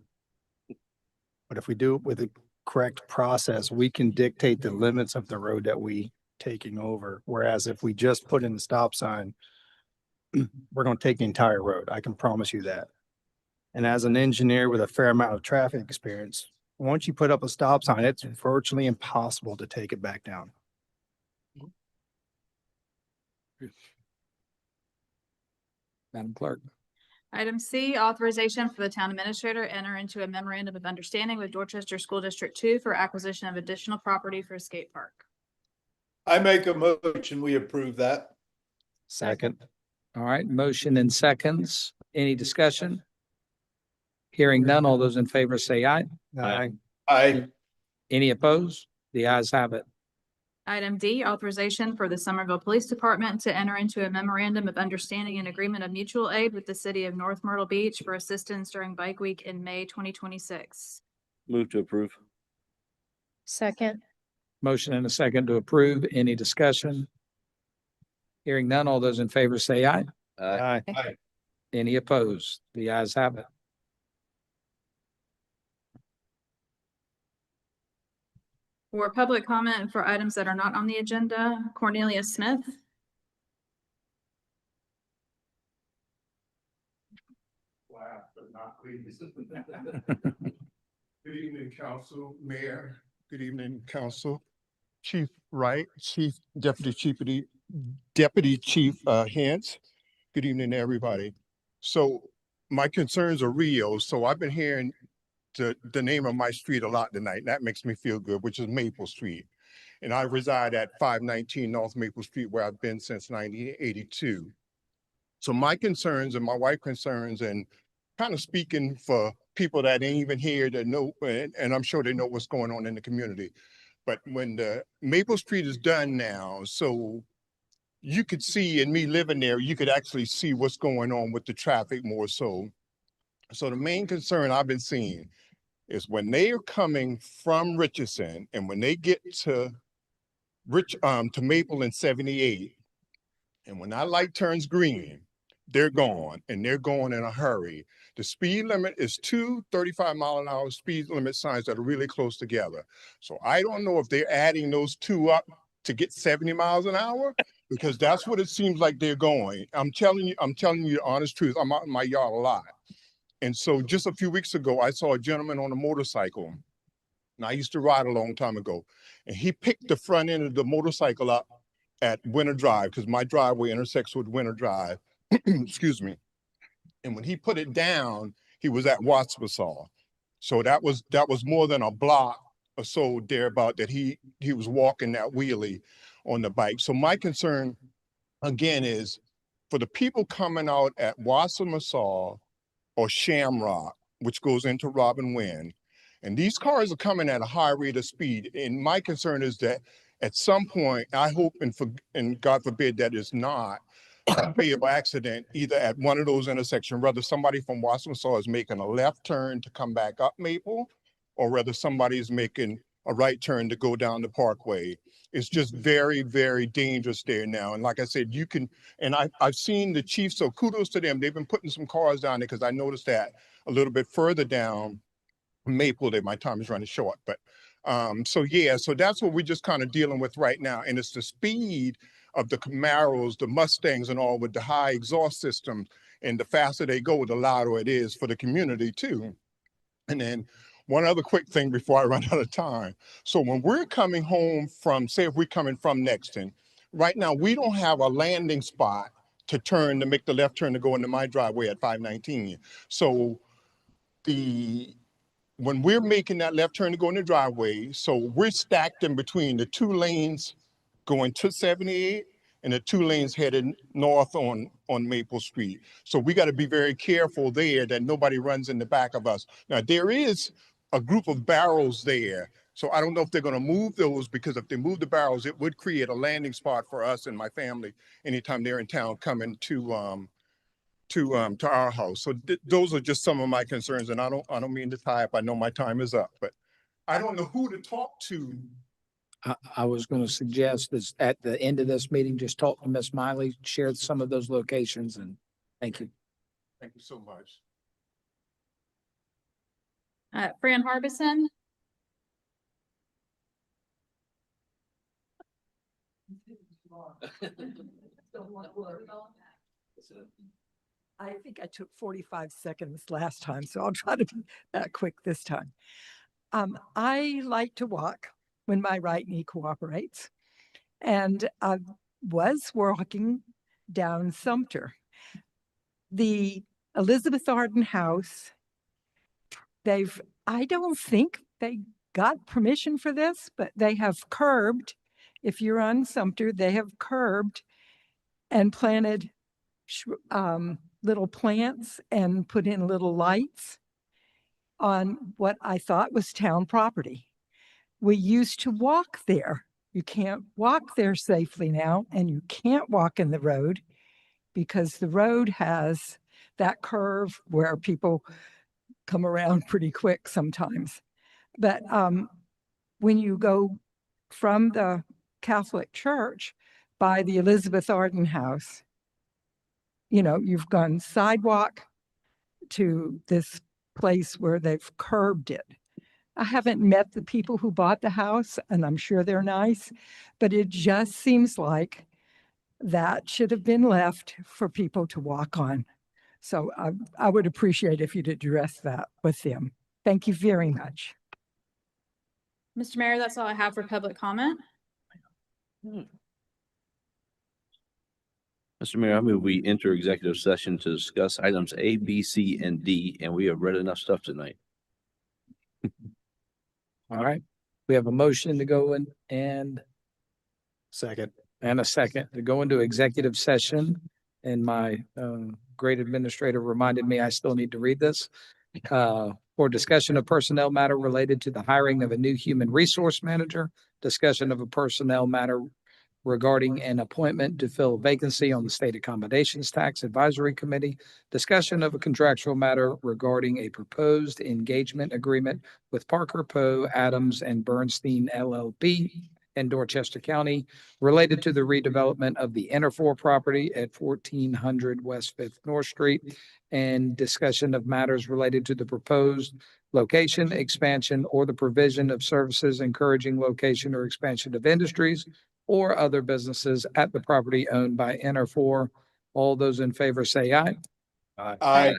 But if we do it with the correct process, we can dictate the limits of the road that we taking over. Whereas if we just put in the stop sign, we're going to take the entire road. I can promise you that. And as an engineer with a fair amount of traffic experience, once you put up a stop sign, it's virtually impossible to take it back down. Madam Clerk. Item C, authorization for the town administrator to enter into a memorandum of understanding with Dorchester School District 2 for acquisition of additional property for a skate park. I make a motion, we approve that. Second. All right, motion and seconds. Any discussion? Hearing none, all those in favor say aye. Aye. Any opposed? The ayes have it. Item D, authorization for the Somerville Police Department to enter into a memorandum of understanding and agreement of mutual aid with the city of North Myrtle Beach for assistance during Bike Week in May 2026. Move to approve. Second. Motion and a second to approve. Any discussion? Hearing none, all those in favor say aye. Aye. Any opposed? The ayes have it. For public comment for items that are not on the agenda, Cornelia Smith. Last but not least. Good evening, council, mayor. Good evening, council. Chief Wright, Deputy Chief Hance. Good evening, everybody. So my concerns are real. So I've been hearing the name of my street a lot tonight, and that makes me feel good, which is Maple Street. And I reside at 519 North Maple Street, where I've been since 1982. So my concerns and my wife concerns, and kind of speaking for people that ain't even here that know, and I'm sure they know what's going on in the community. But when the Maple Street is done now, so you could see, and me living there, you could actually see what's going on with the traffic more so. So the main concern I've been seeing is when they are coming from Richardson and when they get to Maple and 78, and when that light turns green, they're gone, and they're going in a hurry. The speed limit is 2 35-mile-an-hour speed limit signs that are really close together. So I don't know if they're adding those two up to get 70 miles an hour, because that's what it seems like they're going. I'm telling you the honest truth. I'm out in my yard a lot. And so just a few weeks ago, I saw a gentleman on a motorcycle, and I used to ride a long time ago, and he picked the front end of the motorcycle up at Winter Drive, because my driveway intersects with Winter Drive. Excuse me. And when he put it down, he was at Watspasaw. So that was more than a block or so thereabout that he was walking that wheelie on the bike. So my concern again is for the people coming out at Watspasaw or Shamrock, which goes into Robin Wind, and these cars are coming at a high rate of speed. And my concern is that at some point, I hope and God forbid that it's not a fatal accident either at one of those intersections, whether somebody from Watspasaw is making a left turn to come back up Maple, or whether somebody is making a right turn to go down the Parkway. It's just very, very dangerous there now. And like I said, you can, and I've seen the chief, so kudos to them. They've been putting some cars down there, because I noticed that a little bit further down Maple there. My time is running short, but so yeah, so that's what we're just kind of dealing with right now. And it's the speed of the Camaros, the Mustangs and all with the high exhaust systems, and the faster they go, the louder it is for the community too. And then one other quick thing before I run out of time. So when we're coming home from, say if we're coming from Nexton, right now we don't have a landing spot to turn, to make the left turn to go into my driveway at 519. So when we're making that left turn to go in the driveway, so we're stacked in between the two lanes going to 78 and the two lanes headed north on Maple Street. So we got to be very careful there that nobody runs in the back of us. Now there is a group of barrels there. So I don't know if they're going to move those, because if they move the barrels, it would create a landing spot for us and my family anytime they're in town coming to our house. So those are just some of my concerns, and I don't mean to tie up. I know my time is up, but I don't know who to talk to. I was going to suggest that at the end of this meeting, just talk to Ms. Miley, share some of those locations, and thank you. Thank you so much. Fran Harbison. I think I took 45 seconds last time, so I'll try to be that quick this time. I like to walk when my right knee cooperates. And I was walking down Sumter. The Elizabeth Arden House. I don't think they got permission for this, but they have curbed, if you're on Sumter, they have curbed and planted little plants and put in little lights on what I thought was town property. We used to walk there. You can't walk there safely now, and you can't walk in the road because the road has that curve where people come around pretty quick sometimes. But when you go from the Catholic Church by the Elizabeth Arden House, you know, you've gone sidewalk to this place where they've curbed it. I haven't met the people who bought the house, and I'm sure they're nice, but it just seems like that should have been left for people to walk on. So I would appreciate if you'd address that with them. Thank you very much. Mr. Mayor, that's all I have for public comment. Mr. Mayor, I move we enter executive session to discuss items A, B, C, and D, and we have read enough stuff tonight. All right. We have a motion to go in and Second. a second to go into executive session. And my great administrator reminded me I still need to read this. For discussion of personnel matter related to the hiring of a new human resource manager, discussion of a personnel matter regarding an appointment to fill a vacancy on the State Accommodations Tax Advisory Committee, discussion of a contractual matter regarding a proposed engagement agreement with Parker, Poe, Adams, and Bernstein LLP in Dorchester County related to the redevelopment of the Interfor property at 1400 West 5th North Street, and discussion of matters related to the proposed location, expansion, or the provision of services encouraging location or expansion of industries or other businesses at the property owned by Interfor. All those in favor say aye. Aye.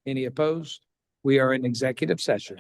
Any opposed? We are in executive session.